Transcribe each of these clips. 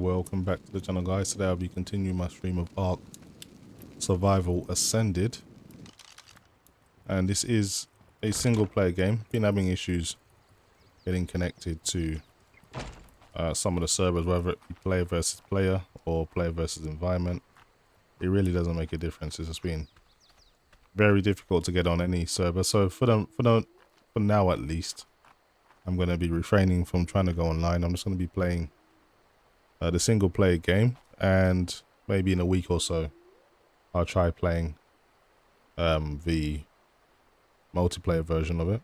welcome back to the channel, guys. Today I'll be continuing my stream of Ark Survival Ascended, and this is a single player game. Been having issues getting connected to some of the servers, whether it be player versus player or player versus environment. It really doesn't make a difference. It's just been very difficult to get on any server. So for now at least, I'm going to be refraining from trying to go online. I'm just going to be playing the single player game, and maybe in a week or so I'll try playing the multiplayer version of it.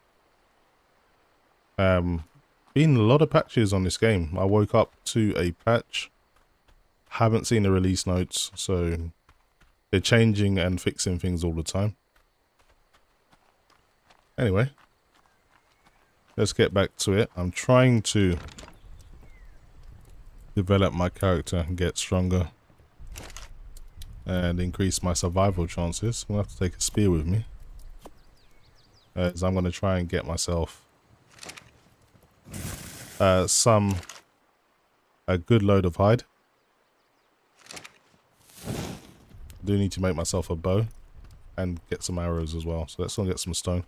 Been a lot of patches on this game. I woke up to a patch, haven't seen the release notes, so they're changing and fixing things all the time. Anyway, let's get back to it. I'm trying to develop my character and get stronger and increase my survival chances. I'm gonna have to take a spear with me, as I'm gonna try and get myself a good load of hide. I do need to make myself a bow and get some arrows as well. So let's go get some stone.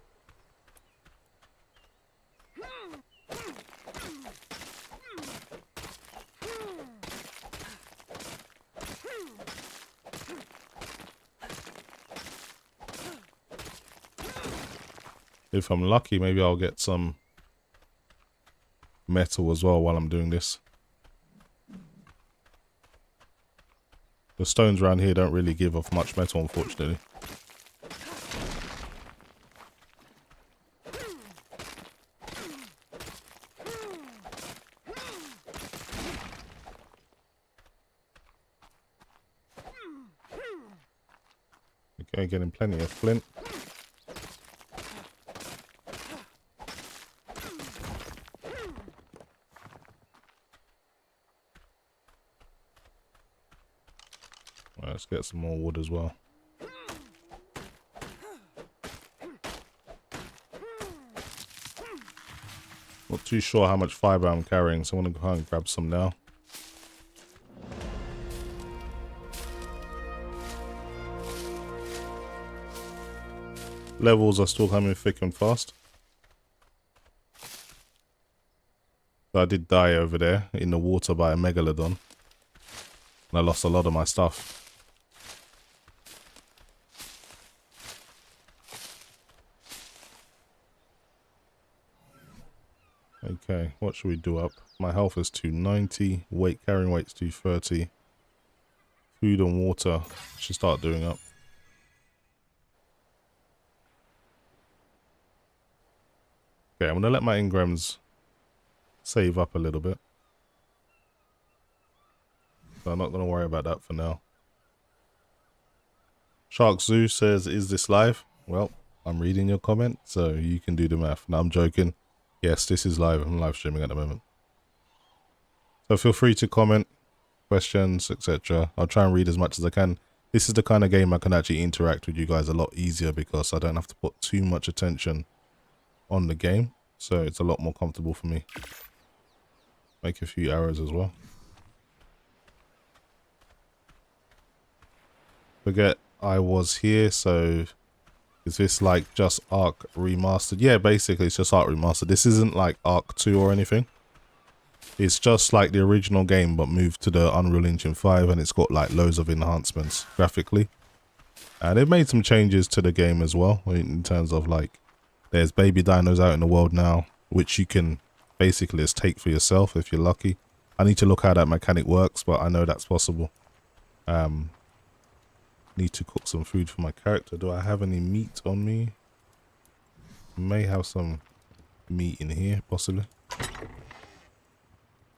If I'm lucky, maybe I'll get some metal as well while I'm doing this. The stones around here don't really give off much metal, unfortunately. Okay, getting plenty of flint. Let's get some more wood as well. Not too sure how much fiber I'm carrying, so I'm going to go and grab some now. Levels are still coming thick and fast. So I did die over there in the water by a megalodon, and I lost a lot of my stuff. Okay, what should we do up? My health is 290, carrying weight's 230. Food and water should start doing up. Okay, I'm gonna let my engrams save up a little bit. So I'm not gonna worry about that for now. Shark Zoo says, is this live? Well, I'm reading your comment, so you can do the math. No, I'm joking. Yes, this is live. I'm live streaming at the moment. So feel free to comment, questions, etc. I'll try and read as much as I can. This is the kind of game I can actually interact with you guys a lot easier because I don't have to put too much attention on the game. So it's a lot more comfortable for me. Make a few arrows as well. Forget I was here, so is this like just Ark remastered? Yeah, basically it's just Ark remastered. This isn't like Ark 2 or anything. It's just like the original game but moved to the Unreal Engine 5, and it's got like loads of enhancements graphically. And they've made some changes to the game as well, in terms of like there's baby dinos out in the world now, which you can basically just take for yourself if you're lucky. I need to look how that mechanic works, but I know that's possible. Need to cook some food for my character. Do I have any meat on me? May have some meat in here, possibly.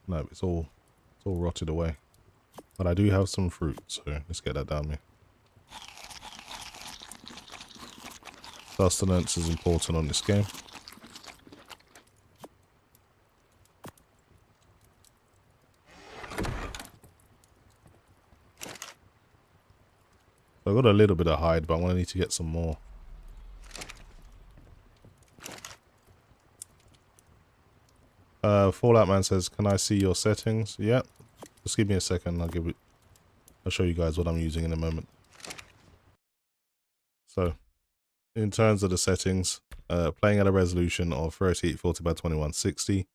No, it's all rotted away. But I do have some fruit, so let's get that down me. Sustenance is important on this game. I got a little bit of hide, but I'm going to need to get some more. Fallout Man says, can I see your settings? Yep. Just give me a second. I'll show you guys what I'm using in a moment. So, in terms of the settings, playing at a resolution of 3840 by 2160,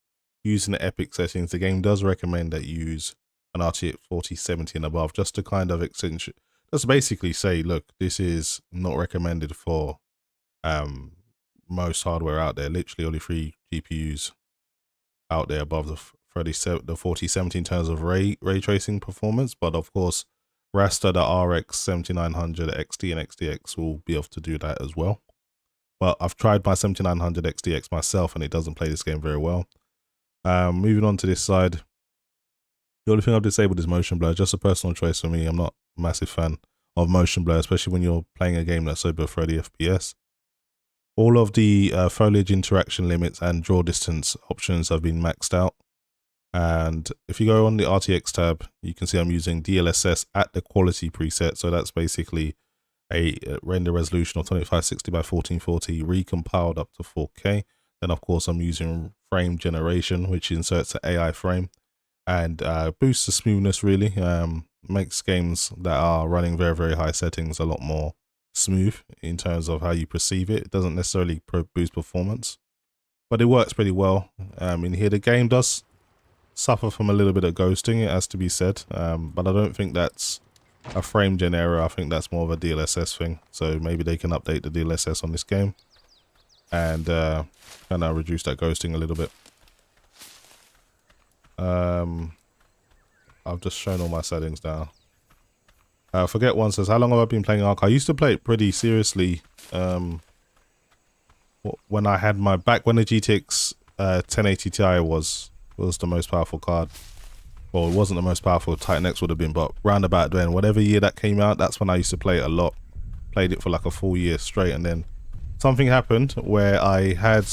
using the epic settings, the game does recommend that you use an RTX 4070 and above, just to kind of accentuate, just basically say, look, this is not recommended for most hardware out there. Literally only 3 GPUs out there above the 4070 in terms of ray tracing performance, but of course Raster, the RX 7900 XT and XTX will be able to do that as well. But I've tried my 7900 XTX myself and it doesn't play this game very well. Moving on to this side, the only thing I've disabled is motion blur. Just a personal choice for me. I'm not a massive fan of motion blur, especially when you're playing a game that's over 30 FPS. All of the foliage interaction limits and draw distance options have been maxed out. And if you go on the RTX tab, you can see I'm using DLSS at the quality preset. So that's basically a render resolution of 2560 by 1440 recompiled up to 4K. Then of course I'm using frame generation, which inserts an AI frame and boosts the smoothness really. Makes games that are running very, very high settings a lot more smooth in terms of how you perceive it. It doesn't necessarily boost performance, but it works pretty well. In here, the game does suffer from a little bit of ghosting, it has to be said, but I don't think that's a frame gen error. I think that's more of a DLSS thing, so maybe they can update the DLSS on this game and kind of reduce that ghosting a little bit. I've just shown all my settings now. Forget One says, how long have I been playing Ark? I used to play it pretty seriously when I had back when the GTX 1080 Ti was the most powerful card. Well, it wasn't the most powerful, Titan X would have been, but round about then, whatever year that came out, that's when I used to play it a lot. Played it for like a full year straight, and then something happened where I had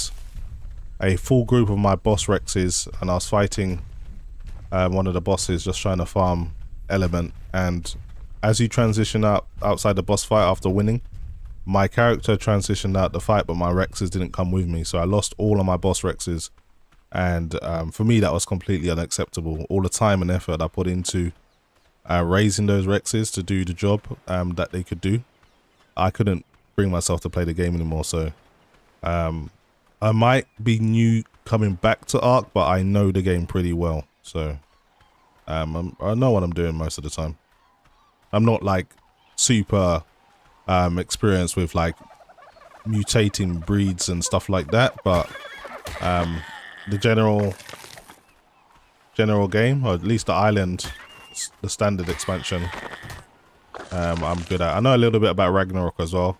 a full group of my boss Rexes, and I was fighting one of the bosses, just trying to farm element, and as you transition outside the boss fight after winning, my character transitioned out the fight, but my Rexes didn't come with me, so I lost all of my boss Rexes. And for me, that was completely unacceptable. All the time and effort I put into raising those Rexes to do the job that they could do, I couldn't bring myself to play the game anymore. So I might be new coming back to Ark, but I know the game pretty well. So I know what I'm doing most of the time. I'm not like super experienced with like mutating breeds and stuff like that, but the general game, or at least the island, the standard expansion, I'm good at. I know a little bit about Ragnarok as well.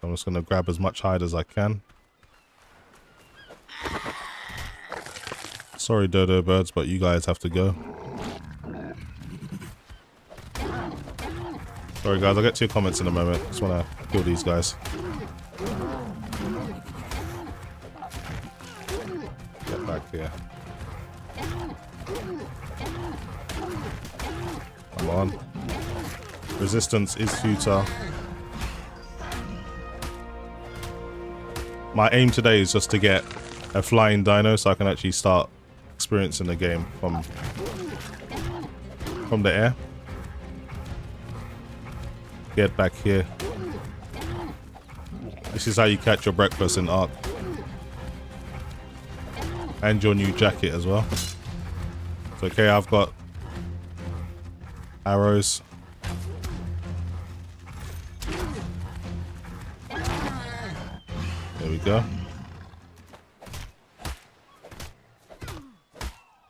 I'm just going to grab as much hide as I can. Sorry, dodo birds, but you guys have to go. Sorry guys, I'll get to your comments in a moment. Just want to kill these guys. Get back here. Come on. Resistance is futile. My aim today is just to get a flying dino so I can actually start experiencing the game from the air. Get back here. This is how you catch your breakfast in Ark. And your new jacket as well. It's okay, I've got arrows. There we go.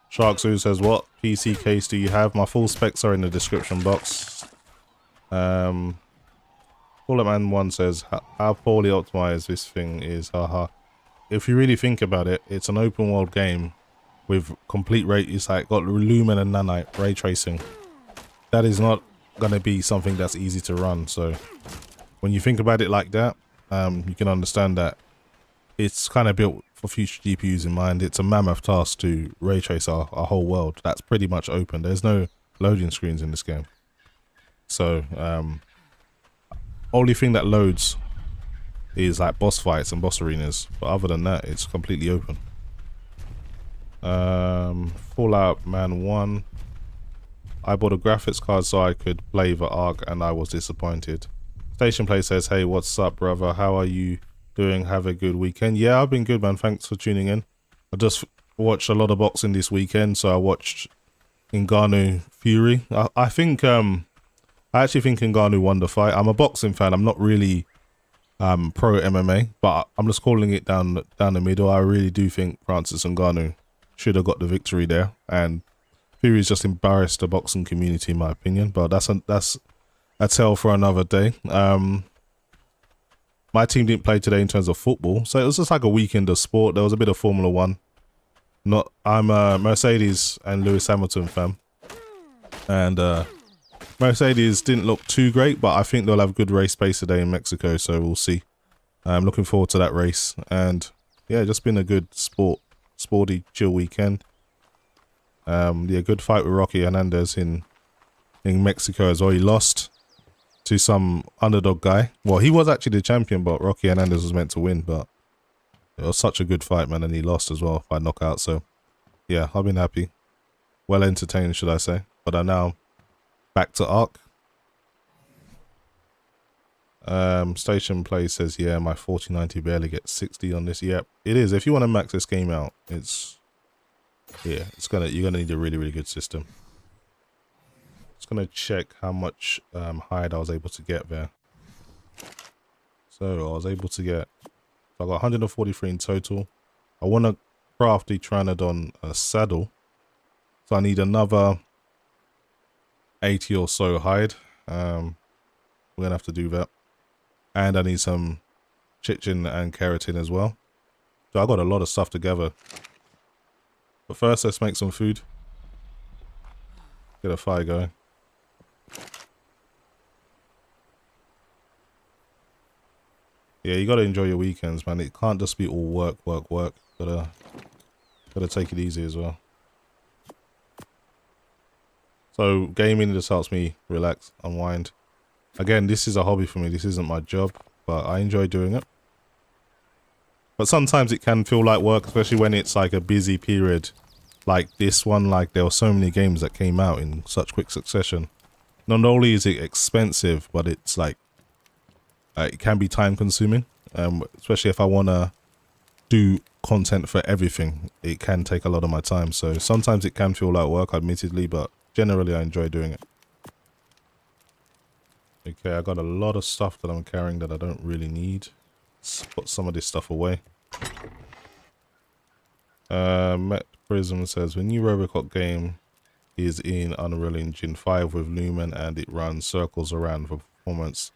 Shark Zoo says, what PC case do you have? My full specs are in the description box. Bulletman 1 says, how poorly optimized this thing is, haha. If you really think about it, it's an open world game with complete it's like got lumen and nanite ray tracing. That is not gonna be something that's easy to run. So when you think about it like that, you can understand that it's kind of built for future GPUs in mind. It's a mammoth task to ray trace our whole world. That's pretty much open. There's no loading screens in this game. So only thing that loads is like boss fights and boss arenas, but other than that, it's completely open. Fallout Man 1. I bought a graphics card so I could play the Ark and I was disappointed. Station Play says, hey, what's up, brother? How are you doing? Have a good weekend. Yeah, I've been good, man. Thanks for tuning in. I just watched a lot of boxing this weekend, so I watched Ngannou Fury. I actually think Ngannou won the fight. I'm a boxing fan. I'm not really pro MMA, but I'm just calling it down the middle. I really do think Francis Ngannou should have got the victory there, and Fury's just embarrassed the boxing community, in my opinion. But that's a tale for another day. My team didn't play today in terms of football, so it was just like a weekend of sport. There was a bit of Formula One. I'm a Mercedes and Lewis Hamilton fan, and Mercedes didn't look too great, but I think they'll have good race pace today in Mexico, so we'll see. I'm looking forward to that race, and yeah, just been a good sporty, chill weekend. Yeah, good fight with Rocky Hernandez in Mexico as well. He lost to some underdog guy. Well, he was actually the champion, but Rocky Hernandez was meant to win, but it was such a good fight, man, and he lost as well by knockout. So yeah, I've been happy. Well entertained, should I say. But I'm now back to Ark. Station Play says, yeah, my 4090 barely gets 60 on this. Yep, it is. If you want to max this game out, you're gonna need a really, really good system. Just gonna check how much hide I was able to get there. So I was able to get, I got 143 in total. I want to craft the Pteranodon saddle, so I need another 80 or so hide. We're gonna have to do that, and I need some chitin and keratin as well. So I got a lot of stuff together. But first, let's make some food. Get a fire going. Yeah, you gotta enjoy your weekends, man. It can't just be all work. Gotta take it easy as well. So gaming just helps me relax, unwind. Again, this is a hobby for me. This isn't my job, but I enjoy doing it. But sometimes it can feel like work, especially when it's like a busy period like this one. Like, there were so many games that came out in such quick succession. Not only is it expensive, but it's like it can be time consuming, especially if I want to do content for everything. It can take a lot of my time, so sometimes it can feel like work, admittedly, but generally I enjoy doing it. Okay, I got a lot of stuff that I'm carrying that I don't really need. Let's put some of this stuff away. Met Prism says, the new Robocop game is in Unreal Engine 5 with Lumen, and it runs circles around the performance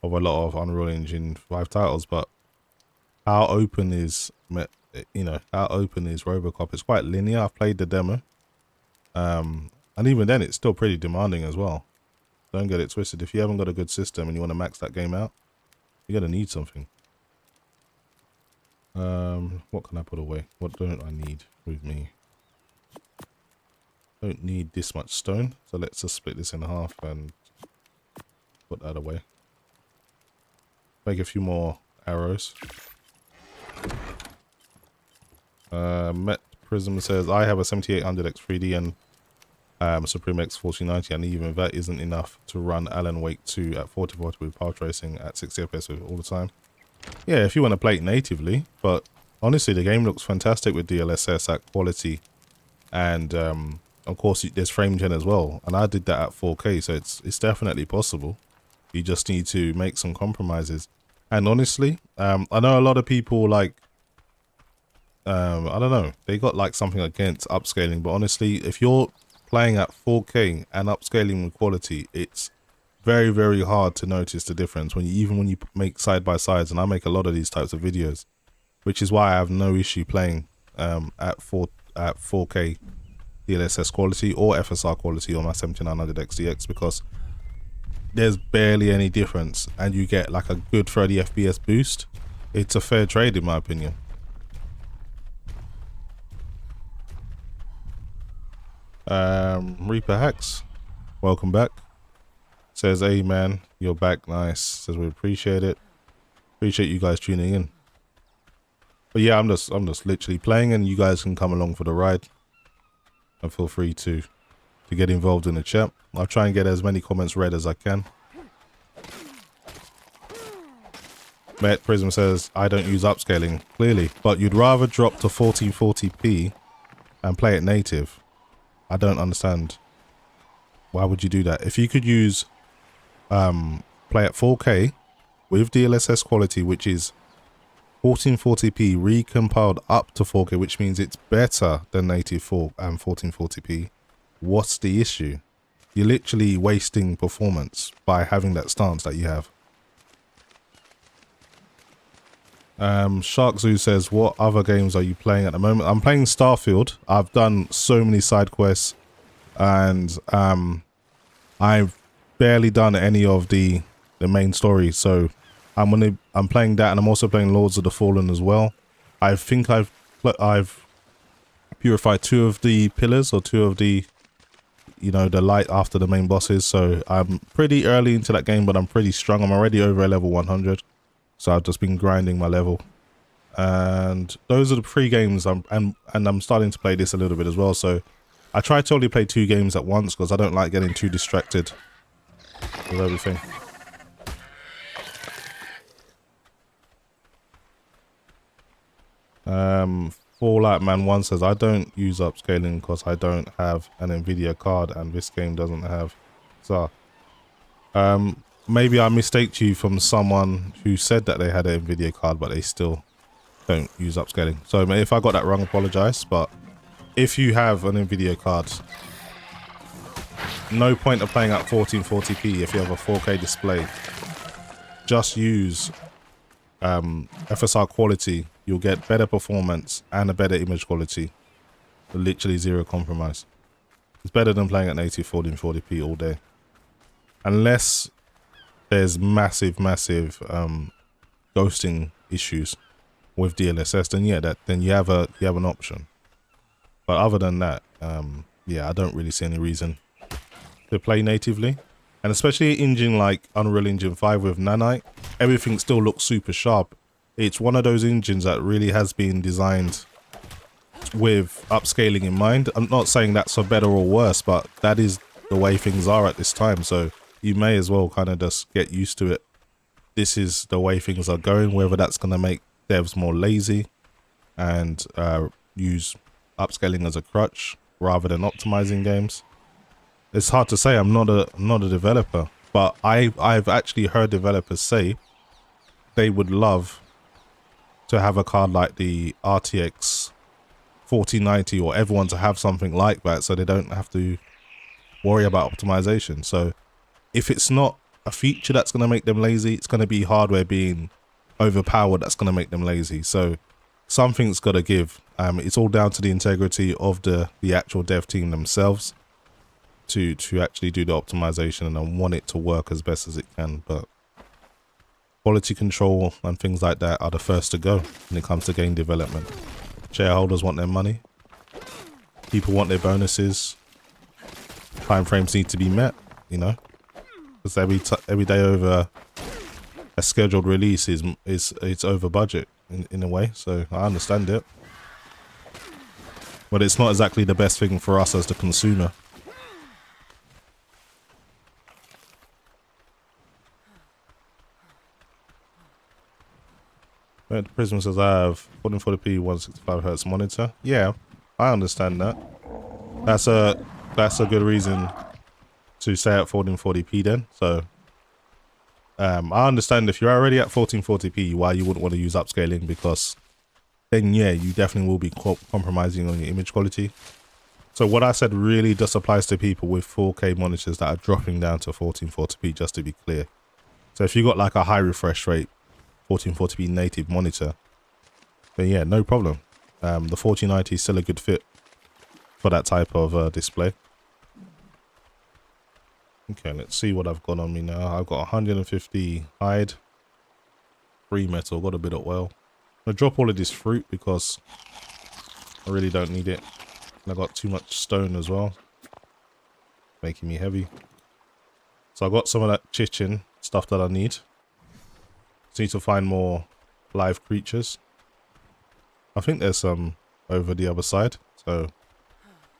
of a lot of Unreal Engine 5 titles. But how open is Robocop? It's quite linear. I've played the demo, and even then it's still pretty demanding as well. Don't get it twisted. If you haven't got a good system and you want to max that game out, you're gonna need something. What can I put away? What don't I need with me? Don't need this much stone, so let's just split this in half and put that away. Make a few more arrows. Met Prism says, I have a 7800X 3D and Suprim X 4090, and even that isn't enough to run Alan Wake 2 at 4040 with power tracing at 60 FPS all the time. Yeah, if you want to play it natively, but honestly, the game looks fantastic with DLSS at quality, and of course there's frame gen as well, and I did that at 4K, so it's definitely possible. You just need to make some compromises. And honestly, I know a lot of people like, I don't know, they got like something against upscaling, but honestly, if you're playing at 4K and upscaling with quality, it's very, very hard to notice the difference when you make side by sides. And I make a lot of these types of videos, which is why I have no issue playing at 4K DLSS quality or FSR quality on my 7900 XTX, because there's barely any difference, and you get like a good 30 FPS boost. It's a fair trade in my opinion. Reaper Hacks, welcome back. Says, hey man, you're back, nice. Says, we appreciate it. Appreciate you guys tuning in. But yeah, I'm just literally playing, and you guys can come along for the ride. And feel free to get involved in the chat. I'll try and get as many comments read as I can. Met Prism says, I don't use upscaling, clearly. But you'd rather drop to 1440p and play it native. I don't understand. Why would you do that? If you could use, play at 4K with DLSS quality, which is 1440p recompiled up to 4K, which means it's better than native 1440p. What's the issue? You're literally wasting performance by having that stance that you have. Shark Zoo says, what other games are you playing at the moment? I'm playing Starfield. I've done so many side quests, and I've barely done any of the main story. So I'm playing that, and I'm also playing Lords of the Fallen as well. I think I've purified 2 of the pillars, or 2 of the, you know, the light after the main bosses. So I'm pretty early into that game, but I'm pretty strong. I'm already over a level 100. So I've just been grinding my level. And those are the 3 games. And I'm starting to play this a little bit as well. So I try to only play 2 games at once, because I don't like getting too distracted with everything. Fallout Man 1 says, I don't use upscaling because I don't have an NVIDIA card, and this game doesn't have. So maybe I mistaked you from someone who said that they had an NVIDIA card, but they still don't use upscaling. So if I got that wrong, apologize. But if you have an NVIDIA card, no point of playing at 1440p if you have a 4K display. Just use FSR quality. You'll get better performance and a better image quality. Literally zero compromise. It's better than playing at native 1440p all day. Unless there's massive ghosting issues with DLSS, then yeah, then you have an option. But other than that, yeah, I don't really see any reason to play natively. And especially engine like Unreal Engine 5 with Nanite, everything still looks super sharp. It's one of those engines that really has been designed with upscaling in mind. I'm not saying that's for better or worse, but that is the way things are at this time. So you may as well kind of just get used to it. This is the way things are going, whether that's going to make devs more lazy and use upscaling as a crutch rather than optimizing games. It's hard to say. I'm not a developer, but I've actually heard developers say they would love to have a card like the RTX 4090 or everyone to have something like that, so they don't have to worry about optimization. So if it's not a feature that's going to make them lazy, it's going to be hardware being overpowered that's going to make them lazy. So something's got to give. It's all down to the integrity of the actual dev team themselves to actually do the optimization, and I want it to work as best as it can. But quality control and things like that are the first to go when it comes to game development. Shareholders want their money. People want their bonuses. Time frames need to be met, you know, because every day over a scheduled release it's over budget in a way. So I understand it, but it's not exactly the best thing for us as the consumer. Prism says, I have 1440p 165Hz monitor. Yeah, I understand that. That's a good reason to stay at 1440p then. So I understand if you're already at 1440p why you wouldn't want to use upscaling, because then yeah, you definitely will be compromising on your image quality. So what I said really just applies to people with 4K monitors that are dropping down to 1440p, just to be clear. So if you got like a high refresh rate 1440p native monitor, then yeah, no problem. The 4090 is still a good fit for that type of display. Okay, let's see what I've got on me now. I've got 150 hide, 3 metal, got a bit of oil. I'm gonna drop all of this fruit because I really don't need it. And I got too much stone as well, making me heavy. So I got some of that chichen stuff that I need. Just need to find more live creatures. I think there's some over the other side. So,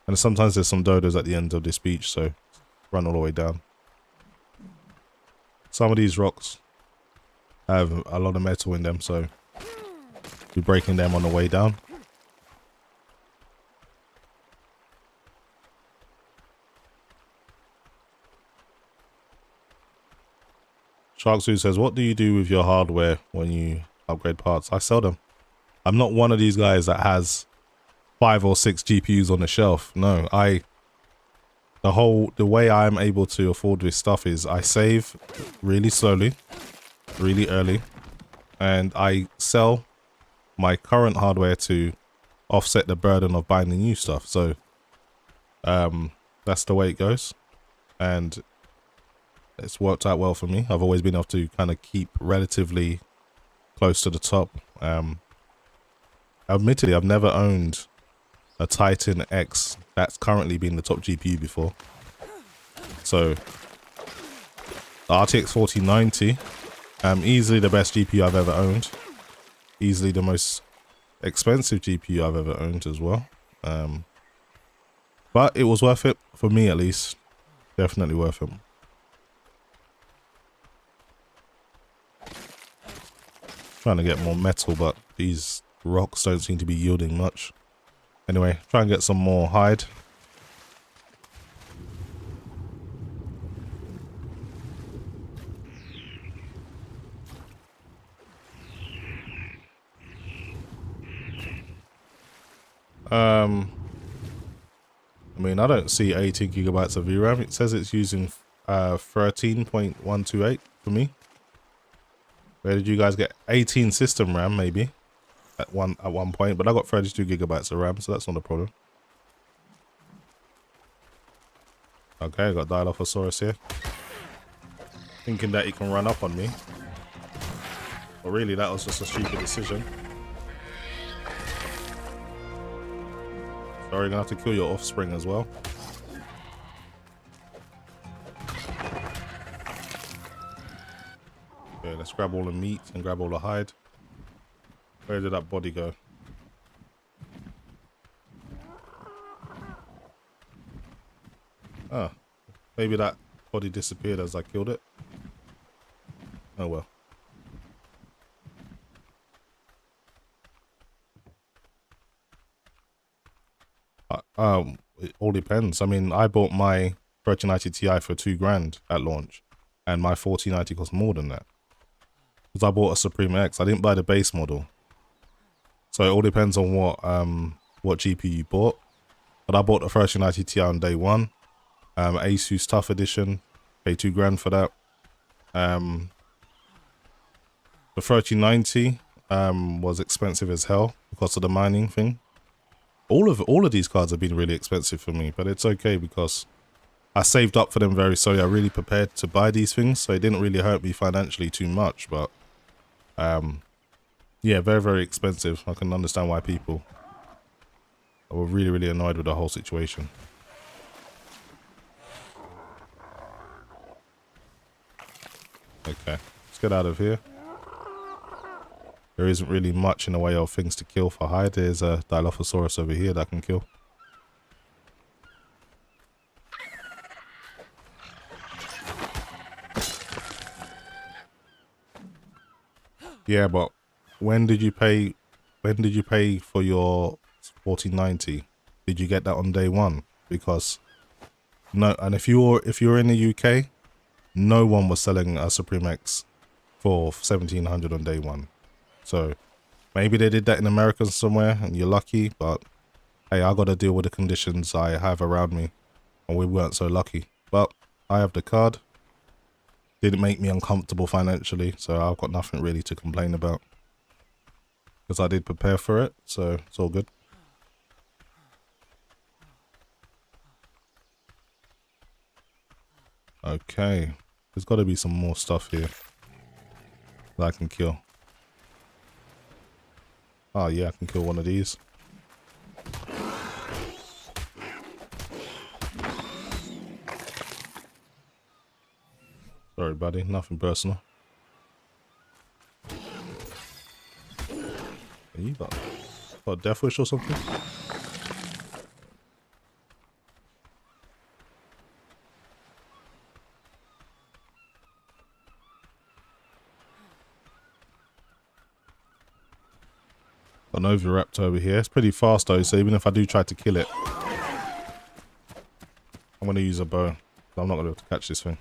and sometimes there's some dodos at the end of this beach. So, run all the way down. Some of these rocks have a lot of metal in them, so be breaking them on the way down. Sharksu says, what do you do with your hardware when you upgrade parts? I sell them. I'm not one of these guys that has 5 or 6 GPUs on the shelf. No, the way I'm able to afford this stuff is I save really slowly, really early, and I sell my current hardware to offset the burden of buying the new stuff. So that's the way it goes, and it's worked out well for me. I've always been able to kind of keep relatively close to the top. Admittedly, I've never owned a Titan X that's currently been the top GPU before. So the RTX 4090, easily the best GPU I've ever owned. Easily the most expensive GPU I've ever owned as well. But it was worth it for me, at least. Definitely worth it. Trying to get more metal, but these rocks don't seem to be yielding much. Anyway, try and get some more hide. I mean, I don't see 18 gigabytes of VRAM. It says it's using 13.128 for me. Where did you guys get 18 system RAM? Maybe at one point, but I got 32 gigabytes of RAM, so that's not a problem. Okay, I got Dilophosaurus here, thinking that he can run up on me, but really that was just a stupid decision. Sorry, you're gonna have to kill your offspring as well. Okay, let's grab all the meat and grab all the hide. Where did that body go? Ah, maybe that body disappeared as I killed it. Oh well. It all depends. I mean, I bought my 3090 Ti for $2,000 at launch, and my 4090 cost more than that. Because I bought a Suprim X. I didn't buy the base model. So it all depends on what GPU you bought. But I bought the 3090 Ti on day one. Asus Tough Edition, paid $2,000 for that. The 3090 was expensive as hell because of the mining thing. All of these cards have been really expensive for me, but it's okay because I saved up for them very slowly. I really prepared to buy these things, so it didn't really hurt me financially too much. But yeah, very, very expensive. I can understand why people were really, really annoyed with the whole situation. Okay, let's get out of here. There isn't really much in the way of things to kill for hide. There's a Dilophosaurus over here that I can kill. Yeah, but when did you pay for your 4090? Did you get that on day one? Because no, and if you're in the UK, no one was selling a Suprim X for 1700 on day one. So maybe they did that in America somewhere and you're lucky, but hey, I got to deal with the conditions I have around me, and we weren't so lucky. But I have the card. Didn't make me uncomfortable financially, so I've got nothing really to complain about because I did prepare for it, so it's all good. Okay, there's got to be some more stuff here that I can kill. Oh yeah, I can kill one of these. Sorry buddy, nothing personal. You got What, Death Wish or something? Got an Oviraptor over here. It's pretty fast though, so even if I do try to kill it, I'm going to use a bow. I'm not going to be able to catch this thing.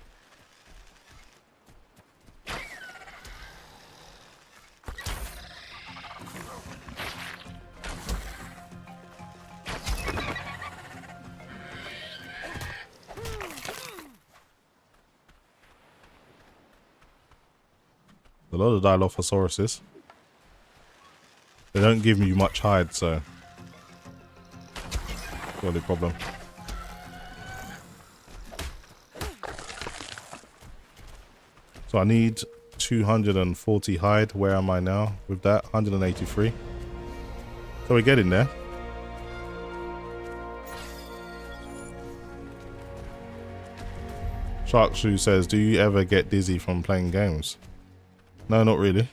A lot of Dilophosauruses. They don't give me much hide, so not really a problem. So I need 240 hide. Where am I now with that? 183. So we're getting there. Shark Shoe says, do you ever get dizzy from playing games? No, not really.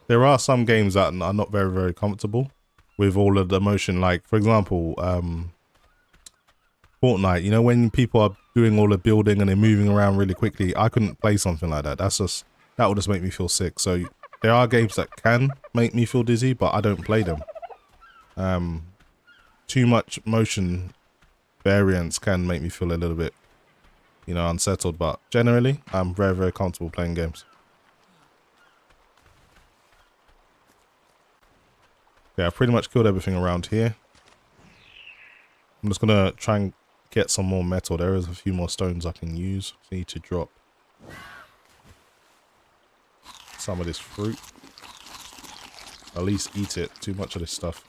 There are some games that are not very, very comfortable with all of the motion. Like, for example, Fortnite, you know, when people are doing all the building and they're moving around really quickly, I couldn't play something like that. That would just make me feel sick. So there are games that can make me feel dizzy, but I don't play them. Too much motion variance can make me feel a little bit, you know, unsettled, but generally I'm very, very comfortable playing games. Yeah, I've pretty much killed everything around here. I'm just gonna try and get some more metal. There is a few more stones I can use. I need to drop some of this fruit. At least eat it. Too much of this stuff.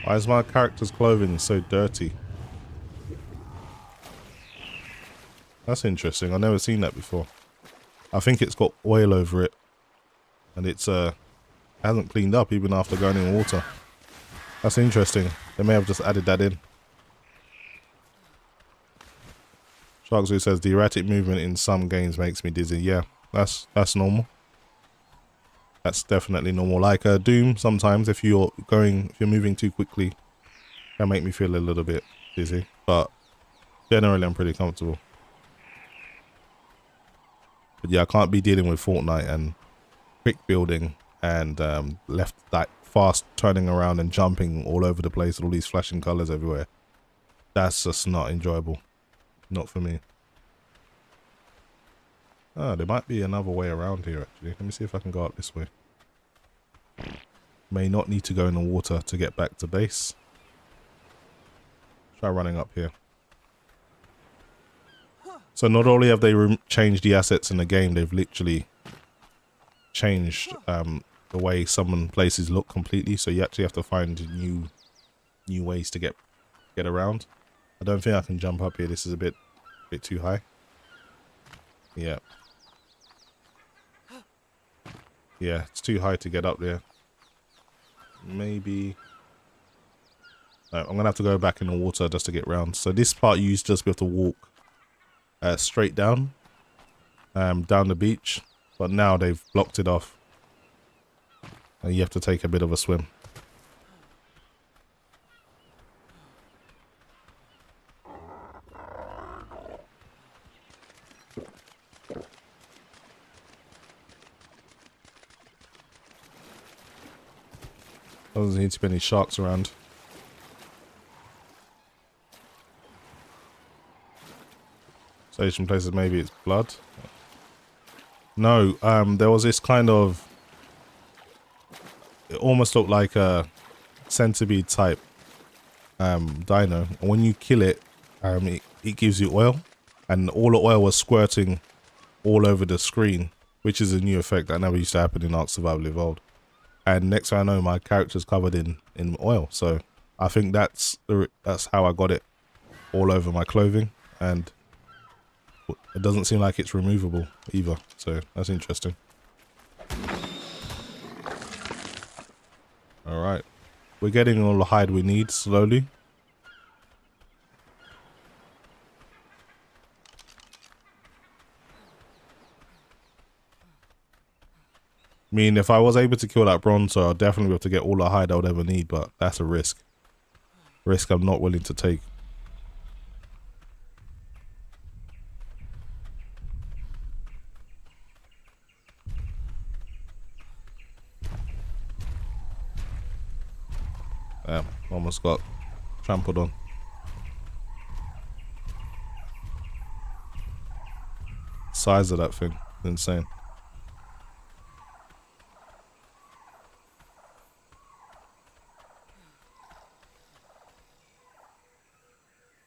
Why is my character's clothing so dirty? That's interesting. I've never seen that before. I think it's got oil over it. And it's hasn't cleaned up even after going in water. That's interesting. They may have just added that in. Sharkzoo says the erratic movement in some games makes me dizzy. Yeah, that's normal. That's definitely normal. Like Doom, sometimes if you're moving too quickly, can make me feel a little bit dizzy. But generally, I'm pretty comfortable. But yeah, I can't be dealing with Fortnite and quick building and left like fast turning around and jumping all over the place with all these flashing colors everywhere. That's just not enjoyable. Not for me. Ah, there might be another way around here actually. Let me see if I can go up this way. May not need to go in the water to get back to base. Try running up here. So not only have they changed the assets in the game, they've literally changed the way some places look completely. So you actually have to find new ways to get around. I don't think I can jump up here. This is a bit too high. Yeah. Yeah, it's too high to get up there. Maybe. No, I'm gonna have to go back in the water just to get round. So this part you used to just be able to walk straight down the beach, but now they've blocked it off, and you have to take a bit of a swim. Doesn't seem to be any sharks around. Station places, maybe it's blood. No, there was this kind of, it almost looked like a centipede type dino. And when you kill it, it gives you oil, and all the oil was squirting all over the screen, which is a new effect that never used to happen in Ark Survival Evolved. And next thing I know, my character's covered in oil. So I think that's how I got it all over my clothing, and it doesn't seem like it's removable either. So that's interesting. All right, We're getting all the hide we need slowly. I mean, if I was able to kill that bronzer, I'd definitely be able to get all the hide I would ever need, but that's a risk. Risk I'm not willing to take. Damn, almost got trampled on. Size of that thing, insane.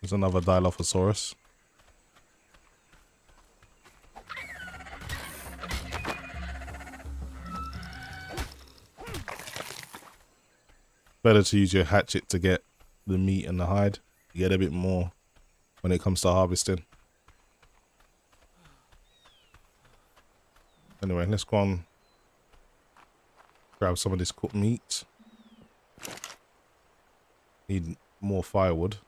There's another Dilophosaurus. Better to use your hatchet to get the meat and the hide. You get a bit more when it comes to harvesting. Anyway, let's go on. Grab some of this cooked meat. Need more firewood.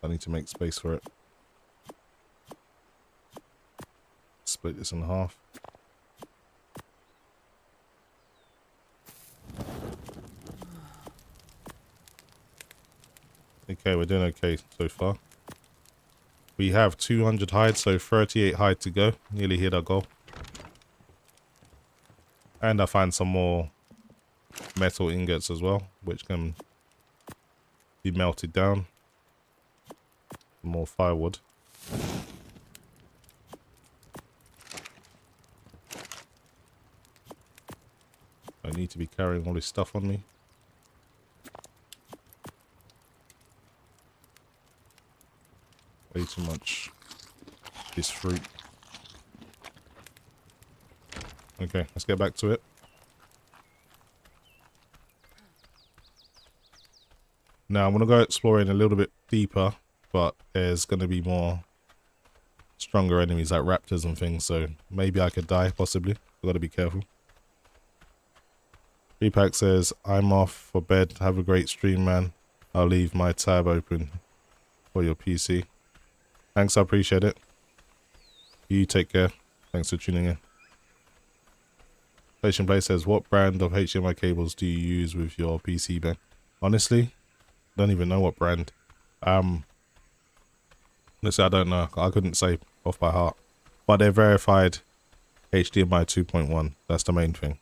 I need to make space for it. Split this in half. Okay, we're doing okay so far. We have 200 hide, so 38 hide to go. Nearly hit our goal. And I find some more metal ingots as well, which can be melted down. More firewood. I need to be carrying all this stuff on me. Way too much. This fruit. Okay, let's get back to it. Now I'm gonna go exploring a little bit deeper, but there's gonna be more stronger enemies like raptors and things, so maybe I could die, possibly. I've gotta be careful. Repack says, I'm off for bed. Have a great stream, man. I'll leave my tab open for your PC. Thanks, I appreciate it. You take care. Thanks for tuning in. Station Play says, what brand of HDMI cables do you use with your PC, Ben? Honestly, don't even know what brand. Honestly, I don't know. I couldn't say off by heart. But they're verified HDMI 2.1. That's the main thing.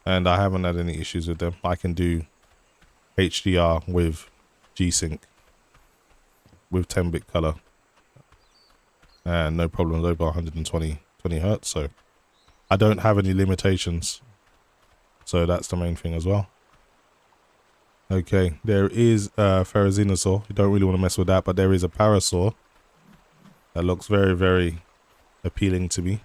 And I haven't had any issues with them. I can do HDR with G-Sync with 10-bit color. And no problems over 120 Hz. So I don't have any limitations. So that's the main thing as well. Okay, there is a Ferrozinosaur. You don't really want to mess with that, but there is a Parasaur that looks very, very appealing to me.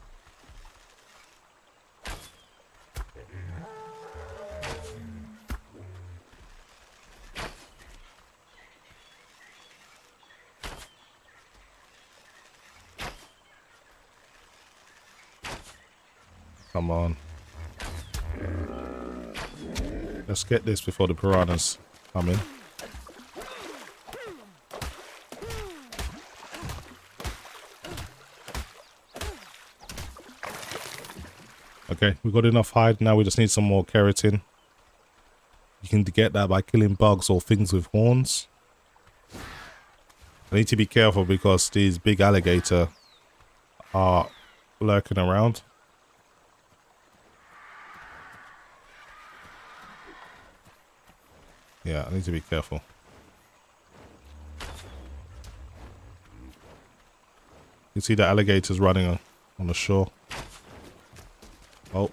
Come on. Let's get this before the piranhas come in. Okay, we've got enough hide. Now we just need some more keratin. You can get that by killing bugs or things with horns. I need to be careful because these big alligators are lurking around. Yeah, I need to be careful. You see the alligators running on the shore. Oh,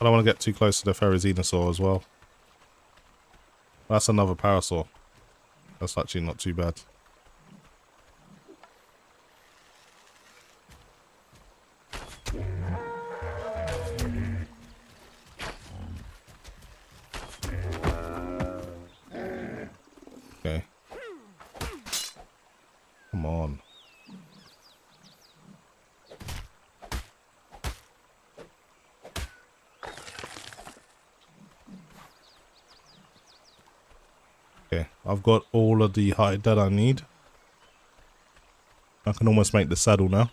I don't want to get too close to the Ferrozinosaur as well. That's another Parasaur. That's actually not too bad. Okay. Come on. Okay, I've got all of the height that I need. I can almost make the saddle now.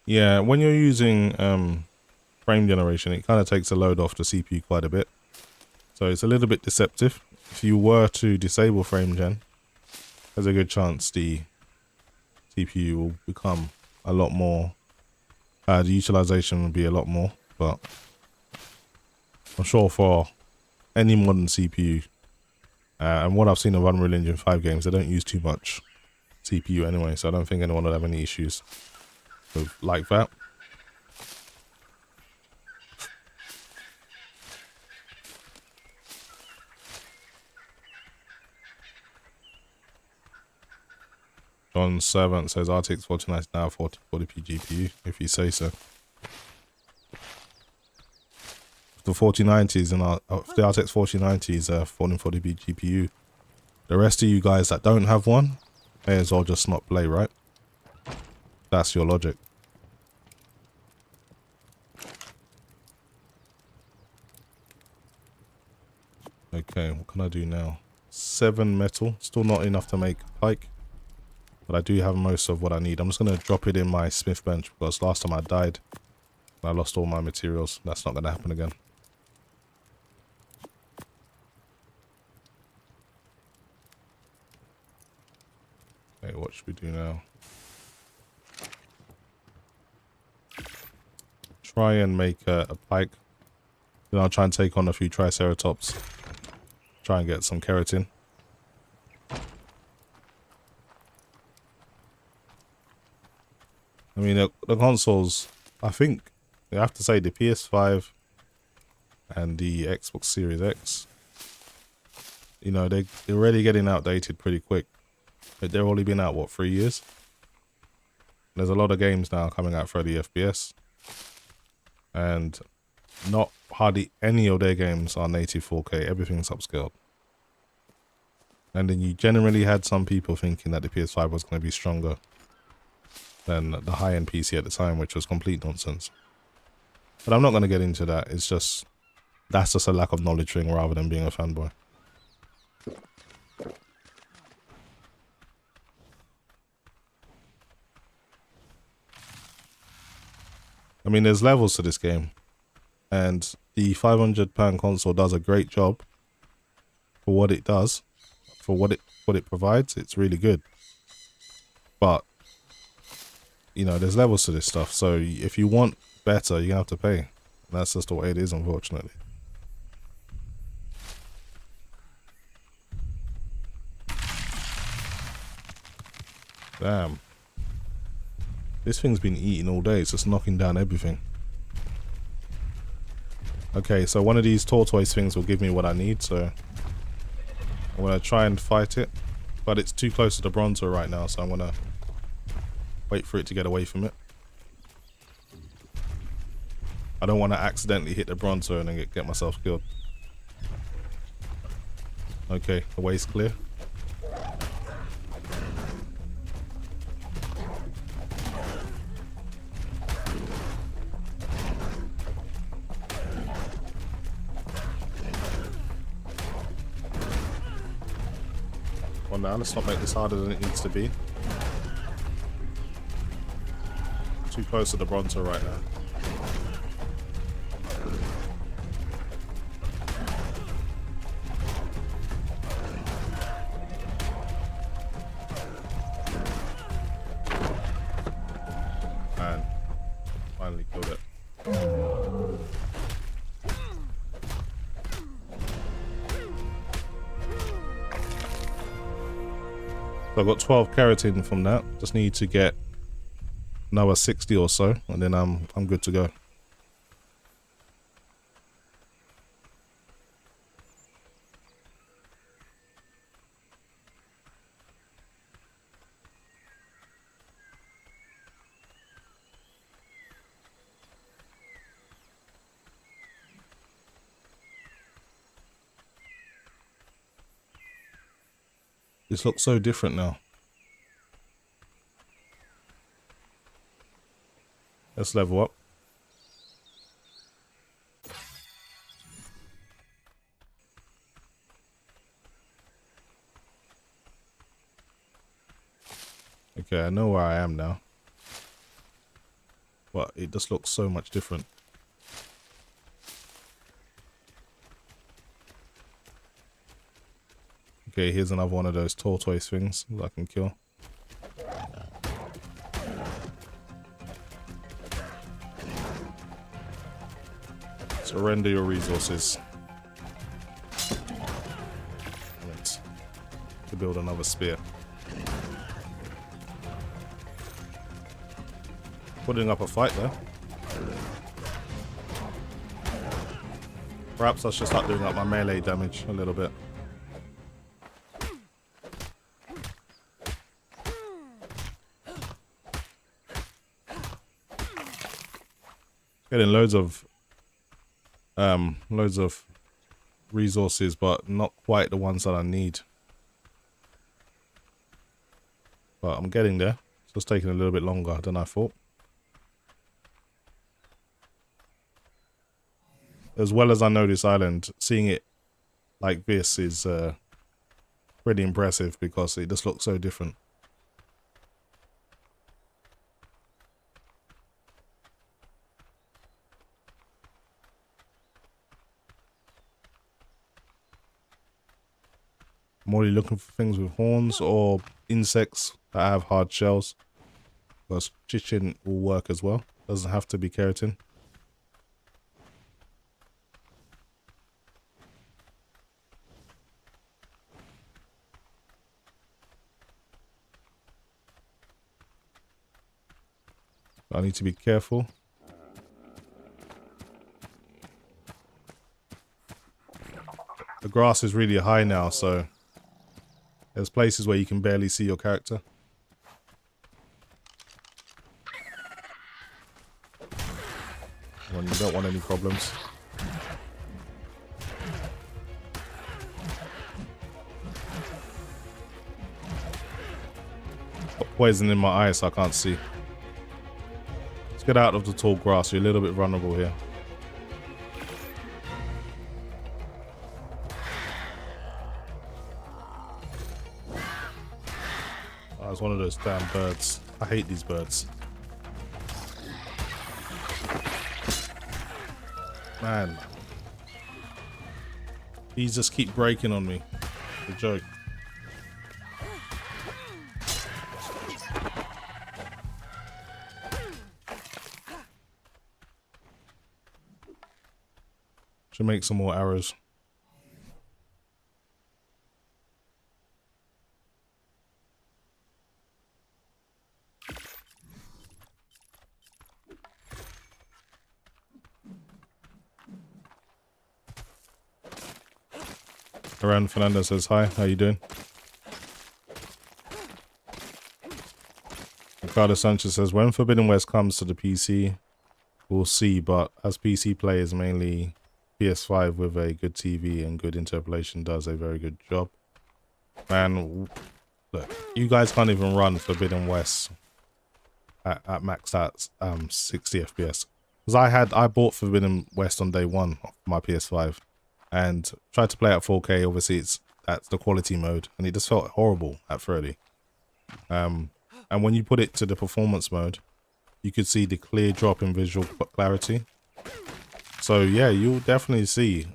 Yeah, when you're using frame generation, it kind of takes a load off the CPU quite a bit. So it's a little bit deceptive. If you were to disable frame gen, there's a good chance the CPU will become a lot more, the utilization will be a lot more, but I'm sure for any modern CPU, and what I've seen of Unreal Engine 5 games, they don't use too much CPU anyway, so I don't think anyone will have any issues with like that. John Servant says RTX 4090 now 40p GPU, if you say so. The 4090s and the RTX 4090s are 40p GPU. The rest of you guys that don't have one, may as well just not play, right? That's your logic. Okay, what can I do now? 7 metal, still not enough to make a pike, but I do have most of what I need. I'm just going to drop it in my smith bench because last time I died, I lost all my materials. That's not going to happen again. Okay, what should we do now? Try and make a pike. Then I'll try and take on a few triceratops. Try and get some keratin. I mean, the consoles, I think, you have to say the PS5 and the Xbox Series X, you know, they're already getting outdated pretty quick. But they've only been out, what, 3 years? There's a lot of games now coming out 30 FPS. And not hardly any of their games are native 4K. Everything's upscaled. And then you generally had some people thinking that the PS5 was going to be stronger than the high-end PC at the time, which was complete nonsense. But I'm not going to get into that. It's just, that's just a lack of knowledge thing rather than being a fanboy. I mean, there's levels to this game, and the £500 console does a great job for what it does, for what it provides. It's really good, but you know, there's levels to this stuff. So if you want better, you have to pay. That's just the way it is, unfortunately. Damn. This thing's been eating all day. It's just knocking down everything. Okay, so one of these tortoise things will give me what I need, so I'm going to try and fight it. But it's too close to the bronzer right now, so I'm going to wait for it to get away from it. I don't want to accidentally hit the bronzer and then get myself killed. Okay, the way's clear. Well, now let's not make this harder than it needs to be. Too close to the bronzer right now. Man, finally killed it. So I've got 12 keratin from that. Just need to get another 60 or so, and then I'm good to go. This looks so different now. Let's level up. Okay, I know where I am now. But it just looks so much different. Okay, here's another one of those tortoise things that I can kill. Surrender your resources. Right. To build another spear. Putting up a fight there. Perhaps I should start doing up my melee damage a little bit. Getting loads of resources, but not quite the ones that I need. But I'm getting there. It's just taking a little bit longer than I thought. As well as I know this island, seeing it like this is pretty impressive because it just looks so different. I'm only looking for things with horns or insects that have hard shells. Because chitin will work as well. Doesn't have to be keratin. I need to be careful. The grass is really high now, so there's places where you can barely see your character. When you don't want any problems. Got poison in my eyes, so I can't see. Let's get out of the tall grass. You're a little bit vulnerable here. Oh, it's one of those damn birds. I hate these birds. Man. These just keep breaking on me. It's a joke. Should make some more arrows. Around Fernando says hi, how you doing? Ricardo Sanchez says, when Forbidden West comes to the PC, we'll see, but as PC players, mainly PS5 with a good TV and good interpolation does a very good job. Man, look, you guys can't even run Forbidden West at max at 60 FPS. Because I bought Forbidden West on day one of my PS5 and tried to play at 4K. Obviously, that's the quality mode, and it just felt horrible at 30. And when you put it to the performance mode, you could see the clear drop in visual clarity. So yeah, you'll definitely see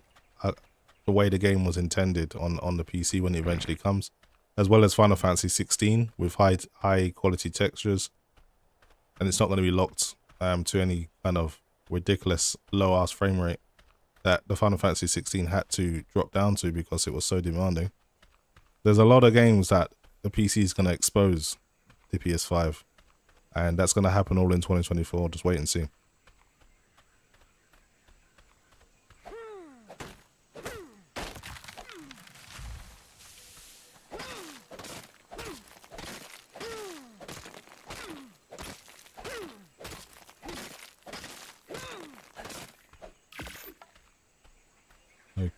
the way the game was intended on the PC when it eventually comes, as well as Final Fantasy 16 with high quality textures, and it's not going to be locked to any kind of ridiculous low ass frame rate that the Final Fantasy 16 had to drop down to because it was so demanding. There's a lot of games that the PC is going to expose the PS5, and that's going to happen all in 2024. Just wait and see.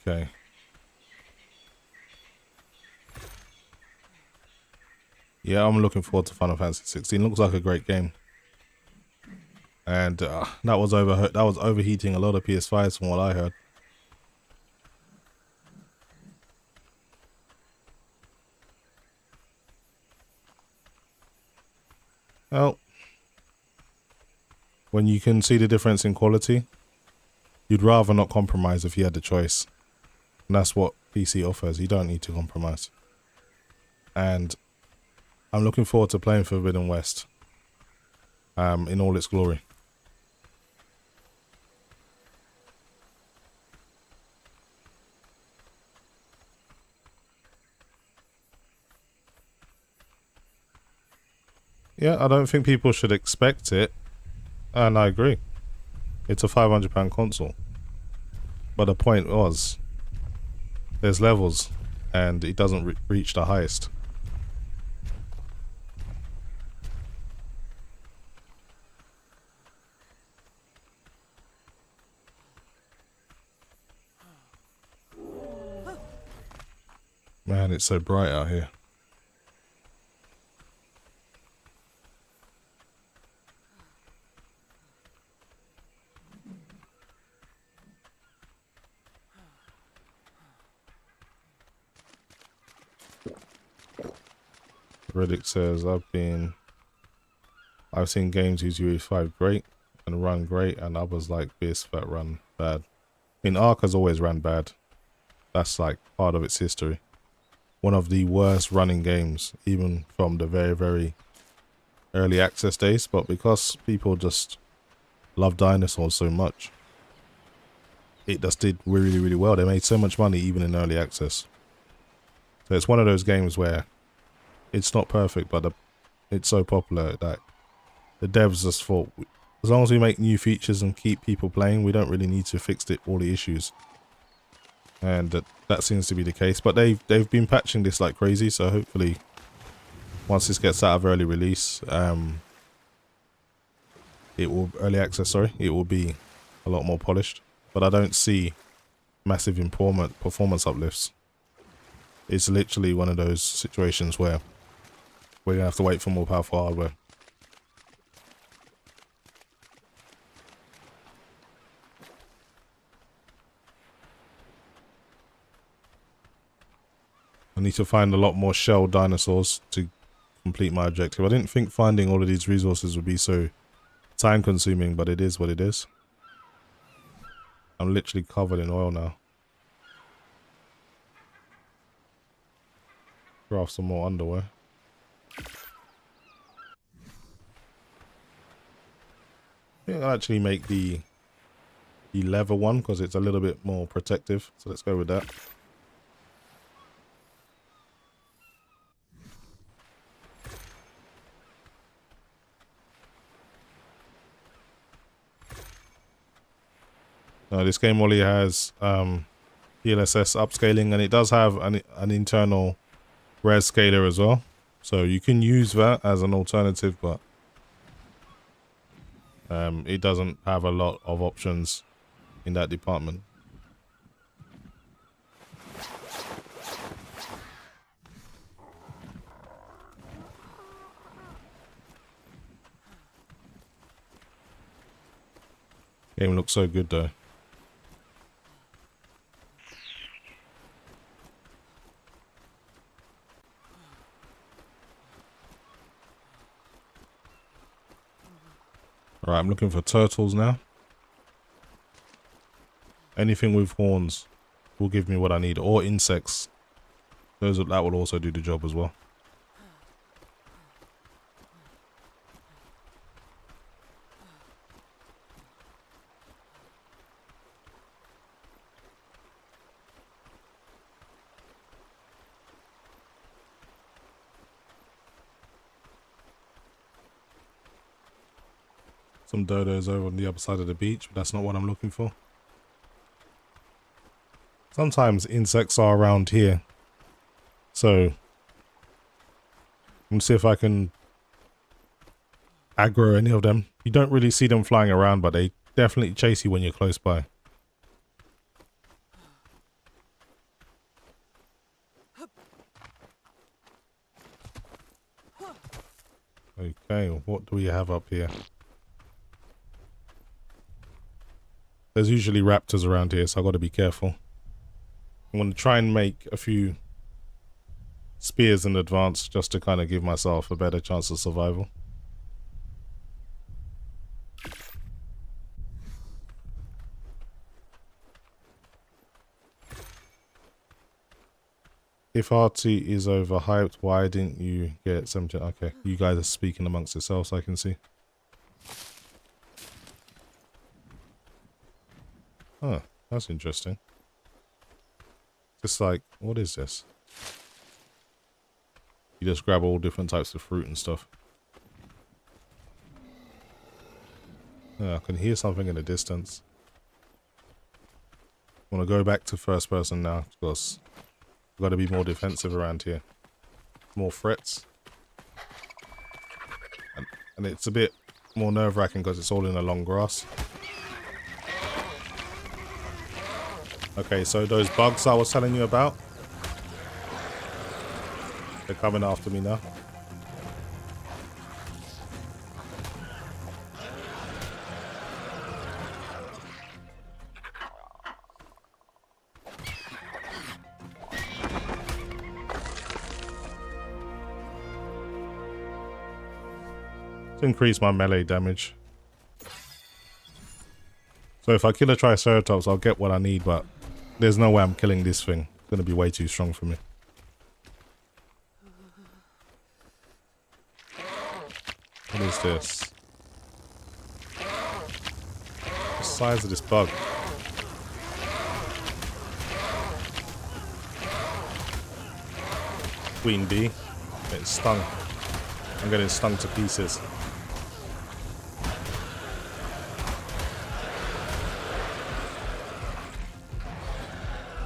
Okay. Yeah, I'm looking forward to Final Fantasy 16. Looks like a great game. And that was overheating a lot of PS5s from what I heard. Well, when you can see the difference in quality, you'd rather not compromise if you had the choice. And that's what PC offers. You don't need to compromise. And I'm looking forward to playing Forbidden West in all its glory. Yeah, I don't think people should expect it, and I agree. It's a £500 console. But the point was, there's levels, and it doesn't reach the highest. Man, it's so bright out here. Riddick says, I've seen games use UE5 great and run great, and others like this that run bad. I mean, Arc has always ran bad. That's like part of its history. One of the worst running games, even from the very, very early access days, but because people just love dinosaurs so much, it just did really, really well. They made so much money even in early access. So it's one of those games where it's not perfect, but it's so popular that the devs just thought, as long as we make new features and keep people playing, we don't really need to fix all the issues. And that seems to be the case. But they've been patching this like crazy, so hopefully once this gets out of early release, early access, it will be a lot more polished. But I don't see massive performance uplifts. It's literally one of those situations where we're gonna have to wait for more powerful hardware. I need to find a lot more shell dinosaurs to complete my objective. I didn't think finding all of these resources would be so time consuming, but it is what it is. I'm literally covered in oil now. Craft some more underwear. I think I'll actually make the leather one because it's a little bit more protective. So let's go with that. This game only has DLSS upscaling, and it does have an internal res scaler as well. So you can use that as an alternative, but it doesn't have a lot of options in that department. Game looks so good though. Alright, I'm looking for turtles now. Anything with horns will give me what I need, or insects. That will also do the job as well. Some dodos over on the other side of the beach, but that's not what I'm looking for. Sometimes insects are around here, so I'm gonna see if I can aggro any of them. You don't really see them flying around, but they definitely chase you when you're close by. Okay, what do we have up here? There's usually raptors around here, so I've got to be careful. I'm going to try and make a few spears in advance just to kind of give myself a better chance of survival. If RT is overhyped, why didn't you get 17? Okay, you guys are speaking amongst yourselves, I can see. Huh, that's interesting. Just like, what is this? You just grab all different types of fruit and stuff. Yeah, I can hear something in the distance. I want to go back to first person now because we've got to be more defensive around here. More threats. And it's a bit more nerve-wracking because it's all in the long grass. Okay, so those bugs I was telling you about, they're coming after me now. To increase my melee damage. So if I kill a Triceratops, I'll get what I need, but there's no way I'm killing this thing. It's going to be way too strong for me. What is this? The size of this bug. Queen bee. Getting stung. I'm getting stung to pieces.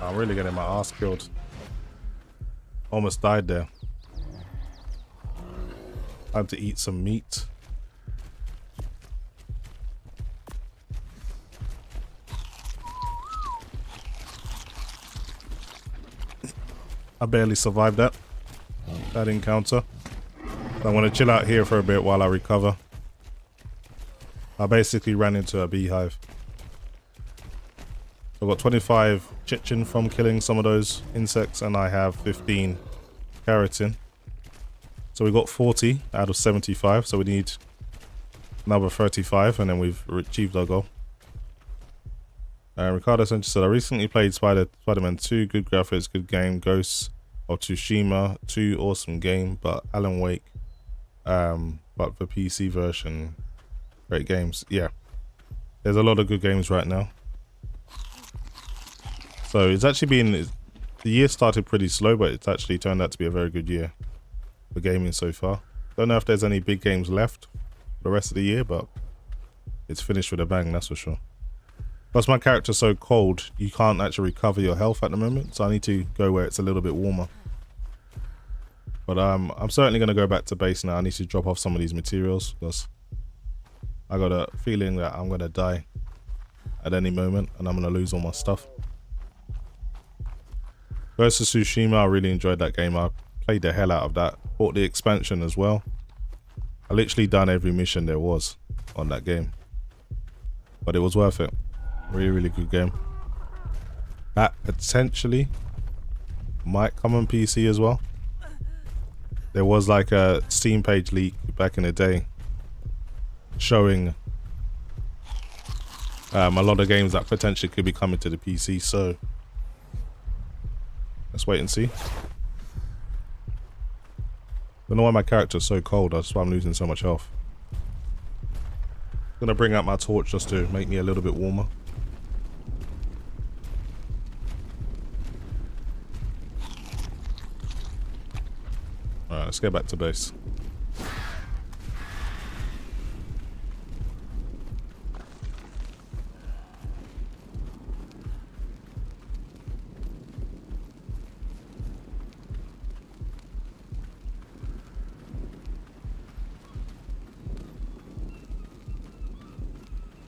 I'm really getting my ass killed. Almost died there. Time to eat some meat. I barely survived that encounter. So I'm gonna chill out here for a bit while I recover. I basically ran into a beehive. I've got 25 chitin from killing some of those insects, and I have 15 keratin. So we got 40 out of 75, so we need another 35, and then we've achieved our goal. Ricardo Sanchez said, I recently played Spider-Man 2, good graphics, good game. Ghosts of Tsushima 2, awesome game, but Alan Wake, but the PC version, great games. Yeah, there's a lot of good games right now. So it's actually been, the year started pretty slow, but it's actually turned out to be a very good year for gaming so far. Don't know if there's any big games left for the rest of the year, but it's finished with a bang, that's for sure. Plus my character's so cold, you can't actually recover your health at the moment, so I need to go where it's a little bit warmer. But I'm certainly going to go back to base now. I need to drop off some of these materials because I got a feeling that I'm going to die at any moment and I'm going to lose all my stuff. Ghost of Tsushima, I really enjoyed that game. I played the hell out of that. Bought the expansion as well. I literally done every mission there was on that game. But it was worth it. Really, really good game. That potentially might come on PC as well. There was like a Steam page leak back in the day showing a lot of games that potentially could be coming to the PC, so let's wait and see. Don't know why my character's so cold, that's why I'm losing so much health. Gonna bring out my torch just to make me a little bit warmer. Alright, let's get back to base.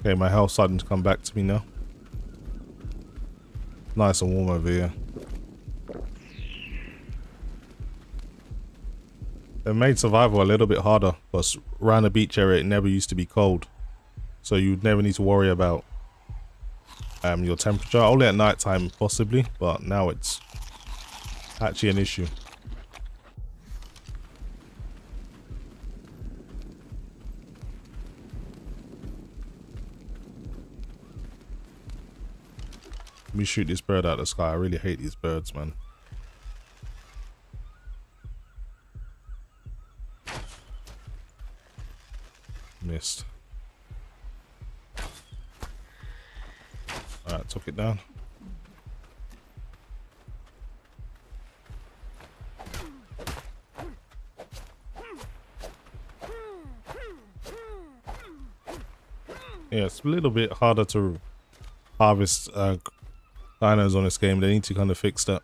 Okay, my health's starting to come back to me now. Nice and warm over here. They made survival a little bit harder because around the beach area it never used to be cold, so you'd never need to worry about your temperature. Only at night time possibly, but now it's actually an issue. Let me shoot this bird out of the sky. I really hate these birds, man. Missed. Alright, took it down. Yeah, it's a little bit harder to harvest dinos on this game. They need to kind of fix that.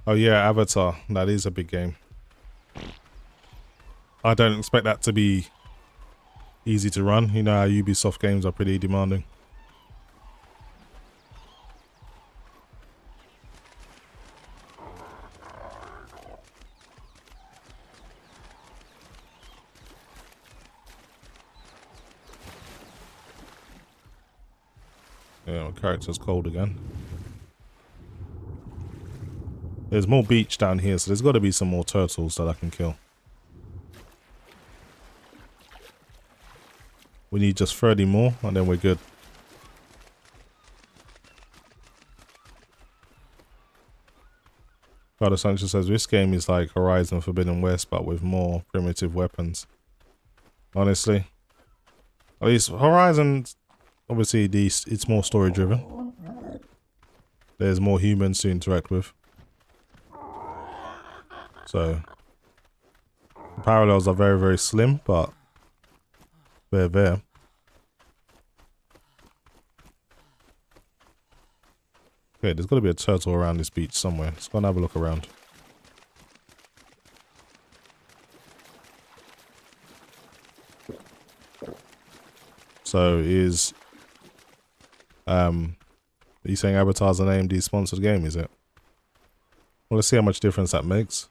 Oh yeah, Avatar. That is a big game. I don't expect that to be easy to run. You know how Ubisoft games are pretty demanding. Yeah, my character's cold again. There's more beach down here, so there's got to be some more turtles that I can kill. We need just 30 more, and then we're good. Carter Sanchez says, this game is like Horizon Forbidden West, but with more primitive weapons. Honestly. At least Horizon, obviously, it's more story driven. There's more humans to interact with. So, the parallels are very, very slim, but they're there. Okay, there's got to be a turtle around this beach somewhere. Let's go and have a look around. So, are you saying Avatar's an AMD sponsored game, is it? Well, let's see how much difference that makes.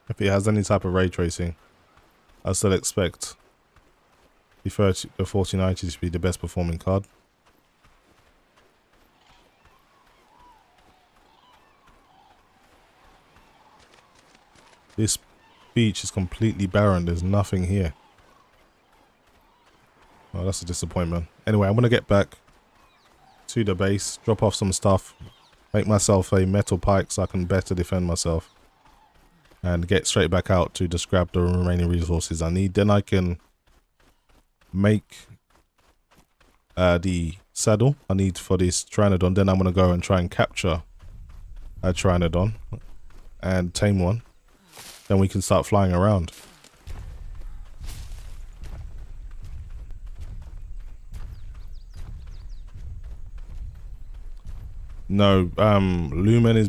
If it has any type of ray tracing, I still expect the 4090 to be the best performing card. This beach is completely barren. There's nothing here. Oh, that's a disappointment. Anyway, I'm going to get back to the base, drop off some stuff, make myself a metal pike so I can better defend myself. And get straight back out to just grab the remaining resources I need. Then I can make the saddle I need for this Pteranodon. Then I'm going to go and try and capture a Pteranodon and tame one. Then we can start flying around. No, Lumen is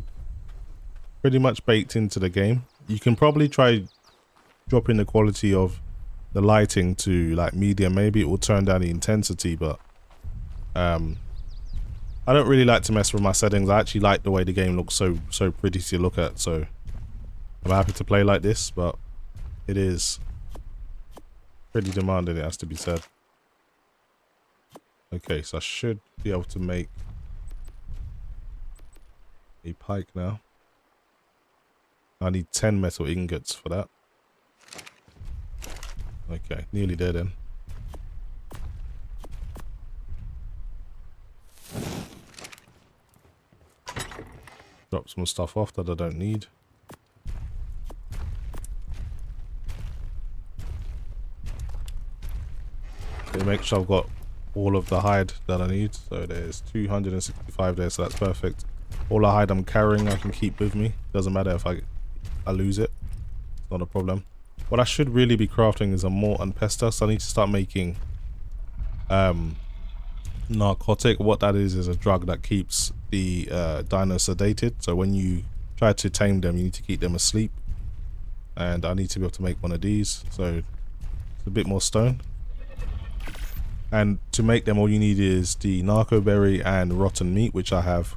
pretty much baked into the game. You can probably try dropping the quality of the lighting to like medium. Maybe it will turn down the intensity, but I don't really like to mess with my settings. I actually like the way the game looks so pretty to look at, so I'm happy to play like this, but it is pretty demanding, it has to be said. Okay, so I should be able to make a pike now. I need 10 metal ingots for that. Okay, nearly there then. Drop some stuff off that I don't need. Okay, make sure I've got all of the hide that I need. So there's 265 there, so that's perfect. All the hide I'm carrying I can keep with me. Doesn't matter if I lose it. It's not a problem. What I should really be crafting is a mort and pester. So I need to start making narcotic. What that is a drug that keeps the dinos sedated. So when you try to tame them, you need to keep them asleep. And I need to be able to make one of these. So it's a bit more stone. And to make them, all you need is the narco berry and rotten meat, which I have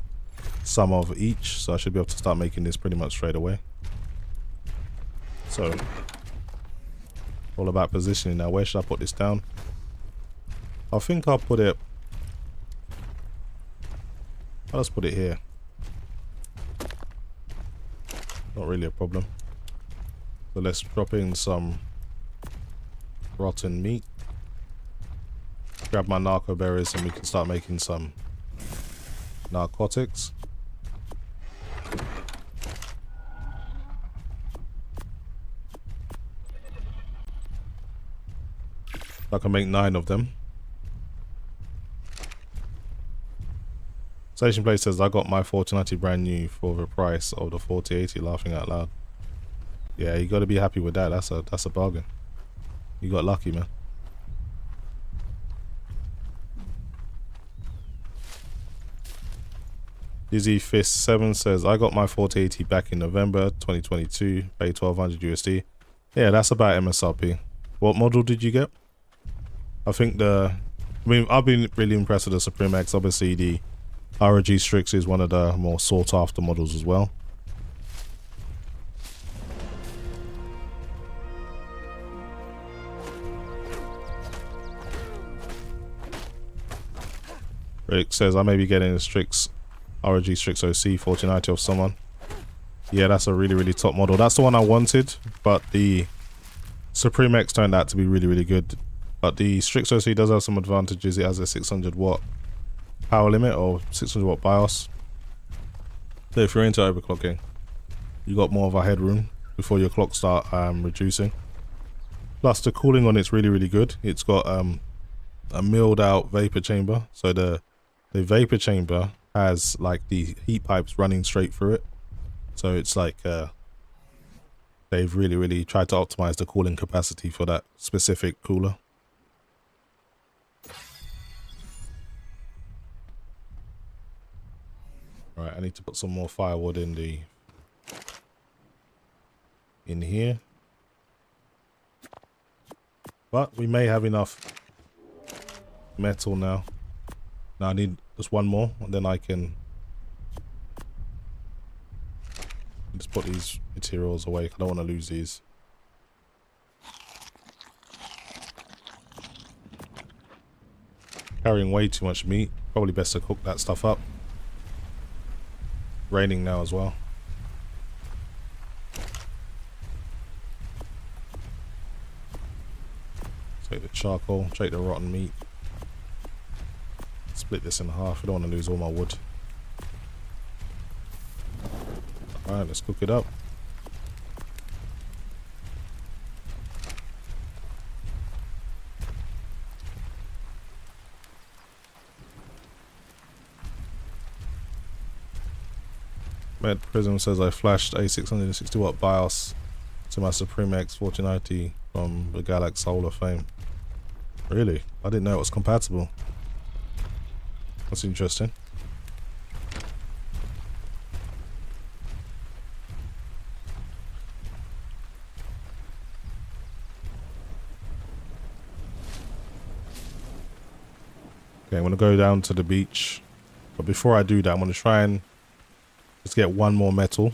some of each. So I should be able to start making this pretty much straight away. So, all about positioning now. Where should I put this down? I think I'll put it... I'll just put it here. Not really a problem. So let's drop in some rotten meat. Grab my narco berries and we can start making some narcotics. I can make 9 of them. Station Play says, I got my 4090 brand new for the price of the 4080, laughing out loud. Yeah, you got to be happy with that. That's a bargain. You got lucky, man. Dizzy Fist 7 says, I got my 4080 back in November 2022, paid 1200 USD. Yeah, that's about MSRP. What model did you get? I think I've been really impressed with the Suprim X. Obviously, the ROG Strix is one of the more sought after models as well. Rick says, I may be getting a Strix, ROG Strix OC 4090 of someone. Yeah, that's a really, really top model. That's the one I wanted, but the Suprim X turned out to be really, really good. But the Strix OC does have some advantages. It has a 600 watt power limit or 600 watt BIOS. So if you're into overclocking, you got more of a headroom before your clock start reducing. Plus the cooling on it's really, really good. It's got a milled out vapor chamber. So the vapor chamber has like the heat pipes running straight through it. So it's like they've really, really tried to optimize the cooling capacity for that specific cooler. Right, I need to put some more firewood in here. But we may have enough metal now. Now I need just one more, and then I can just put these materials away. I don't want to lose these. Carrying way too much meat. Probably best to cook that stuff up. Raining now as well. Take the charcoal, take the rotten meat. Split this in half. I don't want to lose all my wood. Alright, let's cook it up. Med Prism says I flashed a 660 watt BIOS to my Suprim X 4090 from the Galaxy Hall of Fame. Really? I didn't know it was compatible. That's interesting. Okay, I'm going to go down to the beach. But before I do that, I'm going to try and just get one more metal.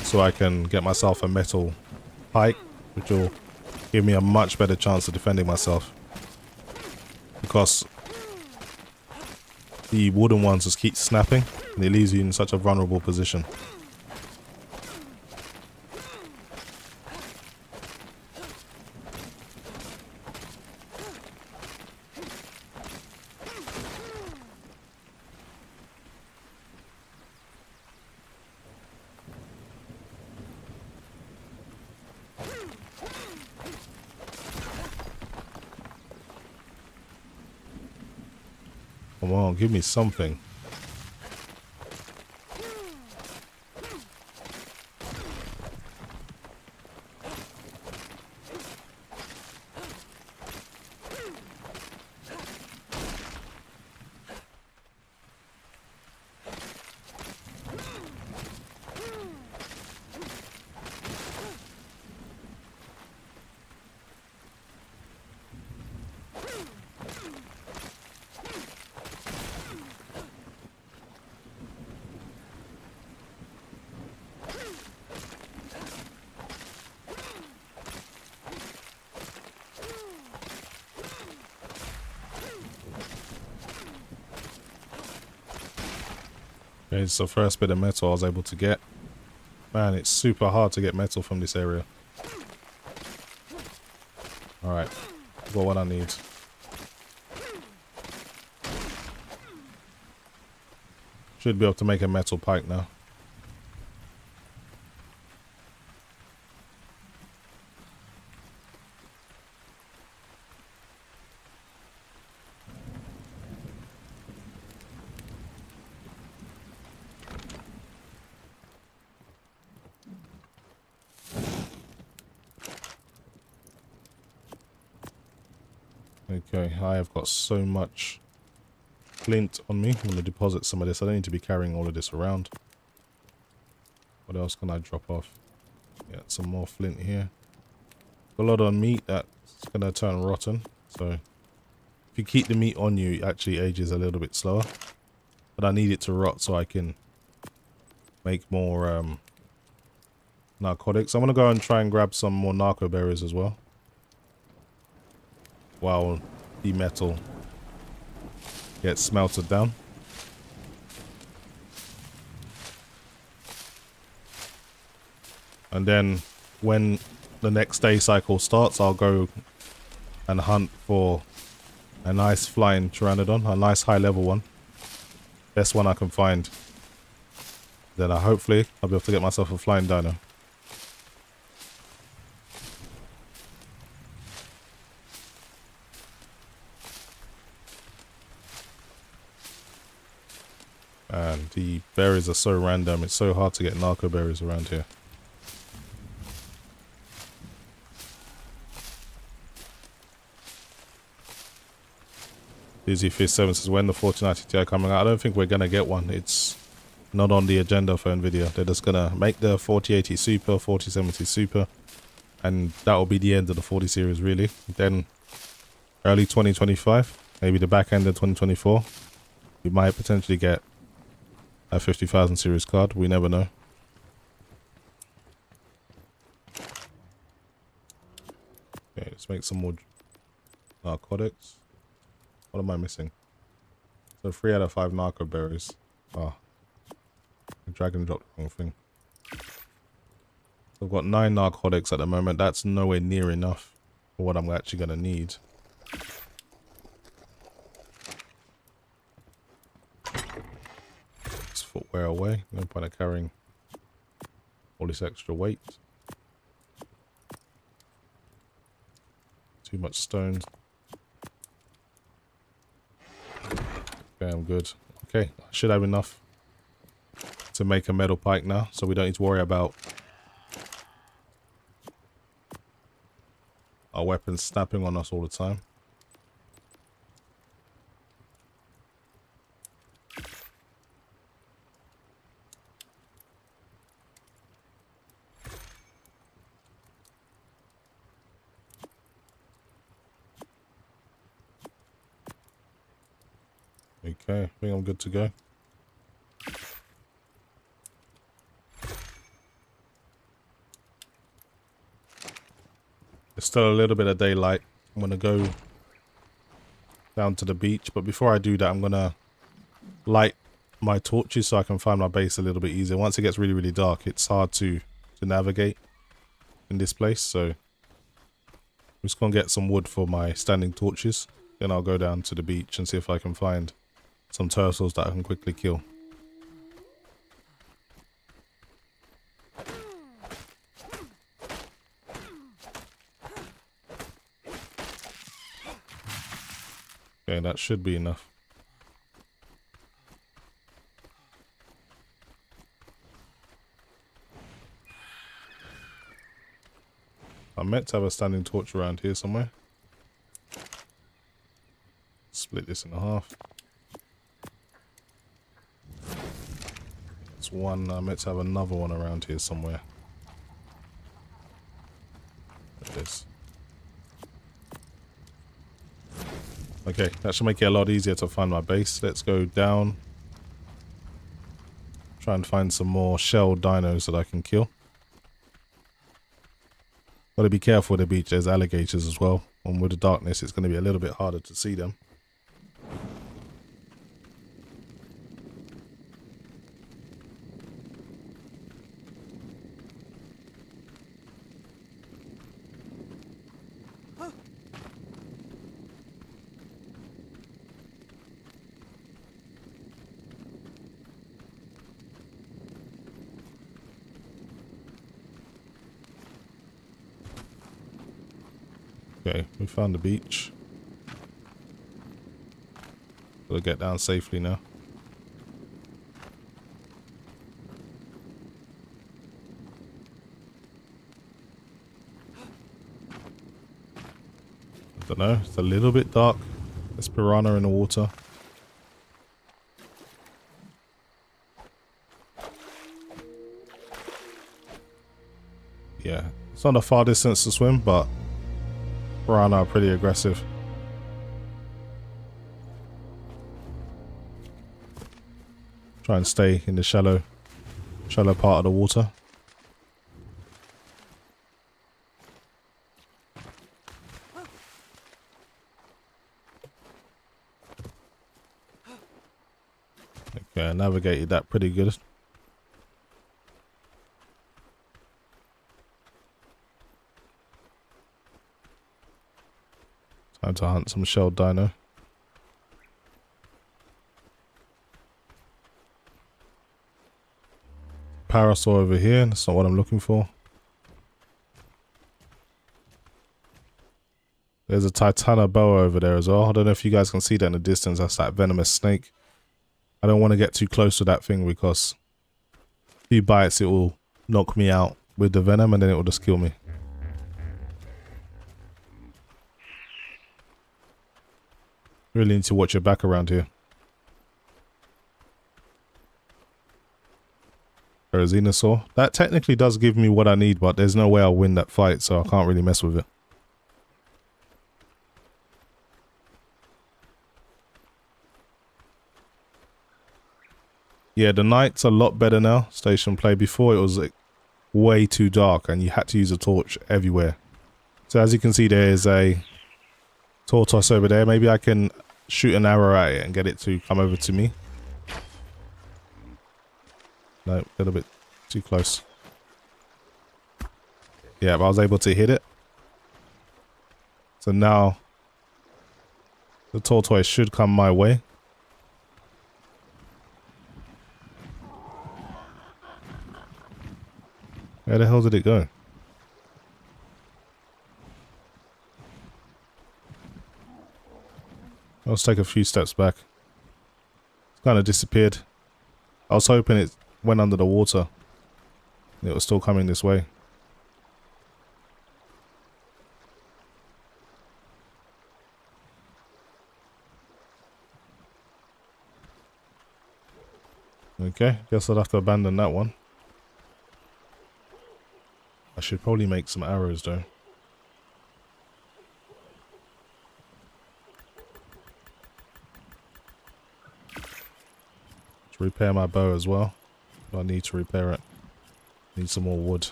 So I can get myself a metal pike, which will give me a much better chance of defending myself. Because the wooden ones just keep snapping and it leaves you in such a vulnerable position. Come on, give me something. Okay, it's the first bit of metal I was able to get. Man, it's super hard to get metal from this area. Alright, I've got what I need. Should be able to make a metal pike now. Okay, I have got so much flint on me. I'm going to deposit some of this. I don't need to be carrying all of this around. What else can I drop off? Yeah, some more flint here. Got a lot of meat that's going to turn rotten. So if you keep the meat on you, it actually ages a little bit slower. But I need it to rot so I can make more narcotics. I'm going to go and try and grab some more narco berries as well. While the metal gets smelted down. And then when the next day cycle starts, I'll go and hunt for a nice flying pteranodon, a nice high level one. Best one I can find. Then hopefully I'll be able to get myself a flying dino. And the berries are so random, it's so hard to get narco berries around here. Dizzy Fish 7 says, when the 4090 Ti coming out? I don't think we're going to get one. It's not on the agenda for NVIDIA. They're just going to make the 4080 Super, 4070 Super, and that will be the end of the 40 series really. Then early 2025, maybe the back end of 2024, we might potentially get a 50,000 series card. We never know. Okay, let's make some more narcotics. What am I missing? So 3 out of 5 narco berries. Oh, I drag and drop the wrong thing. So I've got 9 narcotics at the moment. That's nowhere near enough for what I'm actually going to need. This footwear away. No point of carrying all this extra weight. Too much stones. Okay, I'm good. Okay, I should have enough to make a metal pike now, so we don't need to worry about our weapons snapping on us all the time. Okay, I think I'm good to go. There's still a little bit of daylight. I'm going to go down to the beach, but before I do that, I'm going to light my torches so I can find my base a little bit easier. Once it gets really, really dark, it's hard to navigate in this place, so I'm just going to get some wood for my standing torches. Then I'll go down to the beach and see if I can find some turtles that I can quickly kill. Okay, that should be enough. I meant to have a standing torch around here somewhere. Split this in half. That's one. I meant to have another one around here somewhere. There it is. Okay, that should make it a lot easier to find my base. Let's go down. Try and find some more shell dinos that I can kill. Gotta be careful with the beach, there's alligators as well. And with the darkness, it's going to be a little bit harder to see them. Okay, we found the beach. Gotta get down safely now. The Don't know, it's a little bit dark. There's piranha in the water. Yeah, it's not a far distance to swim, but piranha are pretty aggressive. Try and stay in the shallow part of the water. Okay, I navigated that pretty good. Time to hunt some shelled dino. Parasaur over here, that's not what I'm looking for. There's a Titanoboa over there as well. I don't know if you guys can see that in the distance. That's that venomous snake. I don't want to get too close to that thing because a few bites it will knock me out with the venom and then it will just kill me. Really need to watch your back around here. Or a dinosaur. That technically does give me what I need, but there's no way I'll win that fight, so I can't really mess with it. Yeah, the night's a lot better now. Station play. Before it was like way too dark and you had to use a torch everywhere. So as you can see, there is a tortoise over there. Maybe I can shoot an arrow at it and get it to come over to me. No, a little bit too close. Yeah, but I was able to hit it. So now the tortoise should come my way. Where the hell did it go? Let's take a few steps back. It's kind of disappeared. I was hoping it went under the water. It was still coming this way. Okay, guess I'll have to abandon that one. I should probably make some arrows though. To repair my bow as well. I need to repair it. Need some more wood.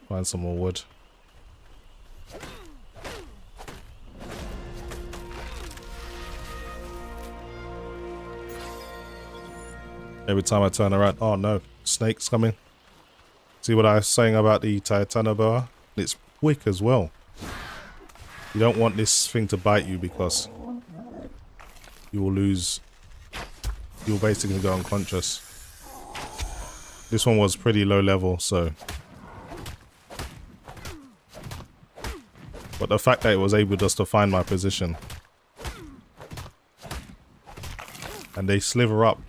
Find some more wood. Every time I turn around, oh no, snake's coming. See what I was saying about the Titanoboa? It's quick as well. You don't want this thing to bite you because you will lose. You'll basically go unconscious. This one was pretty low level, so. But the fact that it was able just to find my position. And they sliver up.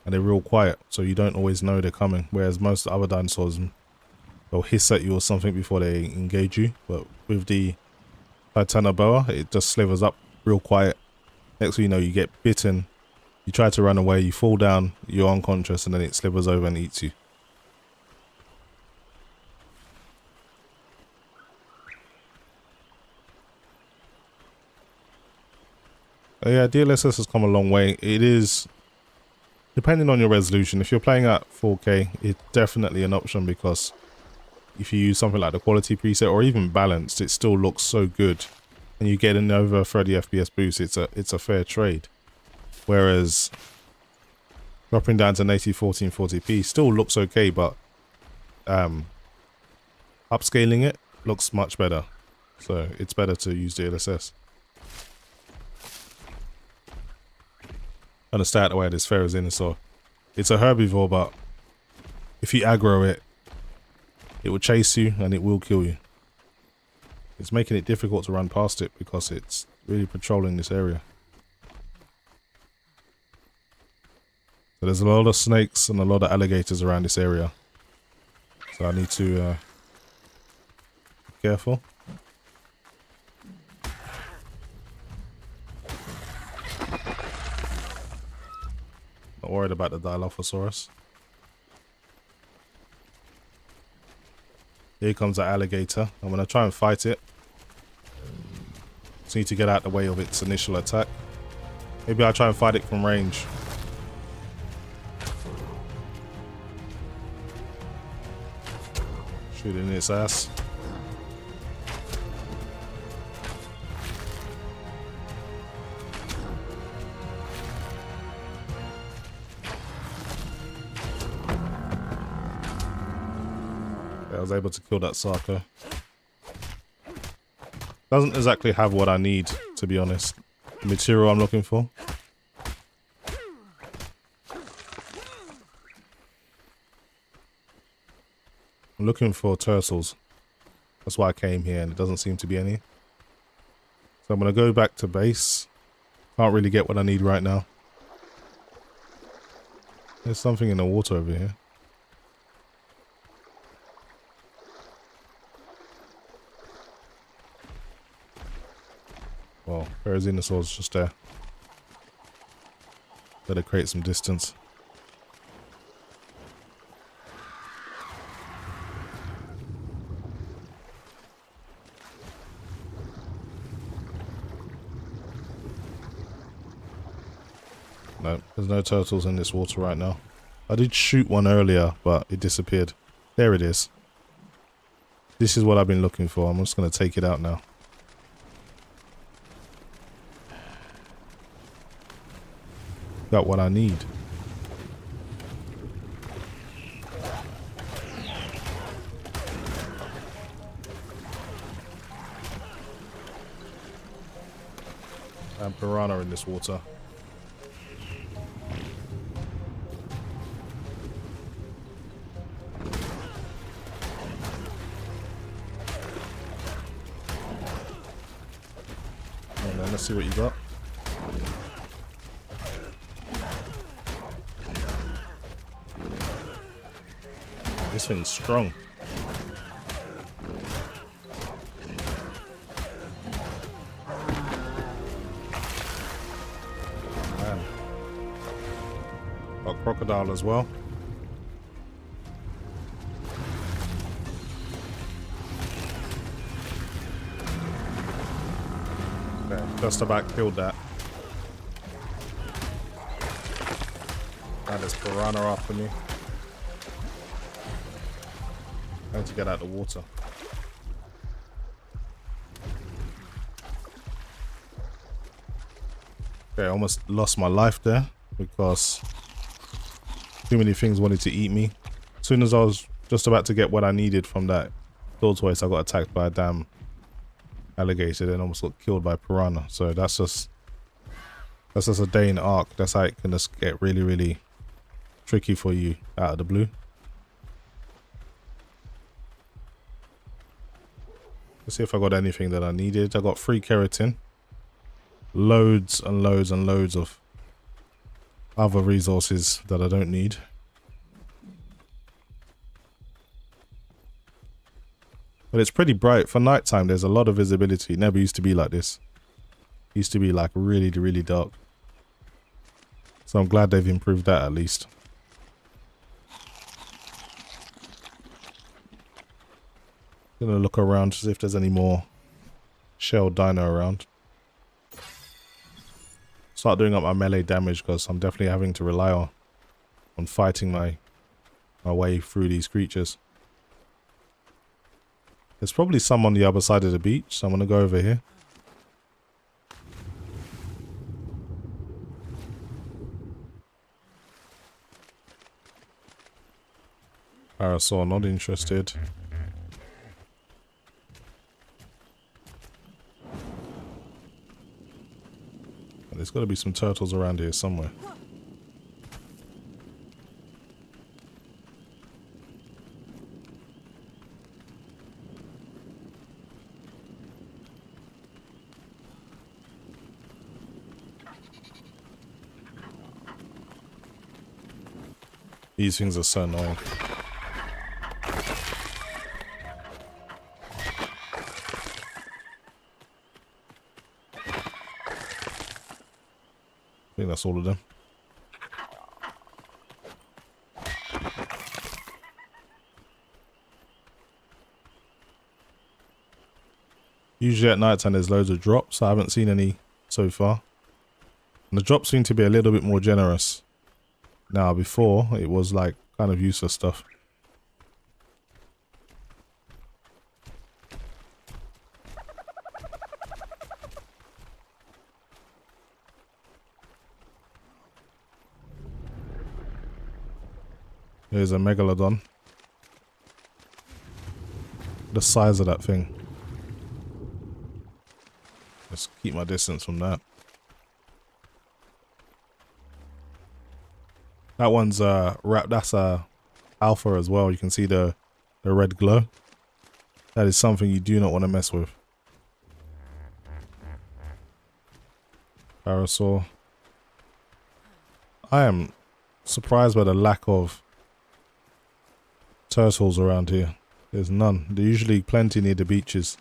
And they're real quiet, so you don't always know they're coming. Whereas most other dinosaurs, they'll hiss at you or something before they engage you. But with the Titanoboa, it just slivers up real quiet. Next thing you know, you get bitten. You try to run away, you fall down, you're unconscious, and then it slivers over and eats you. But yeah, DLSS has come a long way. It is, depending on your resolution, if you're playing at 4K, it's definitely an option because if you use something like the quality preset or even balanced, it still looks so good. And you get an over 30 FPS boost, it's a fair trade. Whereas dropping down to 1440p still looks okay, but upscaling it looks much better. So it's better to use DLSS. I'm gonna stay out the way of this Pharaoh's dinosaur. It's a herbivore, but if you aggro it, it will chase you and it will kill you. It's making it difficult to run past it because it's really patrolling this area. So there's a lot of snakes and a lot of alligators around this area. So I need to be careful. worried about the Dilophosaurus. Here comes the alligator. I'm going to try and fight it. Just need to get out the way of its initial attack. Maybe I'll try and fight it from range. Shooting its ass. I was able to kill that Sarko. Doesn't exactly have what I need, to be honest. The material I'm looking for. I'm looking for turtles. That's why I came here, and it doesn't seem to be any. So I'm going to go back to base. Can't really get what I need right now. There's something in the water over here. Well, Parazinosaur's just there. Better create some distance. No, there's no turtles in this water right now. I did shoot one earlier, but it disappeared. There it is. This is what I've been looking for. I'm just going to take it out now. Got what I need. And piranha in this water. And then let's see what you got. This thing's strong. Man. Got crocodile as well. Okay, just about killed that. Now there's piranha after me. To get out of the water. Okay, I almost lost my life there because too many things wanted to eat me. As soon as I was just about to get what I needed from that tortoise, I got attacked by a damn alligator and almost got killed by piranha. So that's just a day in the Ark. That's how it can just get really, really tricky for you out of the blue. Let's see if I got anything that I needed. I got 3 keratin. Loads and loads and loads of other resources that I don't need. But it's pretty bright. For nighttime, there's a lot of visibility. It never used to be like this. It used to be like really, really dark. So I'm glad they've improved that at least. Gonna look around to see if there's any more shell dino around. Start doing up my melee damage because I'm definitely having to rely on fighting my way through these creatures. There's probably some on the other side of the beach, so I'm gonna go over here. Parasaur, not interested. There's got to be some turtles around here somewhere. These things are so annoying. I think that's all of them. Usually at night time there's loads of drops. I haven't seen any so far. And the drops seem to be a little bit more generous. Now before it was like kind of useless stuff. Here's a megalodon. The size of that thing. Let's keep my distance from that. That one's wrap. That's alpha as well. You can see the red glow. That is something you do not want to mess with. Parasaur. I am surprised by the lack of turtles around here. There's none. There's usually plenty near the beaches.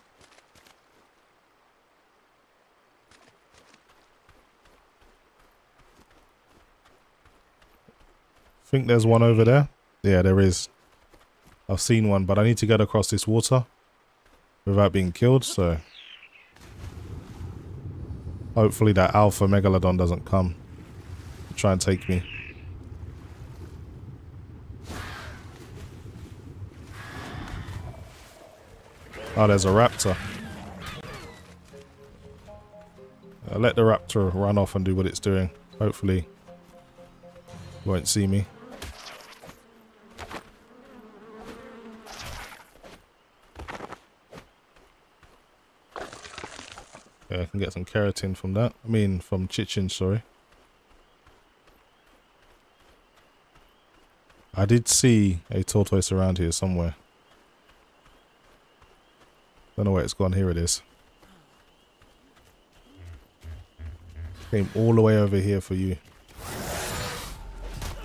I think there's one over there. Yeah, there is. I've seen one, but I need to get across this water without being killed, so hopefully that alpha megalodon doesn't come to try and take me. Oh, there's a raptor. I'll let the raptor run off and do what it's doing. Hopefully it won't see me. Yeah, I can get some keratin from that. I mean, from chichen, sorry. I did see a tortoise around here somewhere. Don't know where it's gone. Here it is. Came all the way over here for you.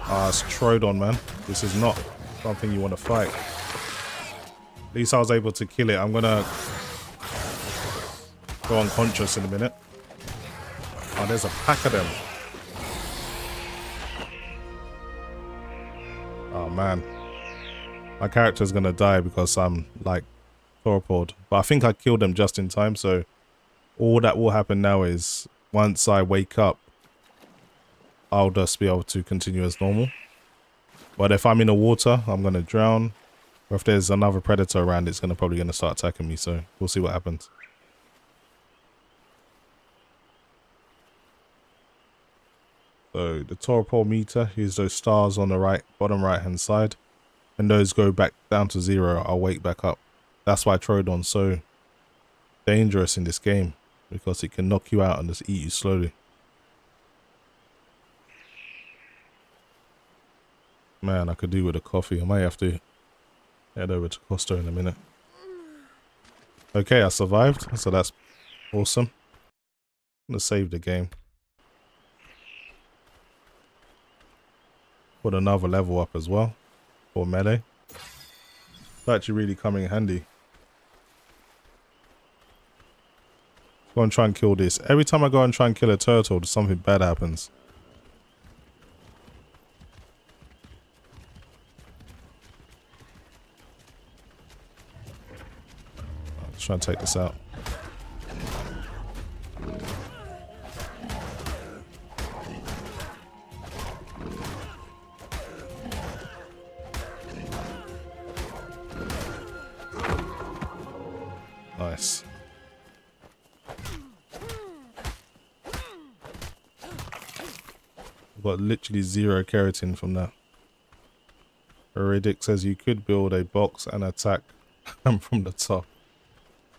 Ah, it's Troodon, man. This is not something you want to fight. At least I was able to kill it. I'm gonna go unconscious in a minute. Oh, there's a pack of them. Oh man, my character's gonna die because I'm like sauropod. But I think I killed them just in time, so all that will happen now is once I wake up, I'll just be able to continue as normal. But if I'm in the water, I'm gonna drown. Or if there's another predator around, it's probably gonna start attacking me. So we'll see what happens. So the torpor meter is those stars on the right, bottom right hand side. When those go back down to 0, I'll wake back up. That's why Troodon's so dangerous in this game, because it can knock you out and just eat you slowly. Man, I could do with a coffee. I might have to head over to Costa in a minute. Okay, I survived, so that's awesome. I'm gonna save the game. Put another level up as well for melee. It's actually really coming in handy. Go and try and kill this. Every time I go and try and kill a turtle, something bad happens. Let's try and take this out. Nice. I've got literally 0 keratin from that. Iridic says you could build a box and attack from the top.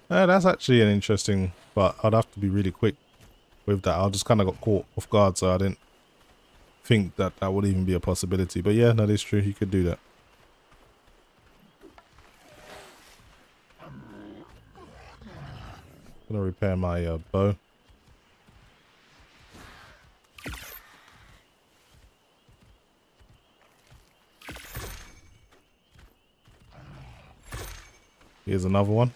That's actually an interesting, but I'd have to be really quick with that. I just kind of got caught off guard, so I didn't think that that would even be a possibility. But yeah, that is true. You could do that. I'm gonna repair my bow. Here's another one.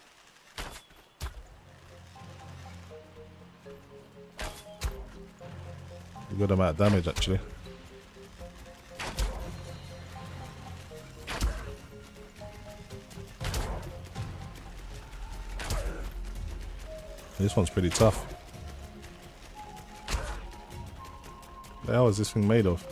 A good amount of damage actually. This one's pretty tough. What the hell is this thing made of?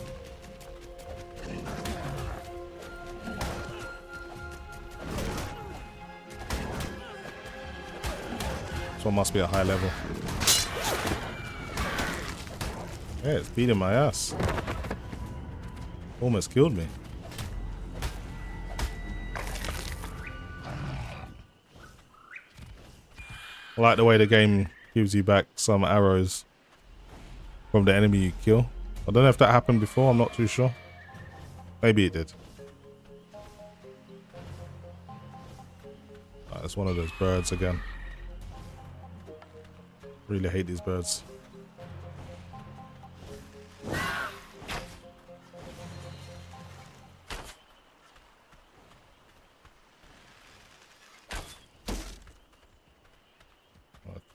This one must be a high level. Yeah, it's beating my ass. Almost killed me. I like the way the game gives you back some arrows from the enemy you kill. I don't know if that happened before, I'm not too sure. Maybe it did. It's one of those birds again. Really hate these birds.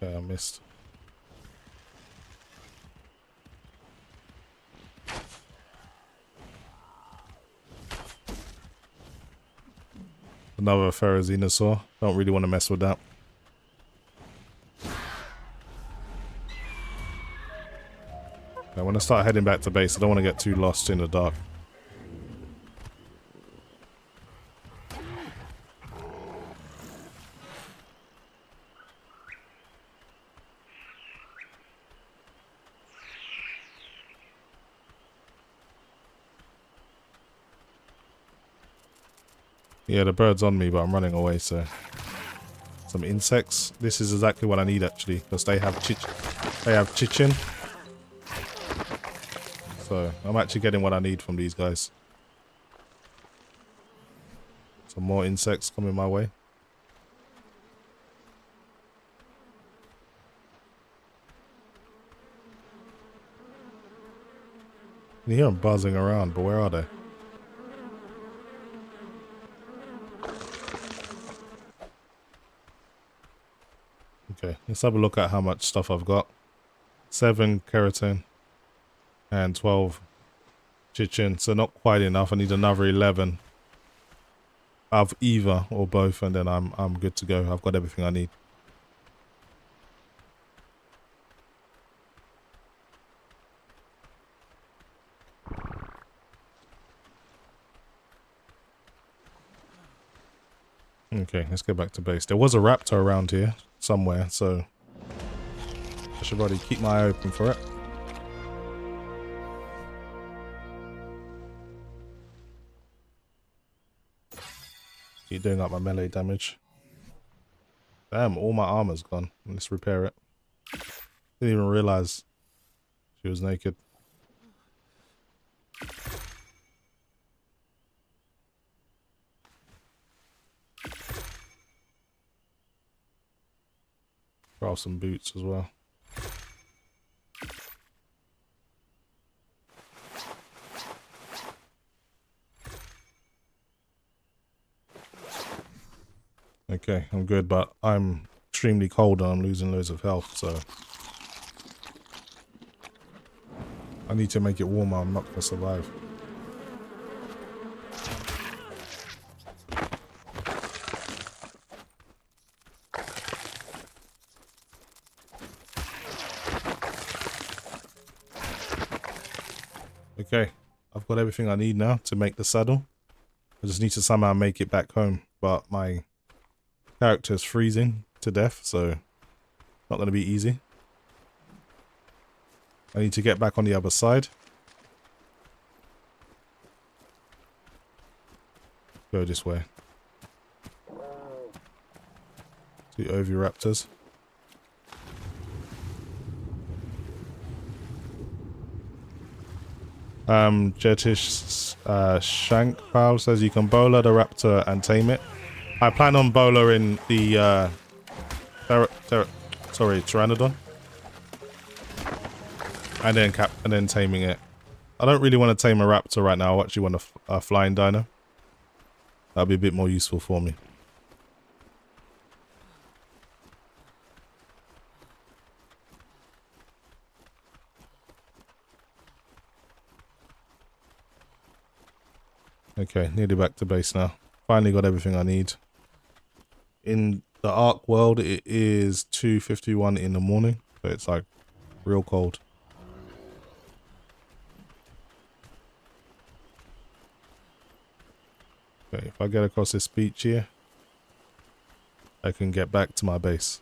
Okay, I missed. Another dinosaur. Don't really want to mess with that. Okay, when I start heading back to base, I don't want to get too lost in the dark. Yeah, the bird's on me, but I'm running away, so... Some insects. This is exactly what I need, actually, because they have chichen. So, I'm actually getting what I need from these guys. Some more insects coming my way. You hear them buzzing around, but where are they? Okay, let's have a look at how much stuff I've got. 7 keratin and 12 chichen, so not quite enough. I need another 11 of either or both, and then I'm good to go. I've got everything I need. Okay, let's go back to base. There was a raptor around here somewhere, so I should probably keep my eye open for it. Keep doing up my melee damage. Damn, all my armor's gone. Let's repair it. Didn't even realize she was naked. Craft some boots as well. Okay, I'm good, but I'm extremely cold and I'm losing loads of health, so I need to make it warmer. I'm not gonna survive. Okay, I've got everything I need now to make the saddle. I just need to somehow make it back home, but my character is freezing to death, so not going to be easy. I need to get back on the other side. Go this way. The oviraptors. Jetish Shank Pal says you can bowler the raptor and tame it. I plan on bowlering the Pteranodon, and then taming it. I don't really want to tame a raptor right now. I actually want a flying dino. That'll be a bit more useful for me. Okay, nearly back to base now. Finally got everything I need. In the Arc world, it is 2:51 in the morning, so it's like real cold. Okay, if I get across this beach here, I can get back to my base.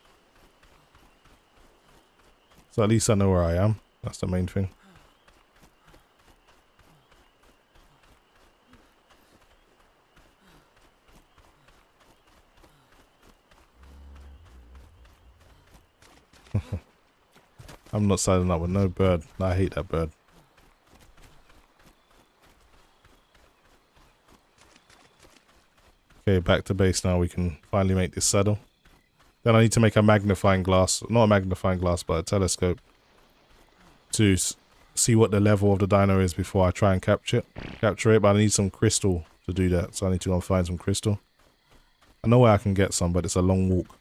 So at least I know where I am. That's the main thing. I'm not signing up with no bird. I hate that bird. Okay, back to base now. We can finally make this saddle. Then I need to make a magnifying glass. Not a magnifying glass, but a telescope. To see what the level of the dino is before I try and capture it. But I need some crystal to do that. So I need to go and find some crystal. I know where I can get some, but it's a long walk.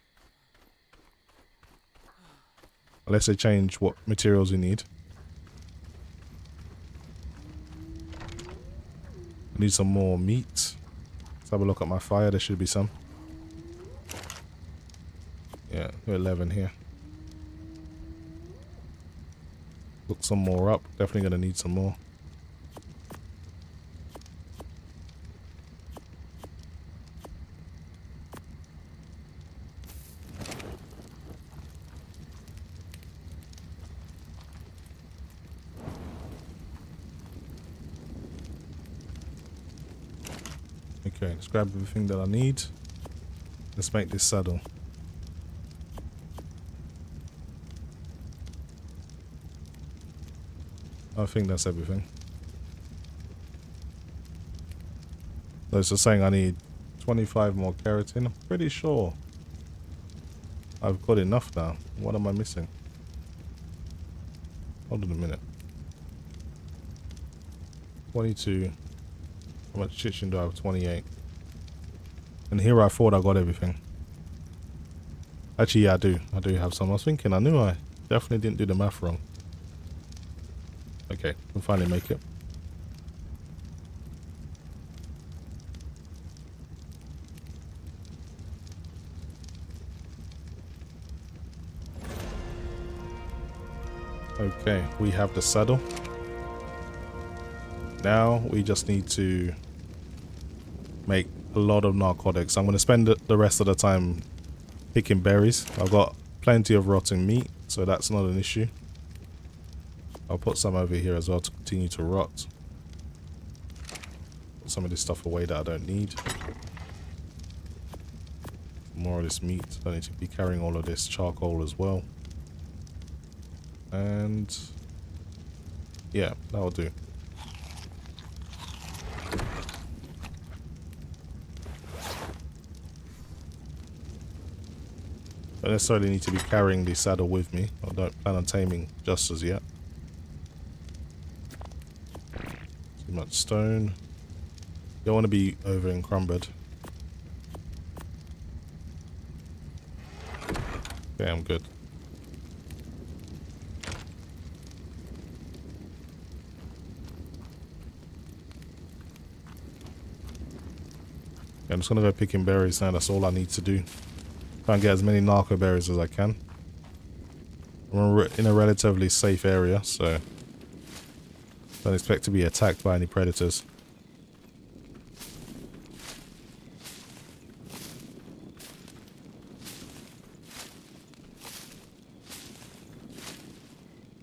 Unless they change what materials we need. I need some more meat. Let's have a look at my fire. There should be some. Yeah, 11 here. Look some more up. Definitely going to need some more. Okay, let's grab everything that I need. Let's make this saddle. I think that's everything. So it's just saying I need 25 more keratin. I'm pretty sure I've got enough now. What am I missing? Hold on a minute. 22. How much chitin do I have? 28. And here I thought I got everything. Actually, yeah, I do. I do have some. I was thinking, I knew I definitely didn't do the math wrong. Okay, we'll finally make it. Okay, we have the saddle. Now we just need to make a lot of narcotics. I'm going to spend the rest of the time picking berries. I've got plenty of rotting meat, so that's not an issue. I'll put some over here as well to continue to rot. Put some of this stuff away that I don't need. More of this meat. I need to be carrying all of this charcoal as well. And yeah, that'll do. Don't necessarily need to be carrying the saddle with me. I don't plan on taming just as yet. Too much stone. Don't want to be over encumbered. Okay, I'm good. Yeah, I'm just gonna go picking berries now. That's all I need to do. Try and get as many narco berries as I can. We're in a relatively safe area, so don't expect to be attacked by any predators.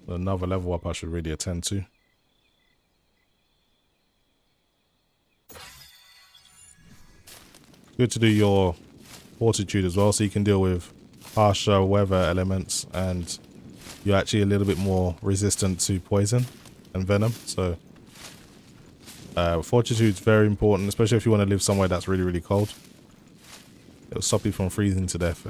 Another level up I should really attend to. Good to do your fortitude as well, so you can deal with harsher weather elements and you're actually a little bit more resistant to poison and venom. So fortitude is very important, especially if you want to live somewhere that's really, really cold. It'll stop you from freezing to death.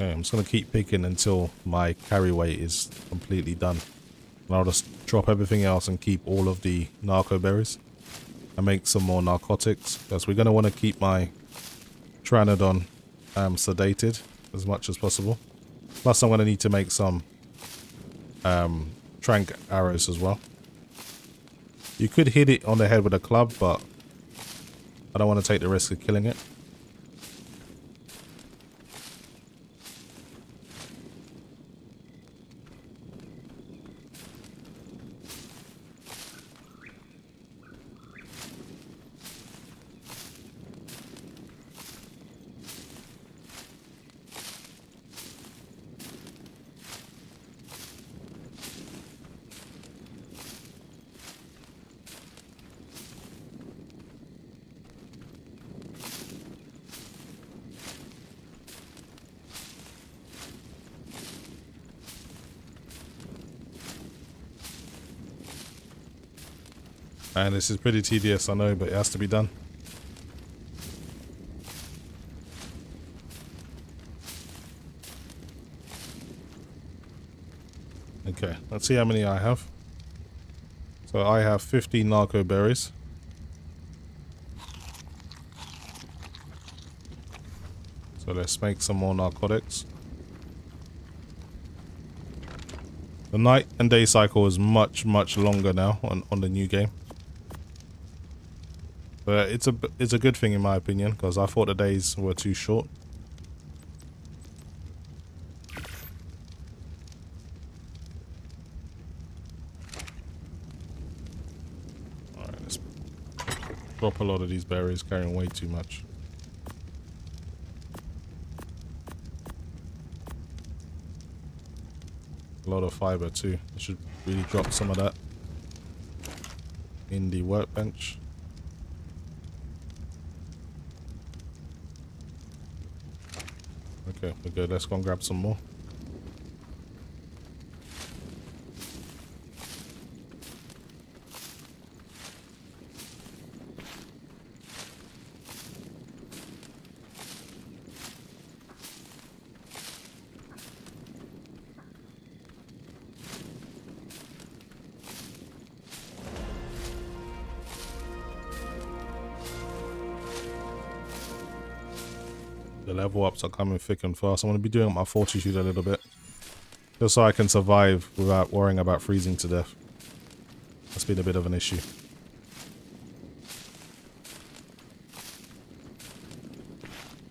Okay, I'm just going to keep picking until my carry weight is completely done. And I'll just drop everything else and keep all of the narco berries. And make some more narcotics. Because we're going to want to keep my Pteranodon sedated as much as possible. Plus I'm going to need to make some trank arrows as well. You could hit it on the head with a club, but I don't want to take the risk of killing it. And this is pretty tedious, I know, but it has to be done. Okay, let's see how many I have. So I have 50 narco berries. So let's make some more narcotics. The night and day cycle is much longer now on the new game. But it's a good thing in my opinion, because I thought the days were too short. Alright, let's drop a lot of these berries, carrying way too much. A lot of fiber too. I should really drop some of that in the workbench. Okay, we're good. Let's go and grab some more. The level ups are coming thick and fast. I'm going to be doing up my fortitude a little bit, just so I can survive without worrying about freezing to death. That's been a bit of an issue.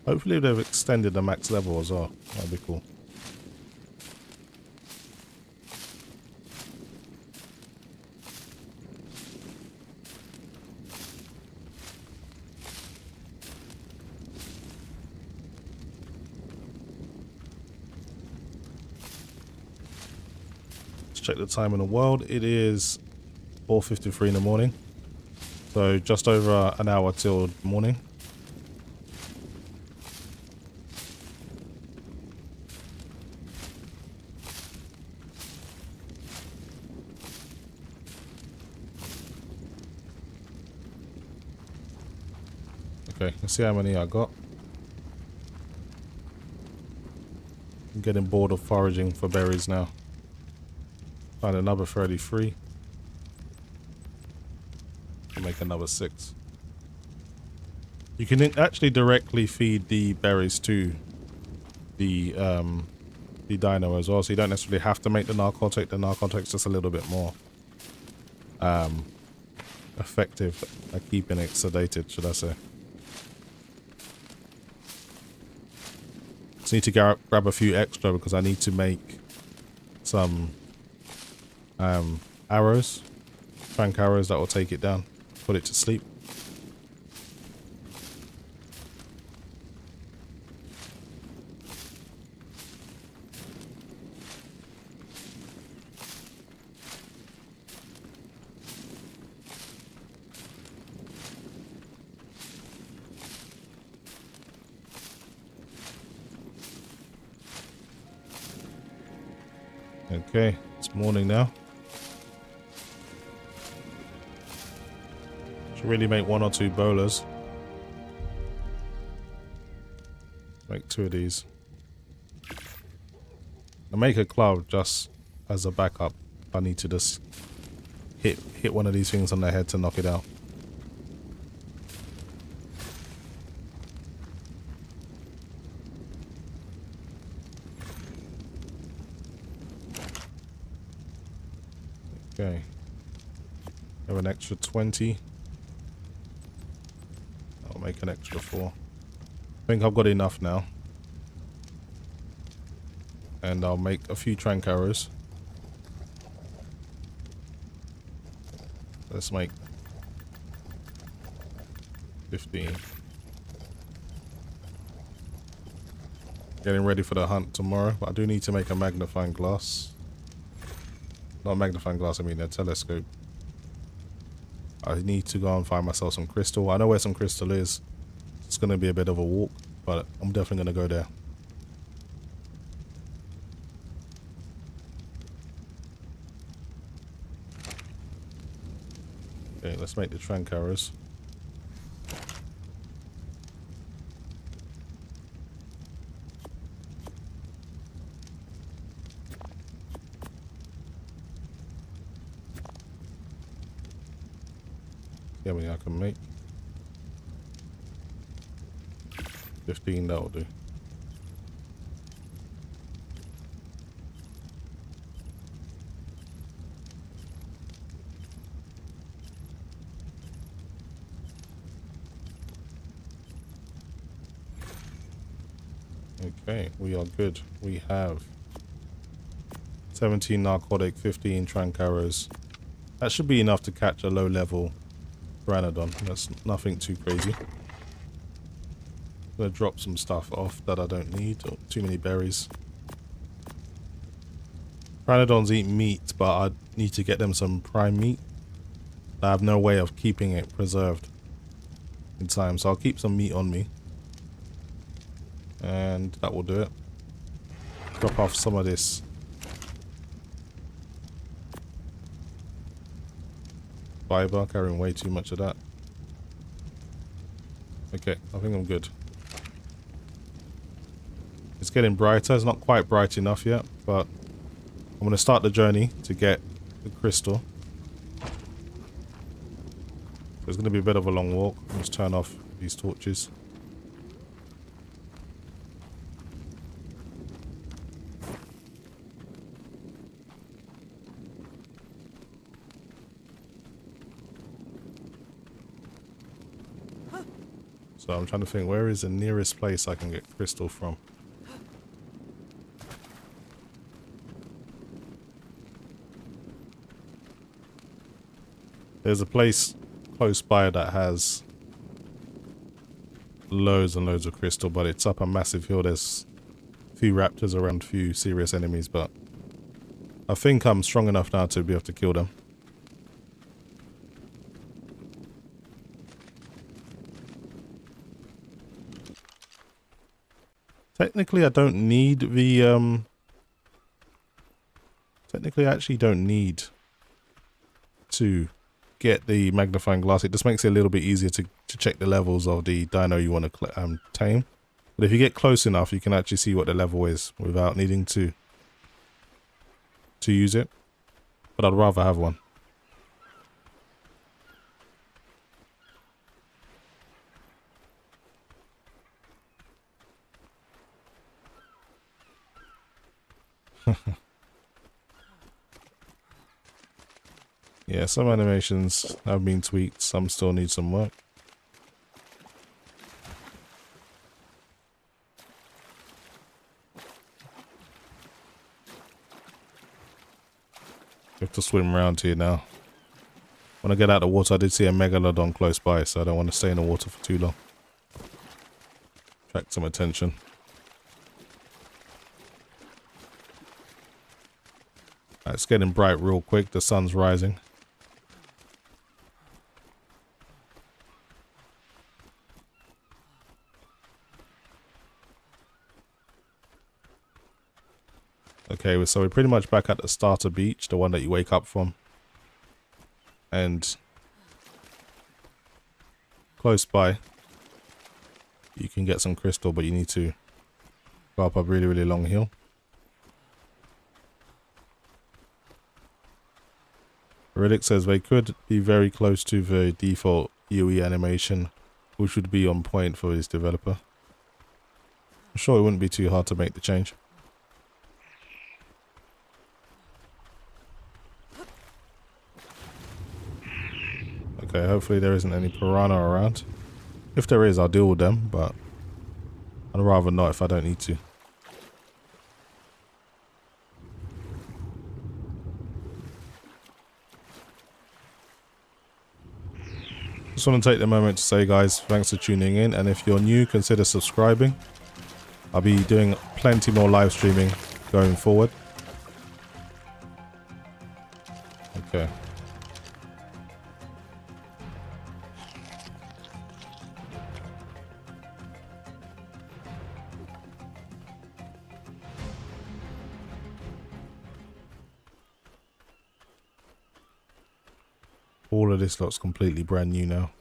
Hopefully they've extended the max level as well. That'd be cool. Check the time in the world. It is 4:53 in the morning, so just over an hour till morning. Okay, let's see how many I got. I'm getting bored of foraging for berries now. Find another 33. Make another 6. You can actually directly feed the berries to the dino as well, so you don't necessarily have to make the narcotic. The narcotic's just a little bit more effective at keeping it sedated, should I say. Just need to grab a few extra because I need to make some arrows, trank arrows that will take it down, put it to sleep. Okay, it's morning now. Should really make 1 or 2 bowlers. Make 2 of these. I'll make a cloud just as a backup. I need to just hit one of these things on the head to knock it out. Have an extra 20. I'll make an extra 4. I think I've got enough now. And I'll make a few trank arrows. Let's make 15. Getting ready for the hunt tomorrow, but I do need to make a magnifying glass. Not a magnifying glass, I mean a telescope. I need to go and find myself some crystal. I know where some crystal is. It's going to be a bit of a walk, but I'm definitely going to go there. Okay, let's make the trank arrows. See how many I can make. 15, that'll do. Okay, we are good. We have 17 narcotic, 15 trank arrows. That should be enough to catch a low level Pteranodon. That's nothing too crazy. I'm gonna drop some stuff off that I don't need, or too many berries. Pteranodons eat meat, but I need to get them some prime meat. I have no way of keeping it preserved in time, so I'll keep some meat on me. And that will do it. Drop off some of this fiber, carrying way too much of that. Okay, I think I'm good. It's getting brighter. It's not quite bright enough yet, but I'm going to start the journey to get the crystal. It's going to be a bit of a long walk. Let's turn off these torches. So I'm trying to think, where is the nearest place I can get crystal from? There's a place close by that has loads and loads of crystal, but it's up a massive hill. There's a few raptors around, few serious enemies, but I think I'm strong enough now to be able to kill them. Technically, I don't need the, technically, I actually don't need to get the magnifying glass. It just makes it a little bit easier to check the levels of the dino you want to tame. But if you get close enough, you can actually see what the level is without needing to use it. But I'd rather have one. Yeah, some animations have been tweaked, some still need some work. You have to swim around here now. When I get out of the water, I did see a megalodon close by, so I don't want to stay in the water for too long. Attract some attention. It's getting bright real quick, the sun's rising. Okay, so we're pretty much back at the starter beach, the one that you wake up from. And close by, you can get some crystal, but you need to go up a really, really long hill. Relic says they could be very close to the default UE animation, which would be on point for this developer. I'm sure it wouldn't be too hard to make the change. Okay, hopefully there isn't any piranha around. If there is, I'll deal with them, but I'd rather not if I don't need to. Just want to take the moment to say, guys, thanks for tuning in, and if you're new, consider subscribing. I'll be doing plenty more live streaming going forward. Okay. All of this looks completely brand new now.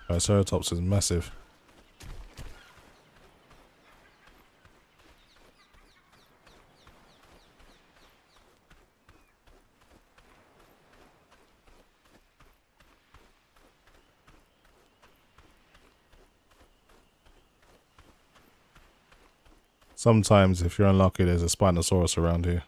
Triceratops is massive. Sometimes, if you're unlucky, there's a Spinosaurus around here.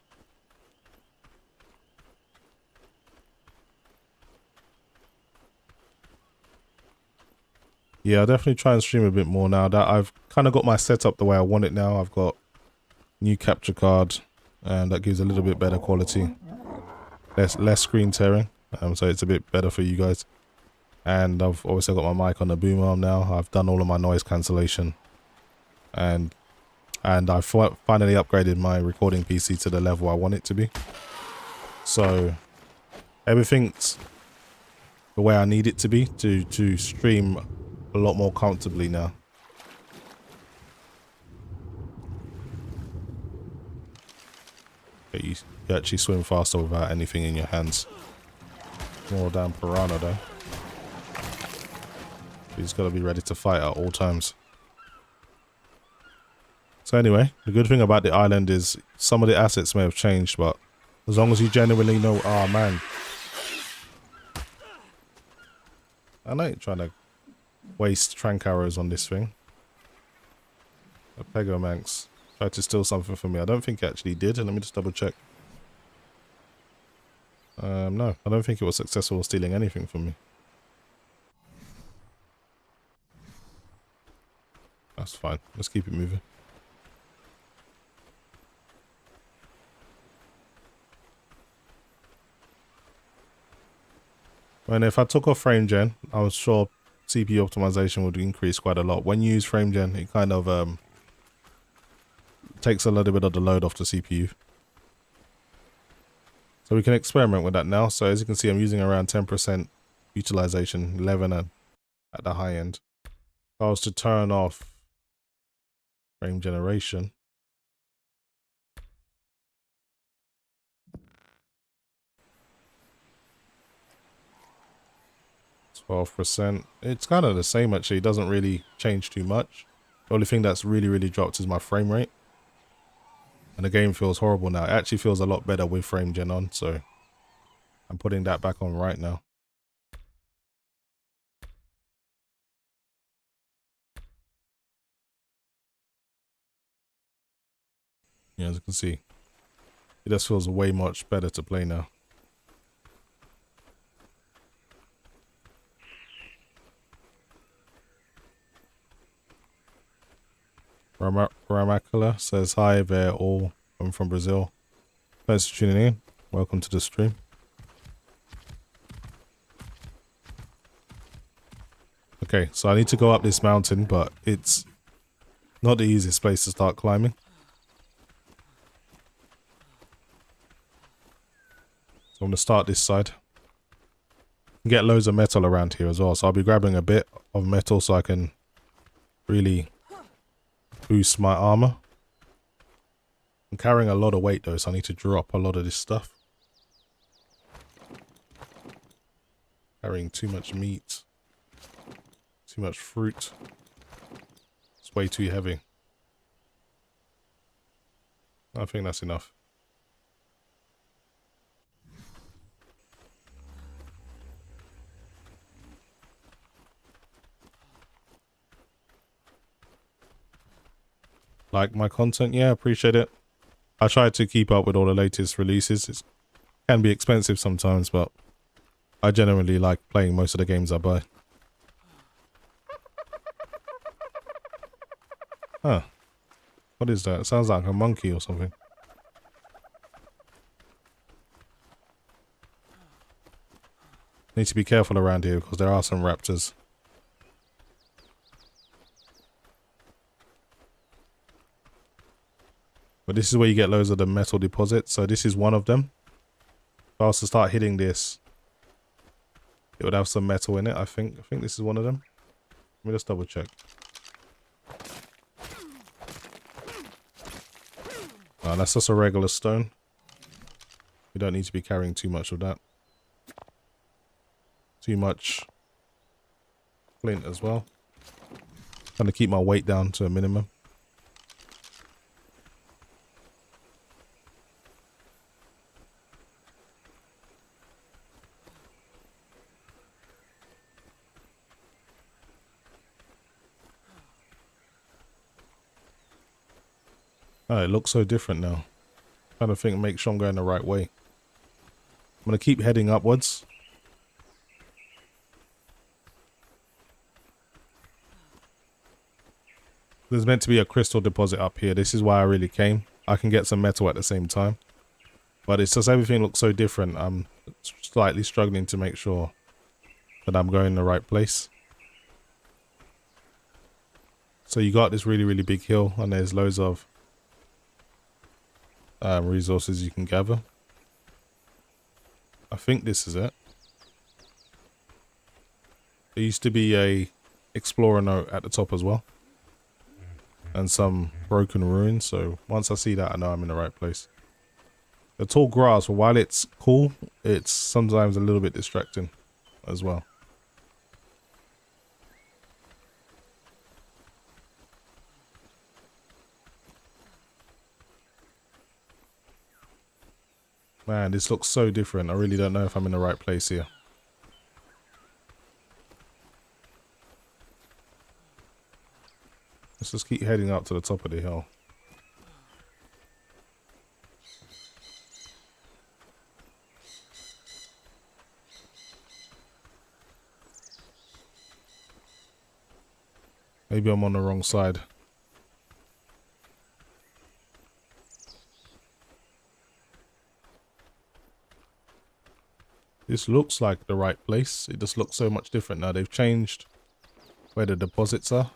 Yeah, I'll definitely try and stream a bit more now that I've kind of got my setup the way I want it now. I've got new capture card, and that gives a little bit better quality. Less screen tearing, so it's a bit better for you guys. And I've obviously got my mic on the boom arm now. I've done all of my noise cancellation, and I finally upgraded my recording PC to the level I want it to be. So everything's the way I need it to be to stream a lot more comfortably now. You actually swim faster without anything in your hands. More damn piranha though. He's got to be ready to fight at all times. So anyway, the good thing about the island is some of the assets may have changed, but as long as you genuinely know, oh man. I ain't trying to waste trank arrows on this thing. A Pegomanx tried to steal something from me. I don't think it actually did. Let me just double check. No, I don't think it was successful in stealing anything from me. That's fine. Let's keep it moving. And if I took off frame gen, I was sure CPU optimization would increase quite a lot. When you use frame gen, it kind of takes a little bit of the load off the CPU. So we can experiment with that now. So as you can see, I'm using around 10% utilization, 11 at the high end. If I was to turn off frame generation, 12%. It's kind of the same actually. It doesn't really change too much. The only thing that's really dropped is my frame rate. And the game feels horrible now. It actually feels a lot better with frame gen on, so I'm putting that back on right now. Yeah, as you can see, it just feels way much better to play now. Ramacula says, hi there all, I'm from Brazil. Thanks for tuning in. Welcome to the stream. Okay, so I need to go up this mountain, but it's not the easiest place to start climbing. So I'm going to start this side. Get loads of metal around here as well, so I'll be grabbing a bit of metal so I can really boost my armor. I'm carrying a lot of weight though, so I need to drop a lot of this stuff. Carrying too much meat, too much fruit. It's way too heavy. I think that's enough. like my content. Yeah, appreciate it. I try to keep up with all the latest releases. It can be expensive sometimes, but I generally like playing most of the games I buy. Huh. What is that? It sounds like a monkey or something. Need to be careful around here because there are some raptors. But this is where you get loads of the metal deposits. So this is one of them. If I was to start hitting this, it would have some metal in it, I think. I think this is one of them. Let me just double check. Oh, that's just a regular stone. You don't need to be carrying too much of that. Too much flint as well. Trying to keep my weight down to a minimum. Oh, it looks so different now. Trying to think, make sure I'm going the right way. I'm going to keep heading upwards. There's meant to be a crystal deposit up here. This is why I really came. I can get some metal at the same time. But it's just everything looks so different. I'm slightly struggling to make sure that I'm going the right place. So you got this really, really big hill and there's loads of resources you can gather. I think this is it. There used to be a explorer note at the top as well. And some broken ruins. So once I see that, I know I'm in the right place. The tall grass, while it's cool, it's sometimes a little bit distracting as well. Man, this looks so different. I really don't know if I'm in the right place here. Let's just keep heading up to the top of the hill. Maybe I'm on the wrong side. This looks like the right place. It just looks so much different now. They've changed where the deposits are.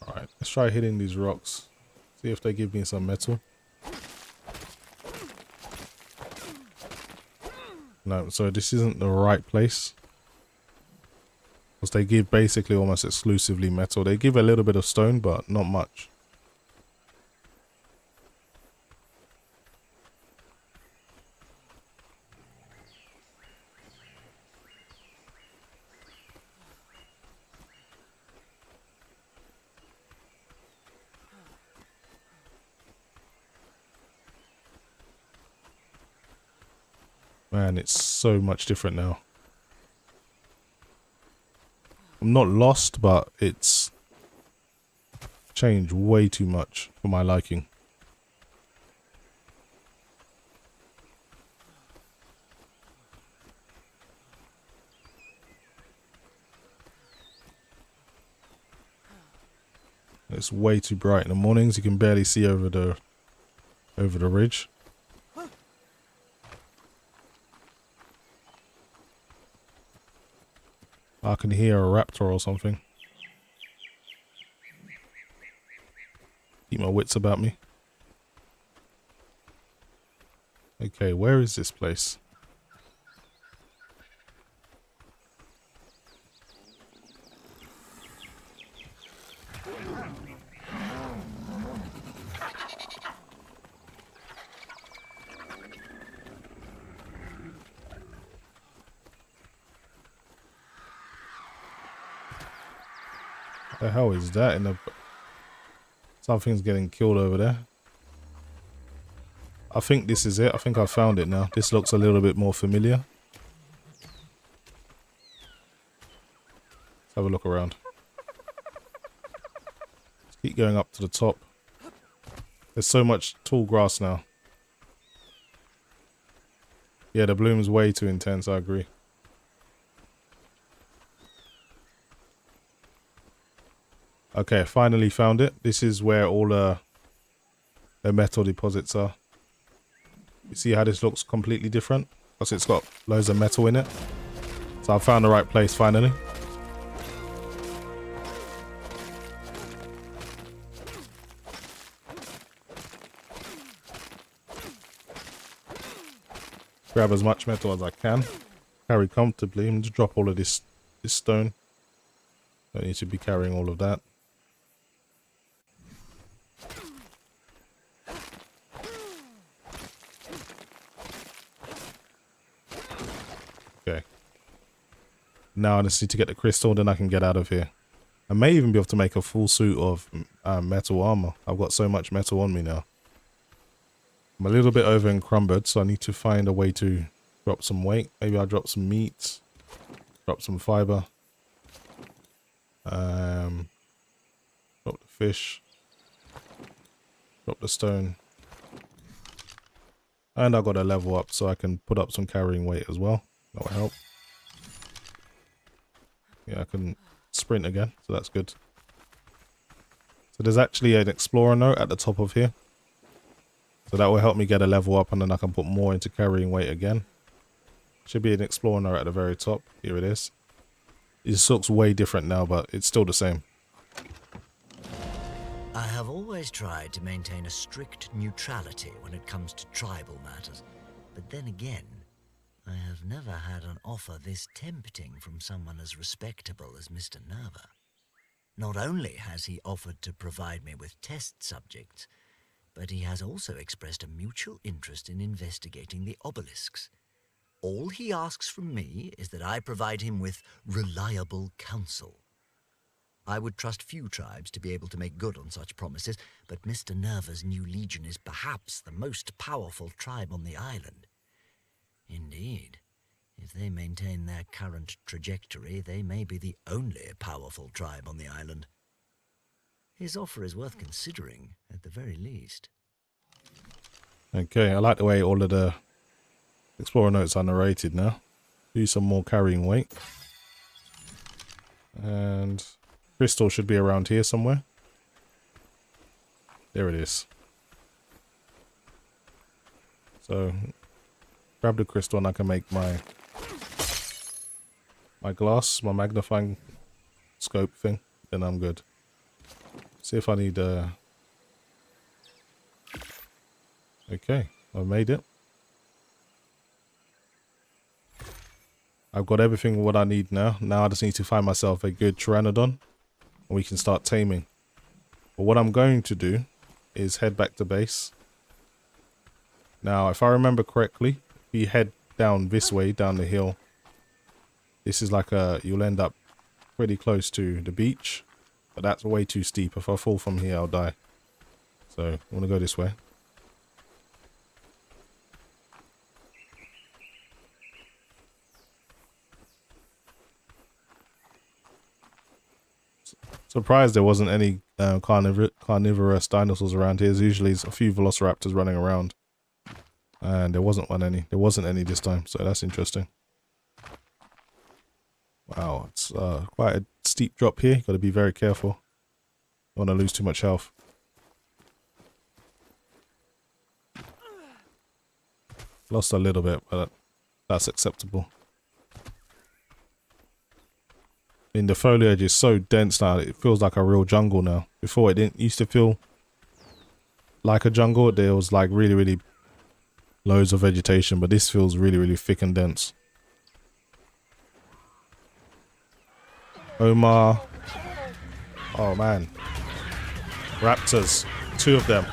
Alright, let's try hitting these rocks. See if they give me some metal. No, so this isn't the right place. Because they give basically almost exclusively metal. They give a little bit of stone, but not much. Man, it's so much different now. I'm not lost, but it's changed way too much for my liking. It's way too bright in the mornings. You can barely see over the ridge. I can hear a raptor or something. Keep my wits about me. Okay, where is this place? The hell is that in the... Something's getting killed over there. I think this is it. I think I found it now. This looks a little bit more familiar. Let's have a look around. Let's keep going up to the top. There's so much tall grass now. Yeah, the bloom's way too intense, I agree. Okay, finally found it. This is where all the metal deposits are. You see how this looks completely different? Because it's got loads of metal in it. So I found the right place finally. Grab as much metal as I can. Carry comfortably and just drop all of this stone. Don't need to be carrying all of that. Okay. Now I just need to get the crystal, then I can get out of here. I may even be able to make a full suit of metal armor. I've got so much metal on me now. I'm a little bit over encumbered, so I need to find a way to drop some weight. Maybe I'll drop some meat, drop some fiber, drop the fish, drop the stone, and I've got to level up so I can put up some carrying weight as well. That will help. Yeah, I can sprint again, so that's good. So there's actually an explorer note at the top of here. So that will help me get a level up, and then I can put more into carrying weight again. Should be an explorer note at the very top. Here it is. It looks way different now, but it's still the same. I have always tried to maintain a strict neutrality when it comes to tribal matters. But then again, I have never had an offer this tempting from someone as respectable as Mr. Nerva. Not only has he offered to provide me with test subjects, but he has also expressed a mutual interest in investigating the obelisks. All he asks from me is that I provide him with reliable counsel. I would trust few tribes to be able to make good on such promises, but Mr. Nerva's new legion is perhaps the most powerful tribe on the island. Indeed, if they maintain their current trajectory, they may be the only powerful tribe on the island. His offer is worth considering, at the very least. Okay, I like the way all of the explorer notes are narrated now. Do some more carrying weight. And crystal should be around here somewhere. There it is. So grab the crystal and I can make my glass, my magnifying scope thing. Then I'm good. See if I need okay, I've made it. I've got everything what I need now. Now I just need to find myself a good pteranodon and we can start taming. But what I'm going to do is head back to base. Now, if I remember correctly, if you head down this way, down the hill, this is like you'll end up pretty close to the beach. But that's way too steep. If I fall from here, I'll die. So, I want to go this way. Surprised there wasn't any carnivorous dinosaurs around here. There's usually a few velociraptors running around. And there wasn't any this time. So, that's interesting. Wow, it's quite a steep drop here. Got to be very careful. Don't want to lose too much health. Lost a little bit, but that's acceptable. I mean, the foliage is so dense now. It feels like a real jungle now. Before, it didn't used to feel like a jungle. There was like really, really loads of vegetation, but this feels really, really thick and dense. Omar. Oh man. Raptors. 2 of them.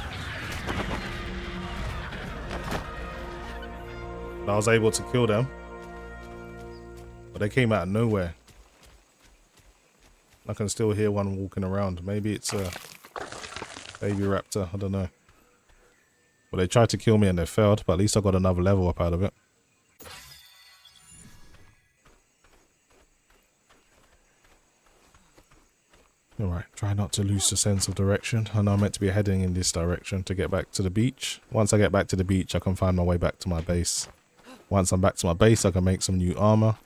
I was able to kill them. But they came out of nowhere. I can still hear one walking around. Maybe it's a baby raptor. I don't know. Well, they tried to kill me and they failed. But at least I got another level up out of it. Alright, try not to lose the sense of direction. I know I'm meant to be heading in this direction to get back to the beach. Once I get back to the beach, I can find my way back to my base. Once I'm back to my base, I can make some new armor.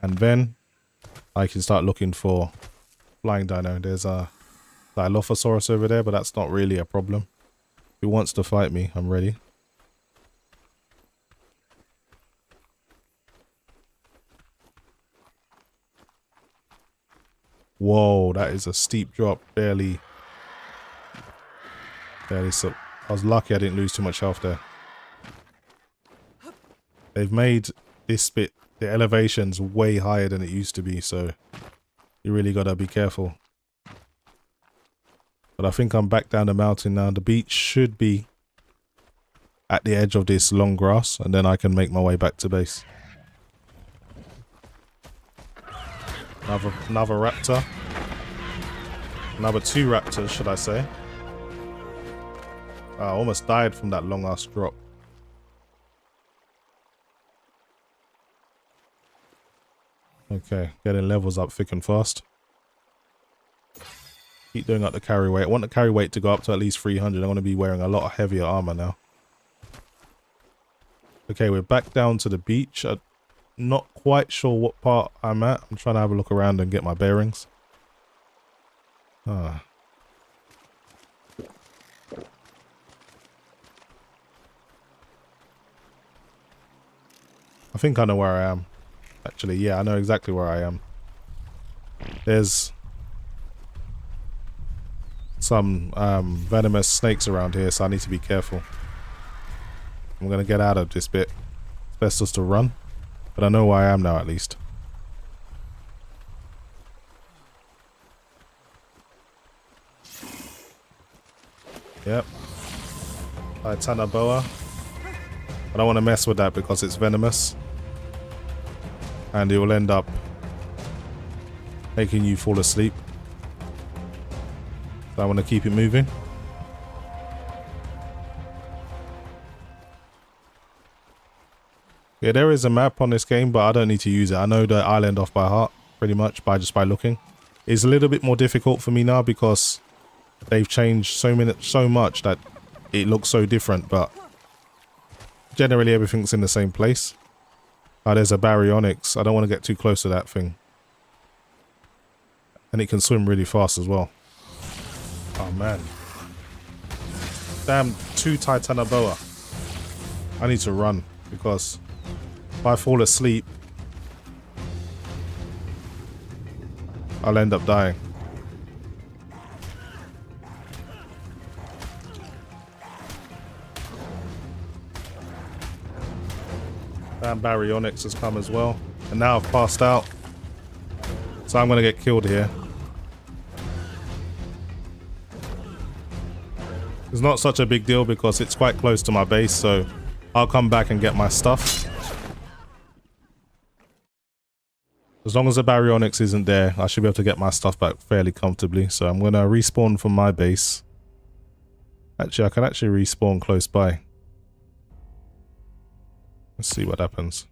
And then I can start looking for flying dino. There's a Dilophosaurus over there, but that's not really a problem. If he wants to fight me, I'm ready. Whoa, that is a steep drop. Barely so. I was lucky I didn't lose too much health there. They've made this bit, the elevation's way higher than it used to be, so you really gotta be careful. But I think I'm back down the mountain now. The beach should be at the edge of this long grass, and then I can make my way back to base. Another raptor. Another 2 raptors, should I say. I almost died from that long ass drop. Okay, getting levels up thick and fast. Keep doing up the carry weight. I want the carry weight to go up to at least 300. I want to be wearing a lot of heavier armor now. Okay, we're back down to the beach. I'm not quite sure what part I'm at. I'm trying to have a look around and get my bearings. I think I know where I am. Actually, yeah, I know exactly where I am. There's some venomous snakes around here, so I need to be careful. I'm going to get out of this bit. It's best just to run. But I know where I am now, at least. Yep. Titanoboa. I don't want to mess with that because it's venomous. And it will end up making you fall asleep. So I want to keep it moving. Yeah, there is a map on this game, but I don't need to use it. I know the island off by heart, pretty much, just by looking. It's a little bit more difficult for me now because they've changed so much that it looks so different, but generally everything's in the same place. There's a baryonyx. I don't want to get too close to that thing. And it can swim really fast as well. Oh man. Damn, 2 Titanoboa. I need to run because if I fall asleep, I'll end up dying. Damn, baryonyx has come as well. And now I've passed out. So I'm going to get killed here. It's not such a big deal because it's quite close to my base, so I'll come back and get my stuff. As long as the baryonyx isn't there, I should be able to get my stuff back fairly comfortably. So I'm going to respawn from my base. Actually, I can actually respawn close by. Let's see what happens.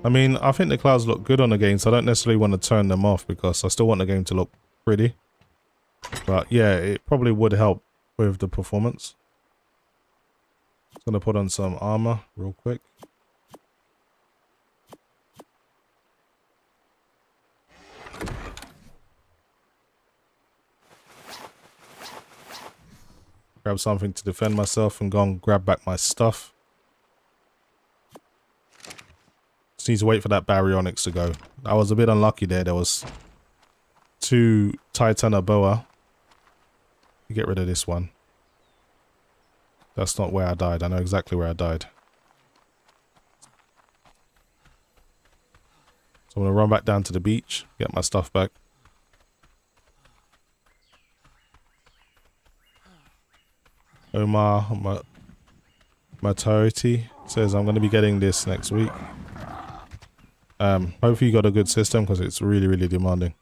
I mean, I think the clouds look good on the game, so I don't necessarily want to turn them off because I still want the game to look pretty. But yeah, it probably would help with the performance. Just gonna put on some armor real quick. Grab something to defend myself and go and grab back my stuff. Just need to wait for that baryonyx to go. I was a bit unlucky there. There was 2 Titanoboa. Get rid of this one. That's not where I died. I know exactly where I died. So I'm going to run back down to the beach, get my stuff back. Omar Matariti says I'm going to be getting this next week. Hopefully you got a good system because it's really, really demanding.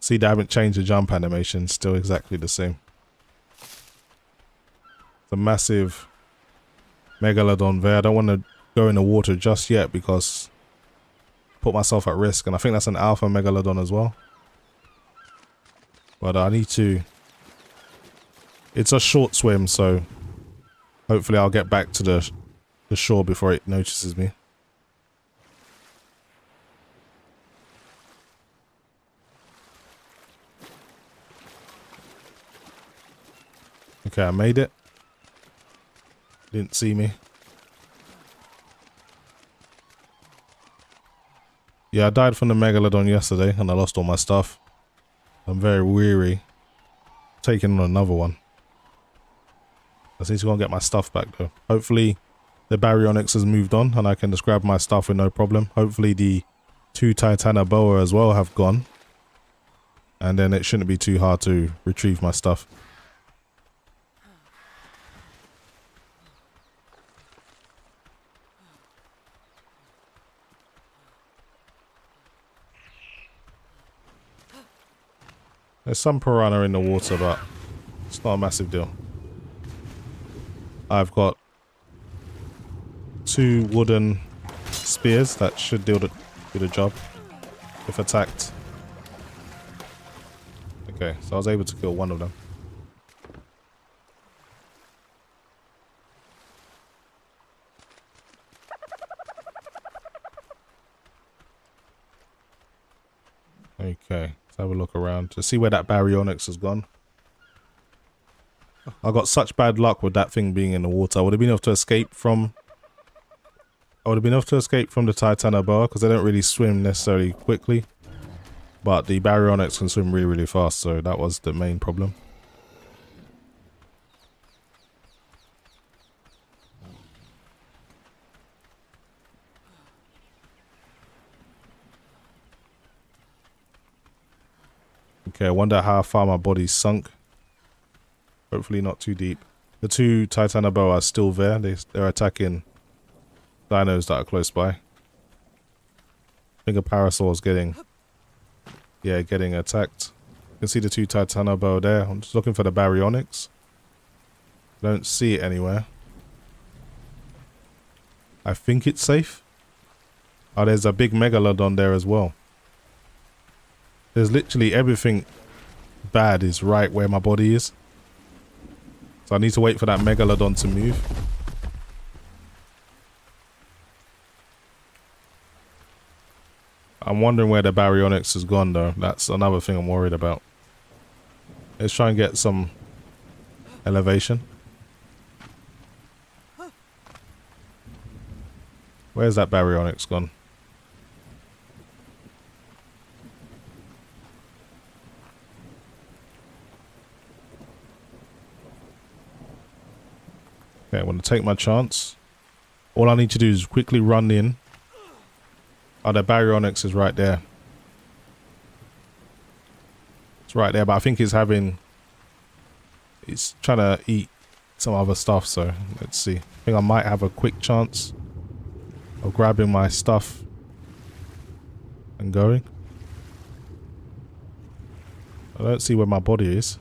See, they haven't changed the jump animation. Still exactly the same. The massive megalodon there. I don't want to go in the water just yet because put myself at risk. And I think that's an alpha megalodon as well. But I need to... It's a short swim, so hopefully I'll get back to the shore before it notices me. Okay, I made it. Didn't see me. Yeah, I died from the megalodon yesterday and I lost all my stuff. I'm very weary. Taking on another one. I just need to go and get my stuff back though. Hopefully the baryonyx has moved on and I can just grab my stuff with no problem. Hopefully the 2 Titanoboa as well have gone. And then it shouldn't be too hard to retrieve my stuff. There's some piranha in the water, but it's not a massive deal. I've got 2 wooden spears that should do the job if attacked. Okay, so I was able to kill one of them. Okay, let's have a look around to see where that baryonyx has gone. I got such bad luck with that thing being in the water. I would have been able to escape from... the Titanoboa because they don't really swim necessarily quickly. But the baryonyx can swim really, really fast, so that was the main problem. Okay, I wonder how far my body's sunk. Hopefully not too deep. The 2 Titanoboa are still there. They're attacking dinos that are close by. I think a parasaur's getting attacked. You can see the 2 Titanoboa there. I'm just looking for the baryonyx. Don't see it anywhere. I think it's safe. Oh, there's a big megalodon there as well. There's literally everything bad is right where my body is. So I need to wait for that megalodon to move. I'm wondering where the baryonyx has gone though. That's another thing I'm worried about. Let's try and get some elevation. Where's that baryonyx gone? Okay, I want to take my chance. All I need to do is quickly run in. Oh, the baryonyx is right there. It's right there, but I think it's trying to eat some other stuff, so let's see. I think I might have a quick chance of grabbing my stuff and going. I don't see where my body is.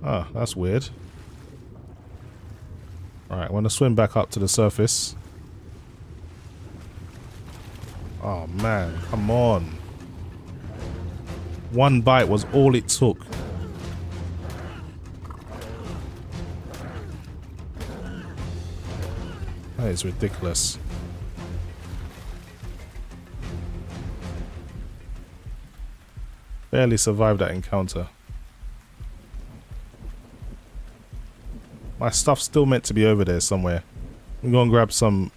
Ah, that's weird. Alright, I want to swim back up to the surface. Oh man, come on. One bite was all it took. That is ridiculous. Barely survived that encounter. My stuff's still meant to be over there somewhere. I'm going to grab some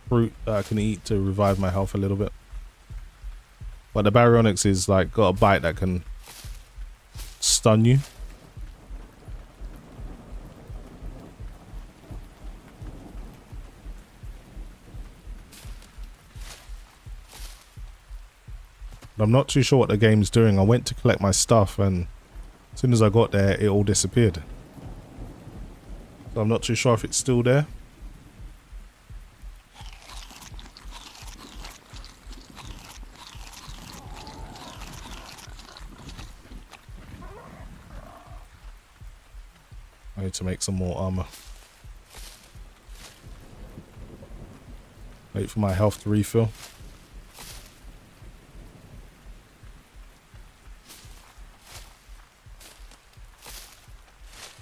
fruit that I can eat to revive my health a little bit. But the baryonyx is like got a bite that can stun you. But I'm not too sure what the game's doing. I went to collect my stuff and as soon as I got there it all disappeared. So I'm not too sure if it's still there. I need to make some more armor. Wait for my health to refill.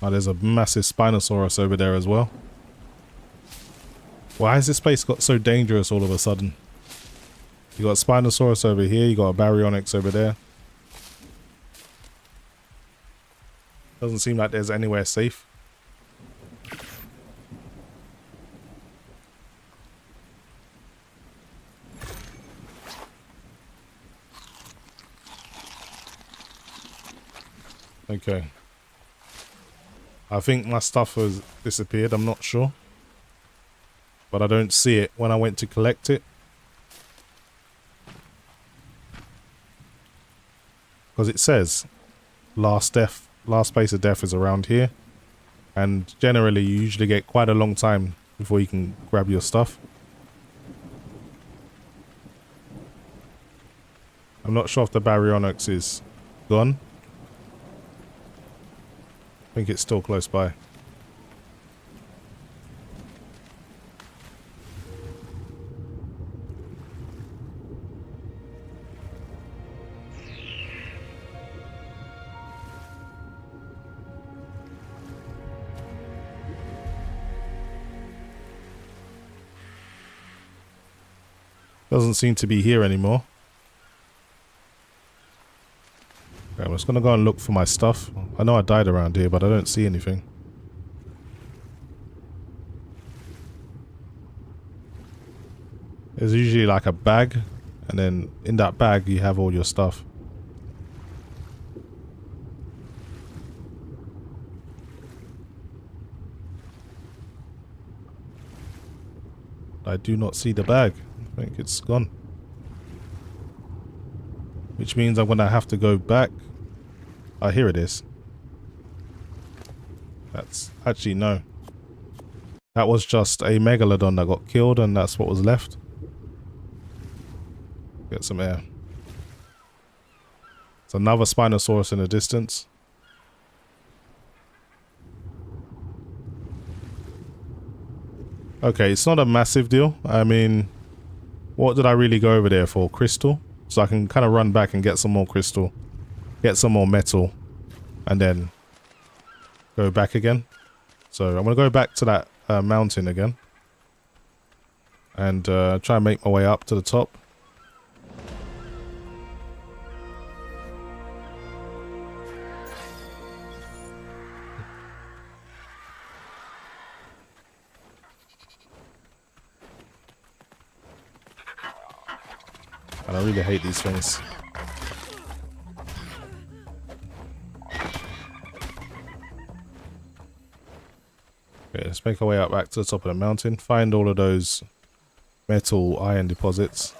Oh, there's a massive Spinosaurus over there as well. Why has this place got so dangerous all of a sudden? You got Spinosaurus over here, you got a Baryonyx over there. Doesn't seem like there's anywhere safe. Okay. I think my stuff has disappeared, I'm not sure. But I don't see it when I went to collect it. Because it says last place of death is around here. And generally you usually get quite a long time before you can grab your stuff. I'm not sure if the Baryonyx is gone. I think it's still close by. Doesn't seem to be here anymore. Okay, I'm just gonna go and look for my stuff. I know I died around here, but I don't see anything. There's usually like a bag, and then in that bag you have all your stuff. I do not see the bag. I think it's gone. Which means I'm gonna have to go back. Oh, here it is. That's actually no. That was just a megalodon that got killed, and that's what was left. Get some air. It's another Spinosaurus in the distance. Okay, it's not a massive deal. I mean, what did I really go over there for? Crystal? So I can kind of run back and get some more crystal. Get some more metal. And then go back again. So I'm going to go back to that mountain again. And try and make my way up to the top. And I really hate these things. Okay, let's make our way up back to the top of the mountain. Find all of those metal iron deposits.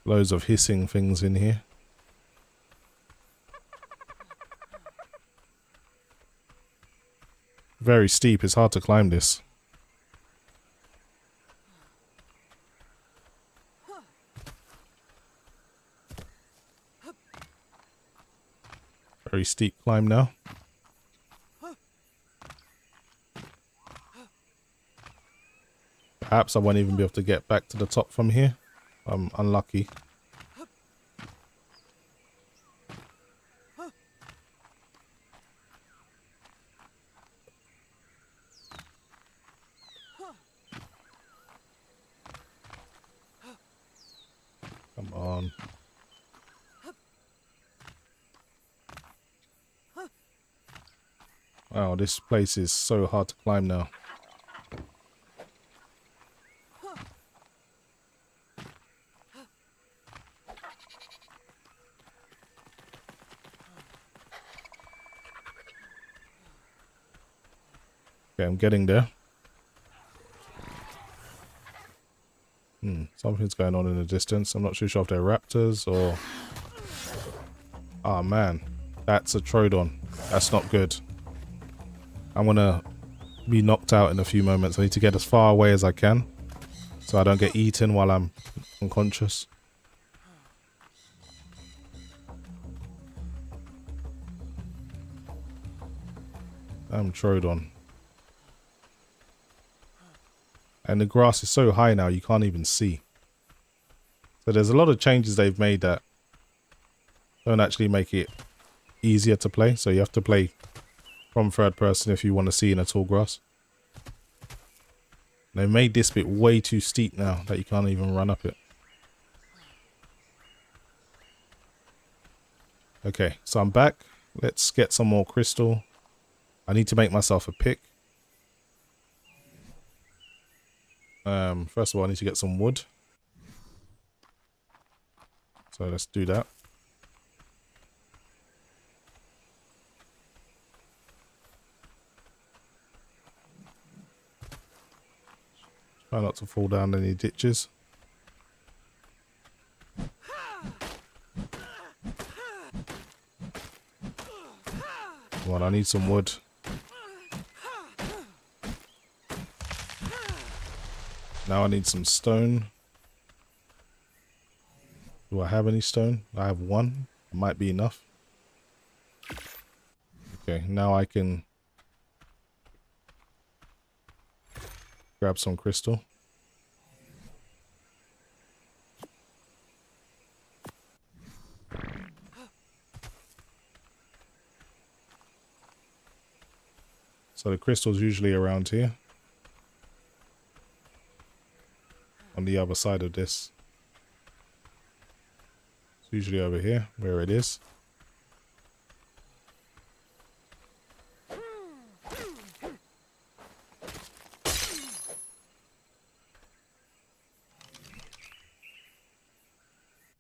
Loads of hissing things in here. Very steep, it's hard to climb this. Very steep climb now. Perhaps I won't even be able to get back to the top from here. I'm unlucky. Come on. Wow, this place is so hard to climb now. Okay, I'm getting there. Something's going on in the distance. I'm not too sure if they're raptors or... Oh man, that's a Troodon. That's not good. I'm gonna be knocked out in a few moments. I need to get as far away as I can so I don't get eaten while I'm unconscious. I'm Trodon. And the grass is so high now you can't even see. So there's a lot of changes they've made that don't actually make it easier to play. So you have to play from third person if you want to see in a tall grass. They made this bit way too steep now that you can't even run up it. Okay, so I'm back. Let's get some more crystal. I need to make myself a pick. First of all, I need to get some wood. So let's do that. Try not to fall down any ditches. Come on, I need some wood. Now I need some stone. Do I have any stone? I have one. It might be enough. Okay, now I can grab some crystal. So the crystal's usually around here. On the other side of this. It's usually over here, where it is.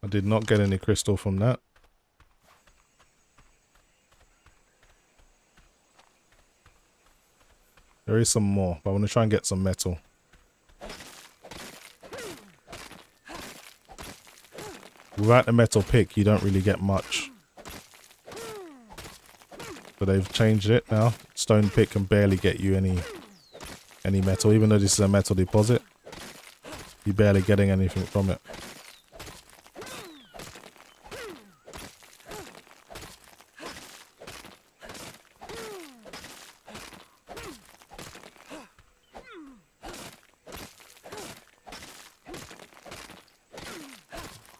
I did not get any crystal from that. There is some more, but I want to try and get some metal. Without the metal pick, you don't really get much. But they've changed it now. Stone pick can barely get you any metal, even though this is a metal deposit. You're barely getting anything from it.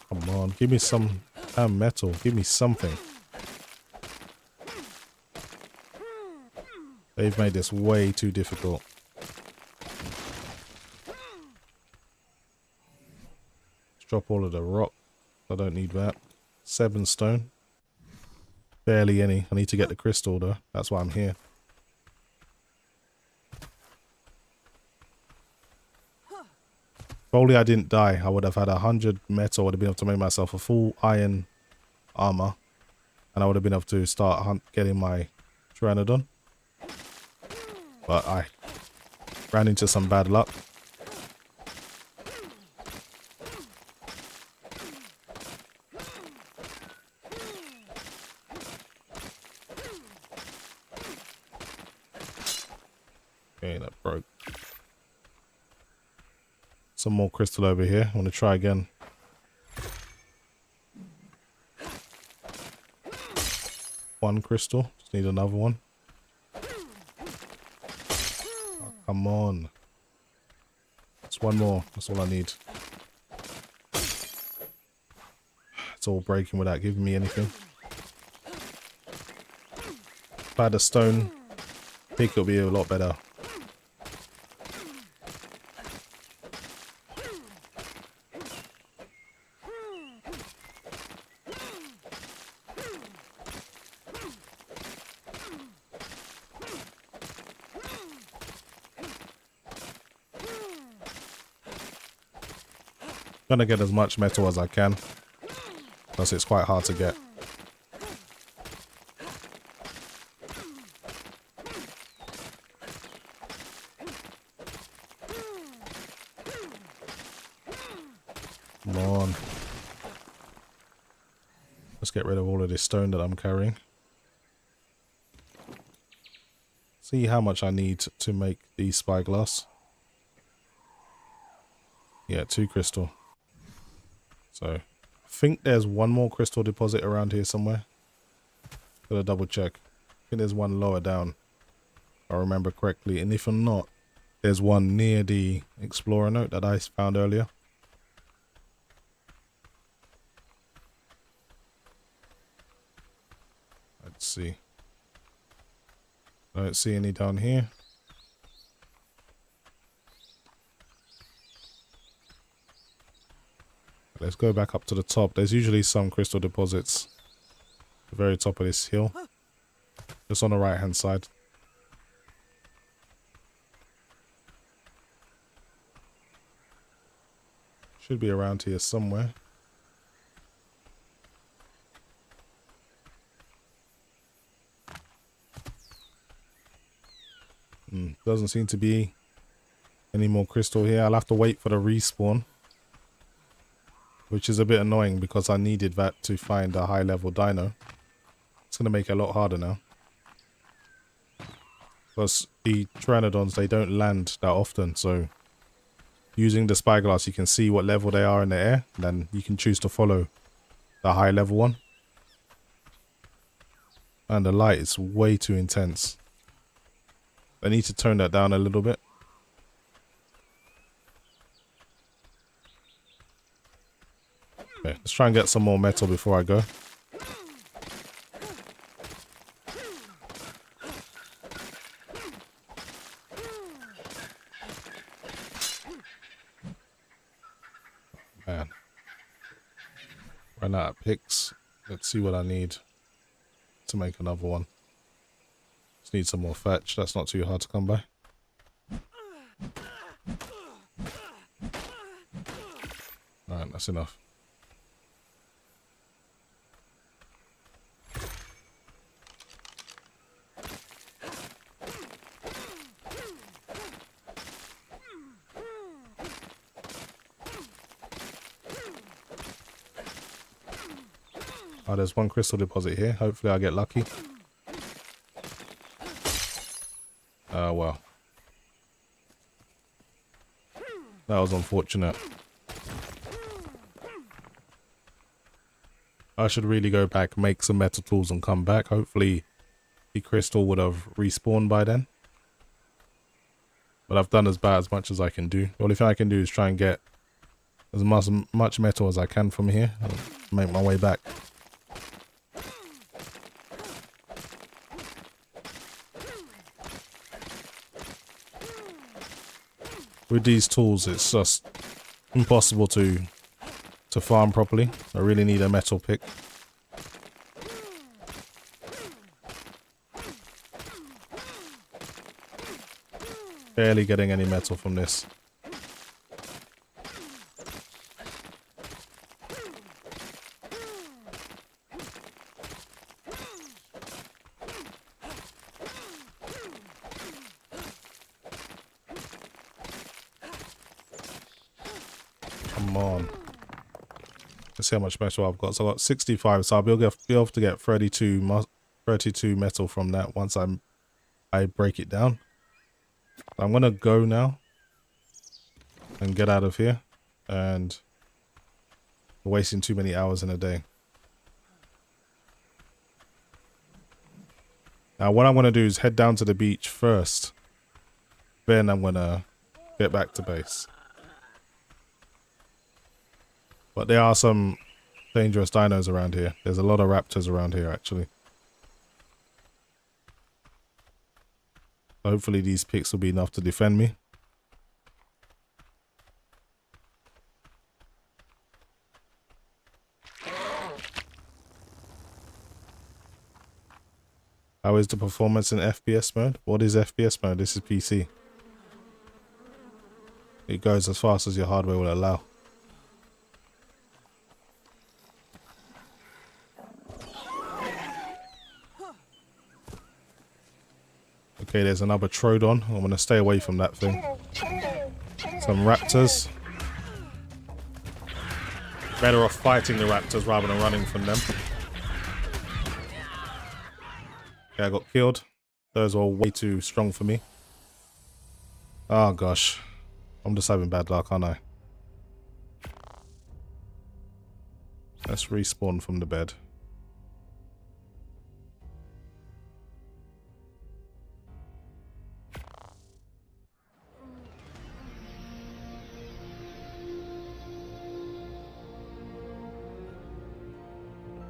Come on, give me some damn metal. Give me something. They've made this way too difficult. Let's drop all of the rock. I don't need that. 7 stone. Barely any. I need to get the crystal though. That's why I'm here. If only I didn't die, I would have had 100 metal. I would have been able to make myself a full iron armor. And I would have been able to start getting my Pteranodon. But I ran into some bad luck. Okay, that broke. Some more crystal over here. I want to try again. One crystal. Just need another one. Oh, come on. Just one more. That's all I need. It's all breaking without giving me anything. If I had a stone pick, it'll be a lot better. Gonna get as much metal as I can, because it's quite hard to get. Come on. Let's get rid of all of this stone that I'm carrying. See how much I need to make the spyglass. Yeah, 2 crystal. So, I think there's one more crystal deposit around here somewhere. Gotta double check. I think there's one lower down. I remember correctly. And if not, there's one near the Explorer note that I found earlier. Let's see. I don't see any down here. Let's go back up to the top. There's usually some crystal deposits at the very top of this hill. Just on the right hand side. Should be around here somewhere. Doesn't seem to be any more crystal here. I'll have to wait for the respawn, which is a bit annoying because I needed that to find a high level dino. It's going to make it a lot harder now. Because the Pteranodons, they don't land that often, so using the spyglass you can see what level they are in the air, and then you can choose to follow the high level one. And the light is way too intense. I need to tone that down a little bit. Okay, let's try and get some more metal before I go. Man. Ran out of picks. Let's see what I need to make another one. Just need some more fetch. That's not too hard to come by. Alright, that's enough. Oh, there's one crystal deposit here. Hopefully I'll get lucky. Well. That was unfortunate. I should really go back, make some metal tools and come back. Hopefully the crystal would have respawned by then. But I've done as much as I can do. The only thing I can do is try and get as much metal as I can from here and make my way back. With these tools, it's just impossible to farm properly. I really need a metal pick. Barely getting any metal from this. Come on. Let's see how much metal I've got. So I've got 65, so I'll be able to get 32 metal from that once I break it down. So I'm going to go now and get out of here, and wasting too many hours in a day. Now what I'm going to do is head down to the beach first, then I'm going to get back to base. But there are some dangerous dinos around here. There's a lot of raptors around here actually. Hopefully these picks will be enough to defend me. How is the performance in FPS mode? What is FPS mode? This is PC. It goes as fast as your hardware will allow. Okay, there's another Troodon. I'm going to stay away from that thing. Some raptors. Better off fighting the raptors rather than running from them. Okay, I got killed. Those are way too strong for me. Oh gosh. I'm just having bad luck, aren't I? Let's respawn from the bed.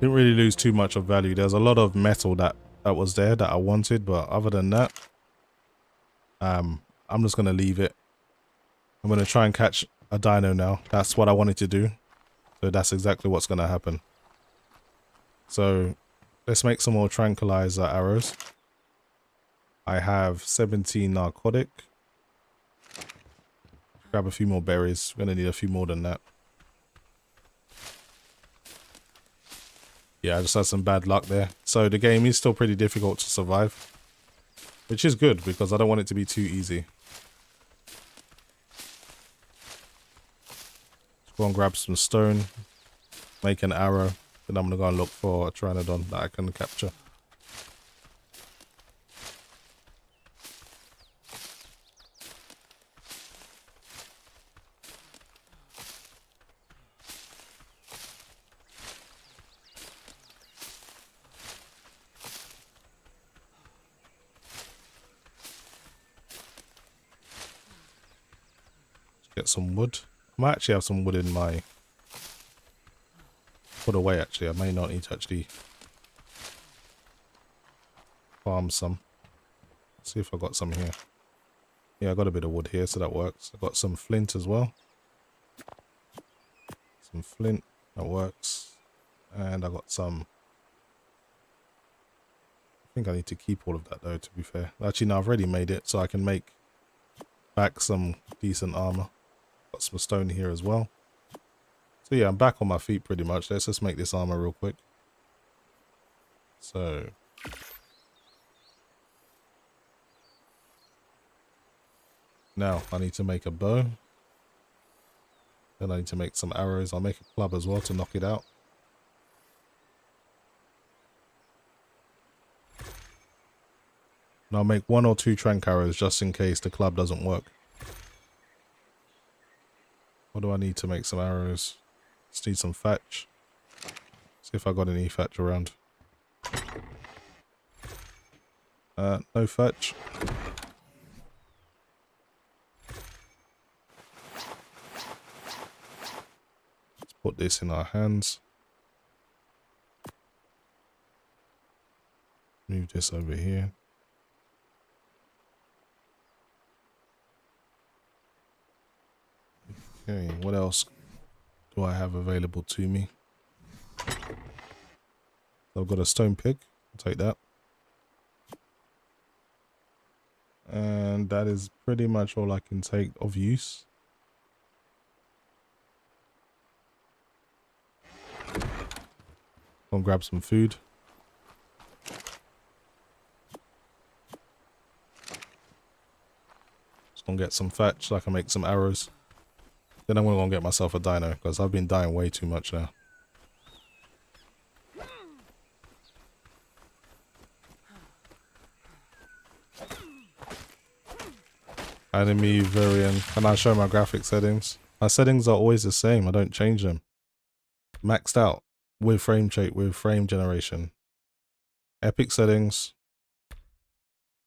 Didn't really lose too much of value. There's a lot of metal that was there that I wanted, but other than that, I'm just gonna leave it. I'm gonna try and catch a dino now. That's what I wanted to do, so that's exactly what's gonna happen. So let's make some more tranquilizer arrows. I have 17 narcotic. Grab a few more berries. We're gonna need a few more than that. Yeah, I just had some bad luck there. So the game is still pretty difficult to survive, which is good because I don't want it to be too easy. Let's go and grab some stone, make an arrow, then I'm gonna go and look for a pteranodon that I can capture. Get some wood. I might actually have some wood in my... Put away actually. I may not need to actually farm some. See if I got some here. Yeah, I got a bit of wood here, so that works. I got some flint as well. Some flint, that works. And I got some... I think I need to keep all of that though, to be fair. Actually, no, I've already made it, so I can make back some decent armor. Got some stone here as well. So yeah, I'm back on my feet pretty much. Let's just make this armor real quick. So now I need to make a bow. Then I need to make some arrows. I'll make a club as well to knock it out. And I'll make 1 or 2 trank arrows just in case the club doesn't work. What do I need to make some arrows? Just need some thatch. See if I got any thatch around. No thatch. Let's put this in our hands. Move this over here. Okay, what else do I have available to me? I've got a stone pick. I'll take that. And that is pretty much all I can take of use. Go and grab some food. Just gonna get some thatch so I can make some arrows. Then I'm gonna go and get myself a dino because I've been dying way too much now. Enemy variant. Can I show my graphic settings? My settings are always the same. I don't change them. Maxed out with frame generation. Epic settings,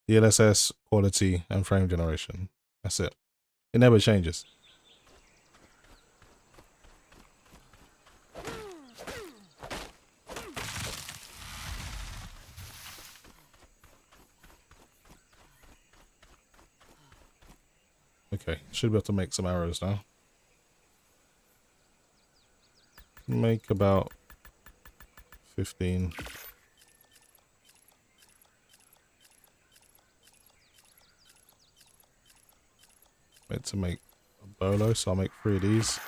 DLSS, quality, and frame generation. That's it. It never changes. Okay, should be able to make some arrows now. Make about 15. Meant to make a bolo, so I'll make 3 of these.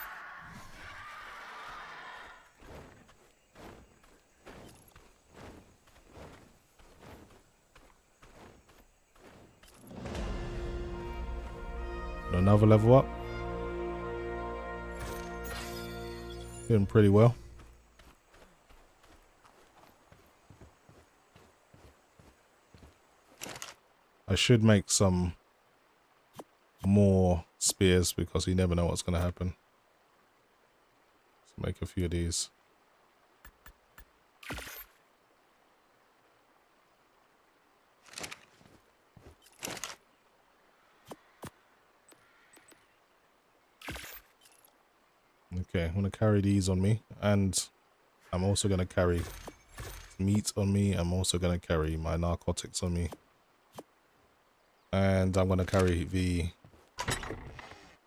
Another level up. Doing pretty well. I should make some more spears because you never know what's going to happen. So make a few of these. Okay, I'm going to carry these on me, and I'm also going to carry meat on me. I'm also going to carry my narcotics on me. And I'm going to carry the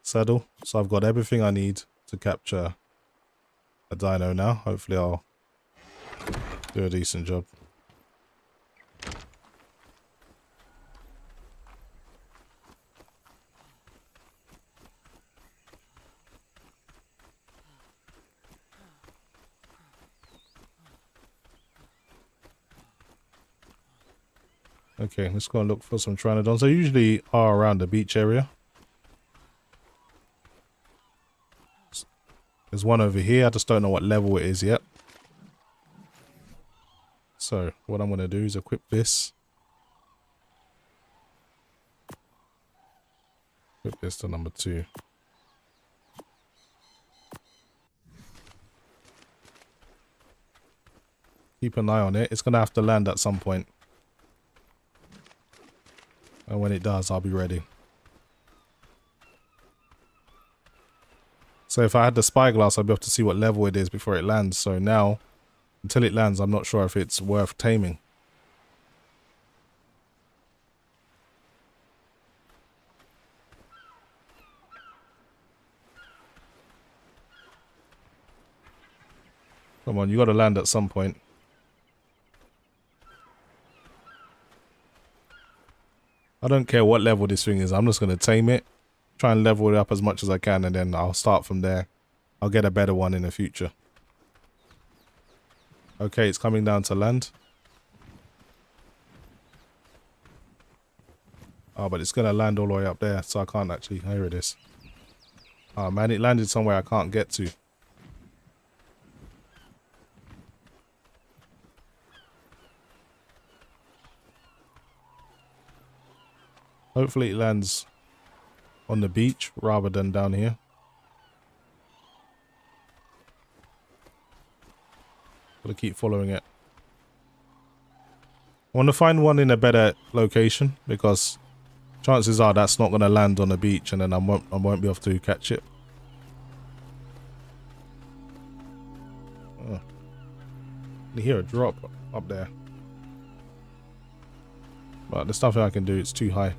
saddle. So I've got everything I need to capture a dino now. Hopefully I'll do a decent job. Okay, let's go and look for some Pteranodons. They usually are around the beach area. There's one over here. I just don't know what level it is yet. So what I'm going to do is equip this. Equip this to number 2. Keep an eye on it. It's going to have to land at some point. And when it does, I'll be ready. So if I had the spyglass, I'd be able to see what level it is before it lands. So now, until it lands, I'm not sure if it's worth taming. Come on, you got to land at some point. I don't care what level this thing is. I'm just going to tame it. Try and level it up as much as I can, and then I'll start from there. I'll get a better one in the future. Okay, it's coming down to land. Oh, but it's going to land all the way up there, so I can't actually... Here it is. Oh, man, it landed somewhere I can't get to. Hopefully it lands on the beach rather than down here. Gotta keep following it. I want to find one in a better location because chances are that's not going to land on the beach, and then I won't be able to catch it. Oh. You hear a drop up there. But there's nothing I can do, it's too high.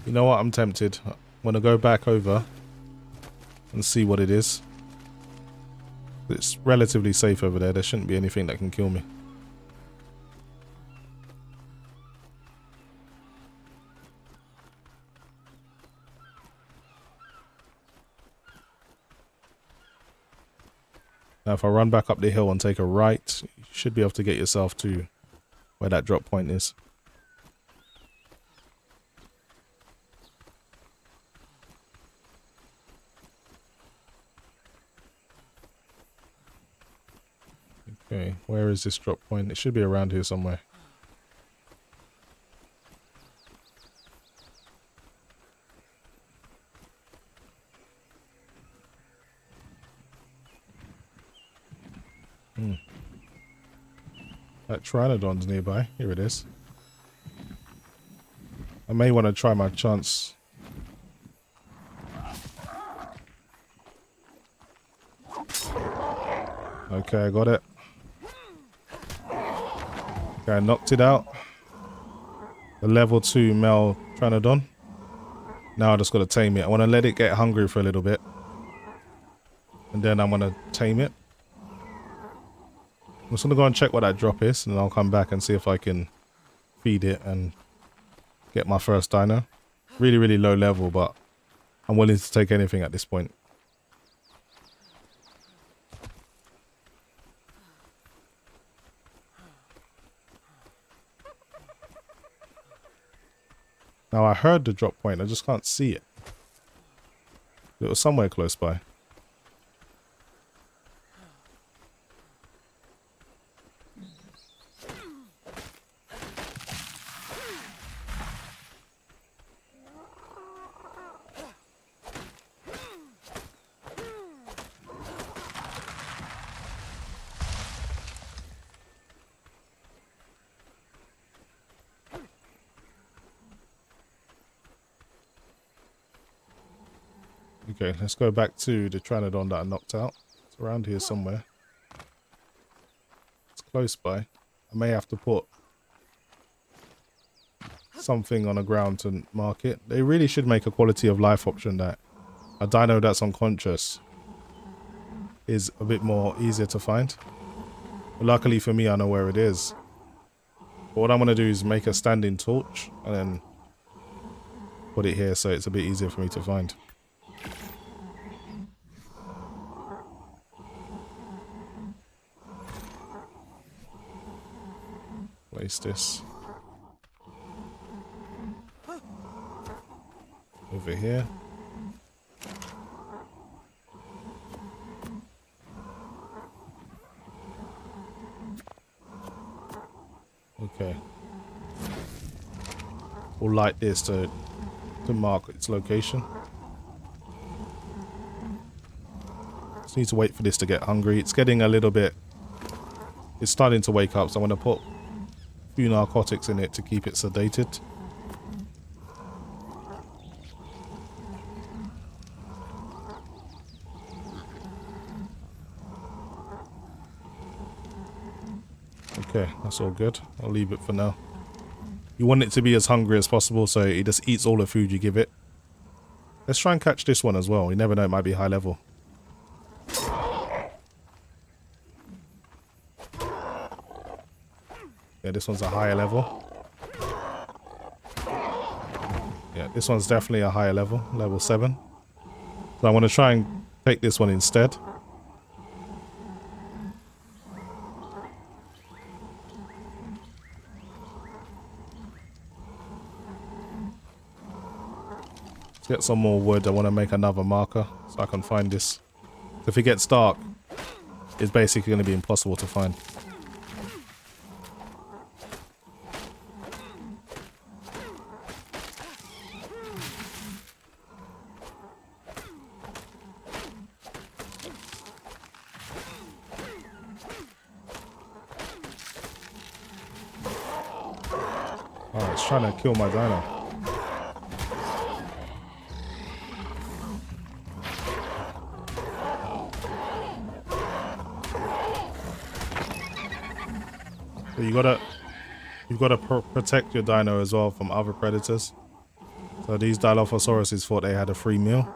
You know what, I'm tempted. I'm going to go back over and see what it is. It's relatively safe over there. There shouldn't be anything that can kill me. Now if I run back up the hill and take a right, you should be able to get yourself to where that drop point is. Okay, where is this drop point? It should be around here somewhere. That Pteranodon's nearby. Here it is. I may want to try my chance. Okay, I got it. Okay, I knocked it out. The level 2 male Pteranodon. Now I just got to tame it. I want to let it get hungry for a little bit. And then I'm going to tame it. I'm just going to go and check what that drop is, and then I'll come back and see if I can feed it and get my first dino. Really, really low level, but I'm willing to take anything at this point. Now I heard the drop point, I just can't see it. It was somewhere close by. Okay, let's go back to the Tranodon that I knocked out. It's around here somewhere. It's close by. I may have to put something on the ground to mark it. They really should make a quality of life option that a dino that's unconscious is a bit more easier to find. But luckily for me, I know where it is. But what I'm going to do is make a standing torch and then put it here so it's a bit easier for me to find. Place this over here. Okay. We'll light this to mark its location. Just need to wait for this to get hungry. It's getting a little bit... It's starting to wake up, so I'm going to put a few narcotics in it to keep it sedated. Okay, that's all good. I'll leave it for now. You want it to be as hungry as possible, so it just eats all the food you give it. Let's try and catch this one as well. You never know, it might be high level. Yeah, this one's a higher level. Yeah, this one's definitely a higher level, level 7. So I want to try and take this one instead. Get some more wood. I want to make another marker so I can find this. If it gets dark, it's basically going to be impossible to find. Oh, it's trying to kill my dino. So you've got to protect your dino as well from other predators. So these Dilophosauruses thought they had a free meal.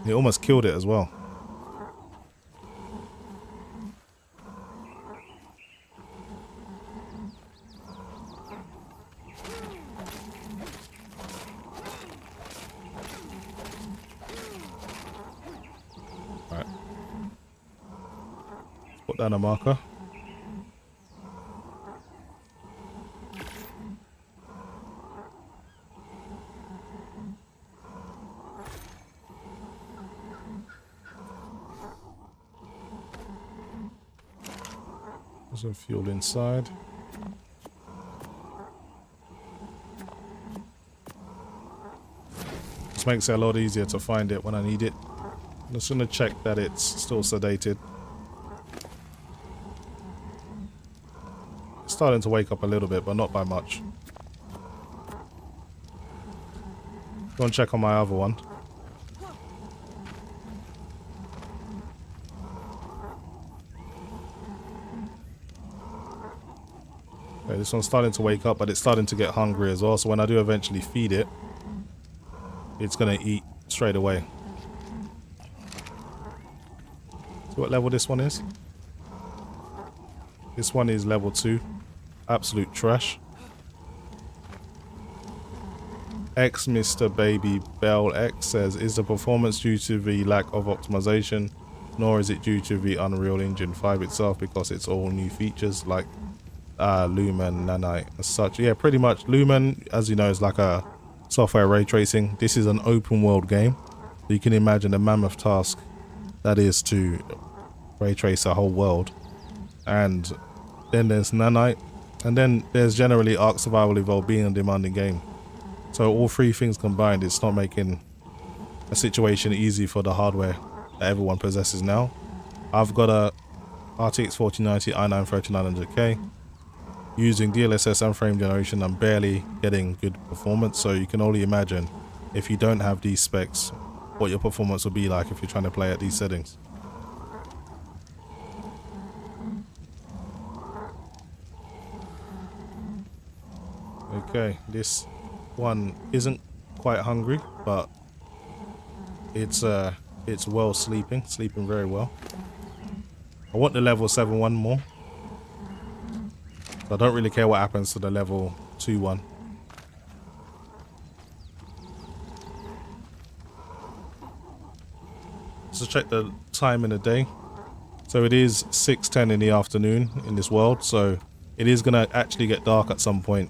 They almost killed it as well. Alright. Put down a marker. Some fuel inside. This makes it a lot easier to find it when I need it. I'm just going to check that it's still sedated. It's starting to wake up a little bit, but not by much. Go and check on my other one. Okay, this one's starting to wake up, but it's starting to get hungry as well. So when I do eventually feed it, it's going to eat straight away. So what level this one is? This one is level 2. Absolute trash. X Mr. Baby Bell X says, is the performance due to the lack of optimization, nor is it due to the Unreal Engine 5 itself, because it's all new features like Lumen, Nanite as such. Yeah, pretty much. Lumen, as you know, is like a software ray tracing. This is an open world game. You can imagine the mammoth task that is to ray trace a whole world. And then there's Nanite, and then there's generally Ark Survival Evolved being a demanding game. So all three things combined, it's not making a situation easy for the hardware that everyone possesses now. I've got a RTX 4090 i9 3900K. Using DLSS and frame generation, I'm barely getting good performance, so you can only imagine if you don't have these specs what your performance will be like if you're trying to play at these settings. Okay, this one isn't quite hungry, but it's well sleeping very well. I want the level 7 one more. So I don't really care what happens to the level 2 one. So check the time in the day. So it is 6:10 in the afternoon in this world, so it is gonna actually get dark at some point.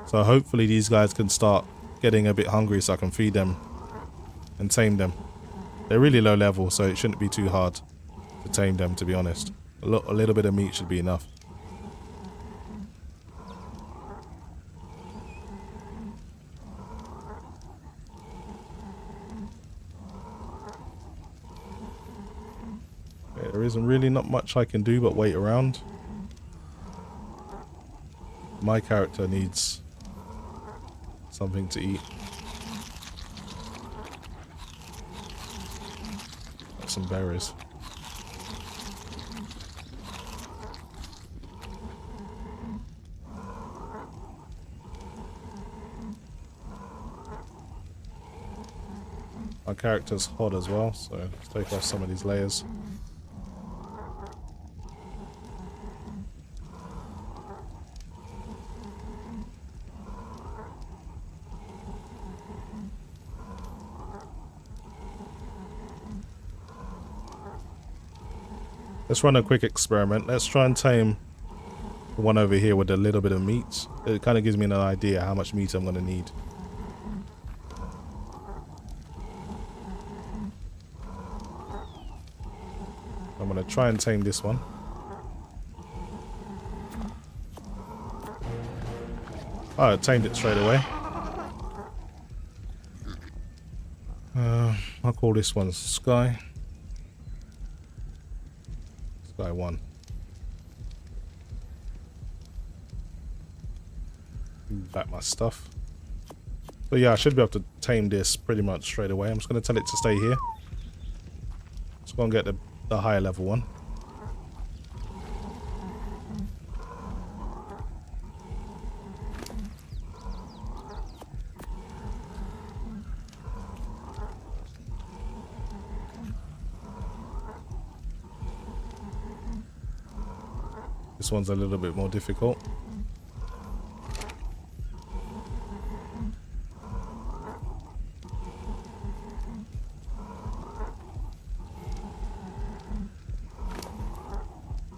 So hopefully these guys can start getting a bit hungry so I can feed them and tame them. They're really low level, so it shouldn't be too hard to tame them, to be honest. A little bit of meat should be enough. Okay, there isn't really not much I can do but wait around. My character needs something to eat. Got some berries. My character's hot as well, so let's take off some of these layers. Let's run a quick experiment. Let's try and tame the one over here with a little bit of meat. It kind of gives me an idea how much meat I'm going to need. I'm going to try and tame this one. Oh, I tamed it straight away. I'll call this one Sky. Sky 1. Back my stuff. So yeah, I should be able to tame this pretty much straight away. I'm just going to tell it to stay here. Let's go and get the higher level one. This one's a little bit more difficult.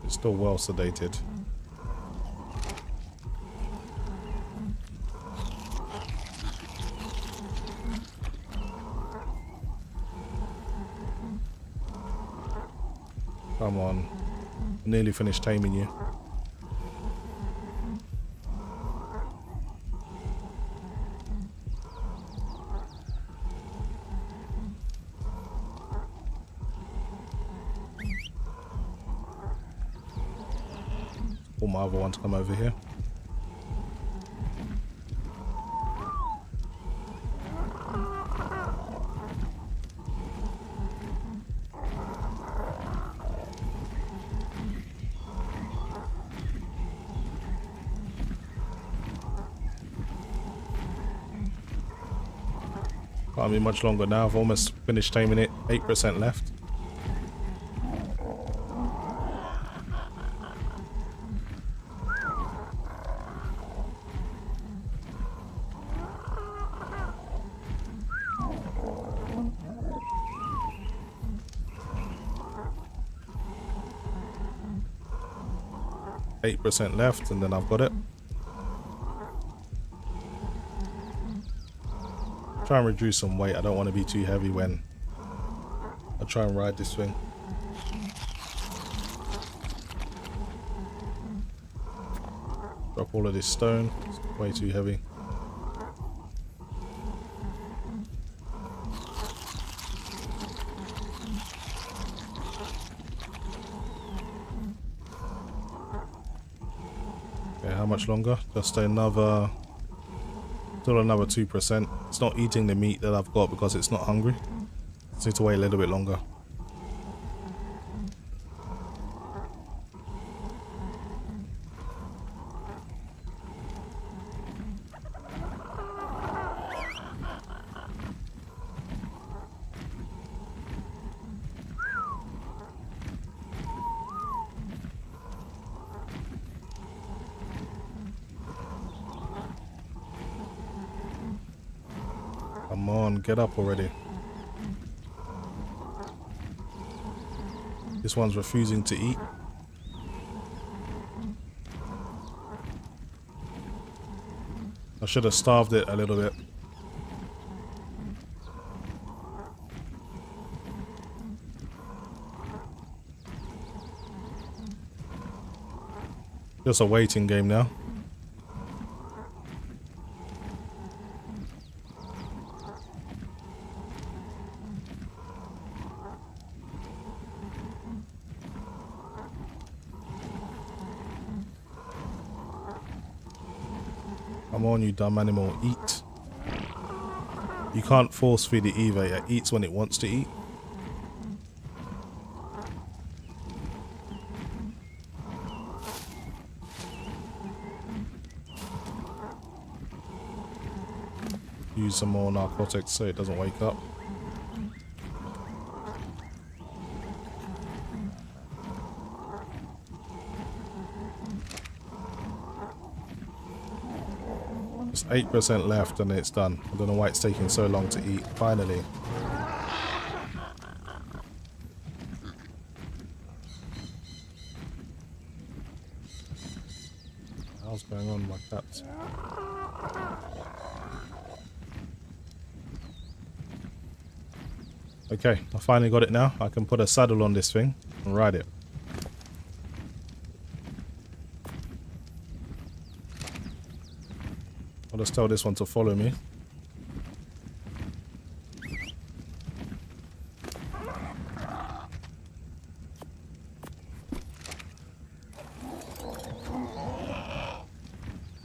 It's still well sedated. Come on. Nearly finished taming you. All my other ones come over here. Can't be much longer now. I've almost finished taming it. 8% left. .8% left, and then I've got it. Try and reduce some weight. I don't want to be too heavy when I try and ride this thing. Drop all of this stone. It's way too heavy. Okay, how much longer? Just another... Still another 2%. It's not eating the meat that I've got because it's not hungry. Just need to wait a little bit longer. Come on, get up already. This one's refusing to eat. I should have starved it a little bit. Just a waiting game now. Come on, you dumb animal, eat. You can't force feed it either. It eats when it wants to eat. Use some more narcotics so it doesn't wake up. Just 8% left and it's done. I don't know why it's taking so long to eat. Finally. What's going on with my cats? Okay, I finally got it now. I can put a saddle on this thing and ride it. I'll just tell this one to follow me.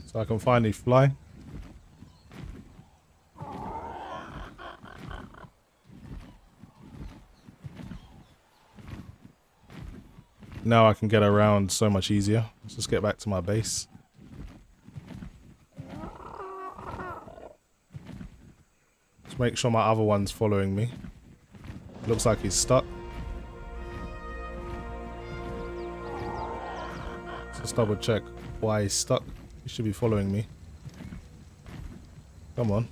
So I can finally fly. Now I can get around so much easier. Let's just get back to my base. Just make sure my other one's following me. Looks like he's stuck. Let's just double check why he's stuck. He should be following me. Come on.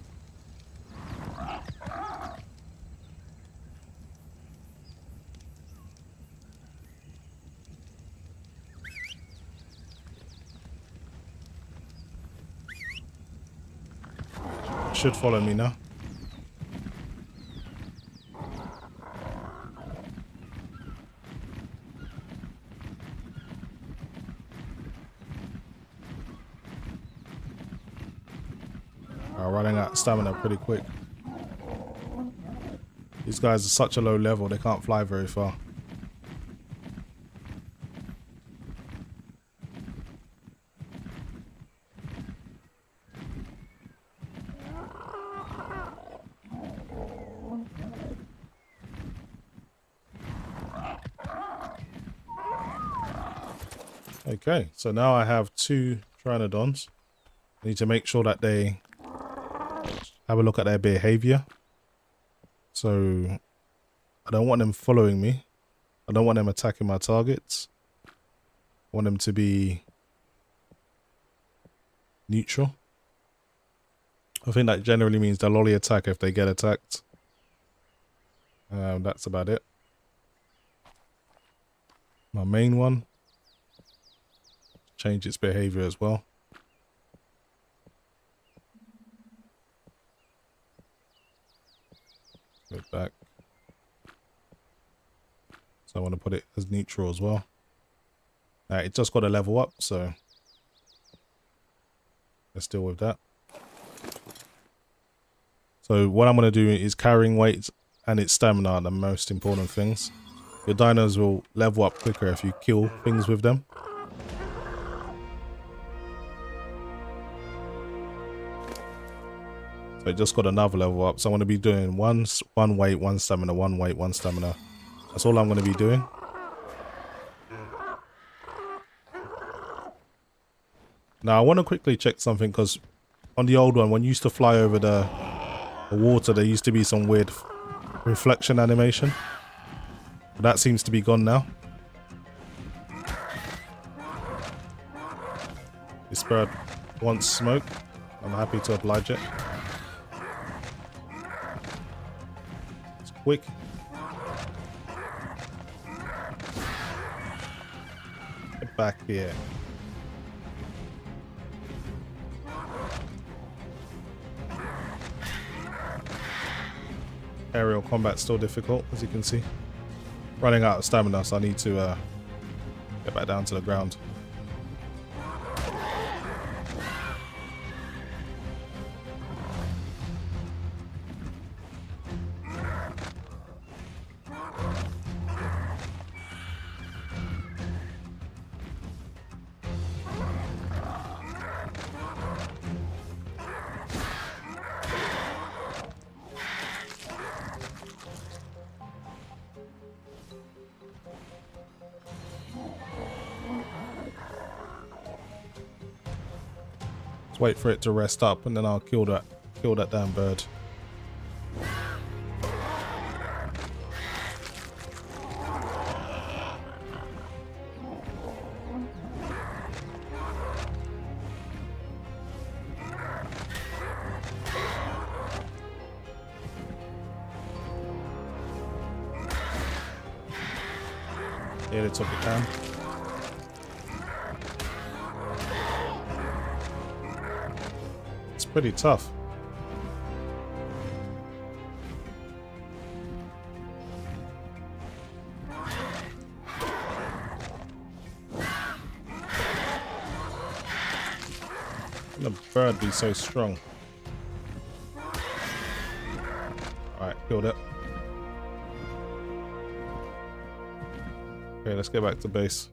Should follow me now. Running out of stamina pretty quick. These guys are such a low level, they can't fly very far. Okay, so now I have 2 Pteranodons. I need to make sure that they have a look at their behavior. So I don't want them following me. I don't want them attacking my targets. I want them to be neutral. I think that generally means they'll only attack if they get attacked. That's about it. My main one. Change its behavior as well. Go back. So I want to put it as neutral as well. It just got to level up, so let's deal with that. So what I'm going to do is carrying weight and its stamina are the most important things. Your dinos will level up quicker if you kill things with them. So it just got another level up. So I'm going to be doing one weight, one stamina, one weight, one stamina. That's all I'm going to be doing. Now I want to quickly check something, because on the old one, when you used to fly over the water, there used to be some weird reflection animation. But that seems to be gone now. This bird wants smoke. I'm happy to oblige it. It's quick. Get back here. Aerial combat's still difficult, as you can see. Running out of stamina, so I need to get back down to the ground. Wait for it to rest up, and then I'll kill that damn bird. Yeah, they took it down. Pretty tough. The bird be so strong. Alright, killed it. Okay, let's get back to base.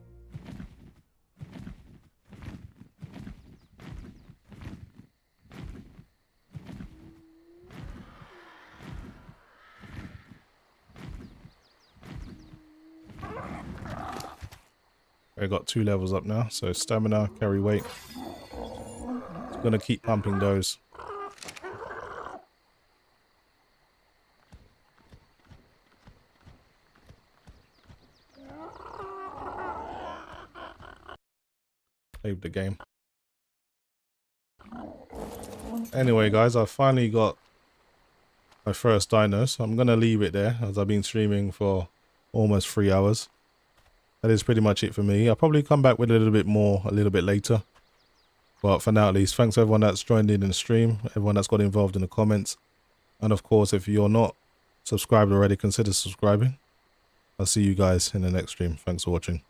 I got 2 levels up now, so stamina, carry weight. Just gonna keep pumping those. Save the game. Anyway, guys, I finally got my first dino, so I'm gonna leave it there, as I've been streaming for almost 3 hours. That is pretty much it for me. I'll probably come back with a little bit more a little bit later. But for now at least, thanks to everyone that's joined in the stream, everyone that's got involved in the comments. And of course, if you're not subscribed already, consider subscribing. I'll see you guys in the next stream. Thanks for watching.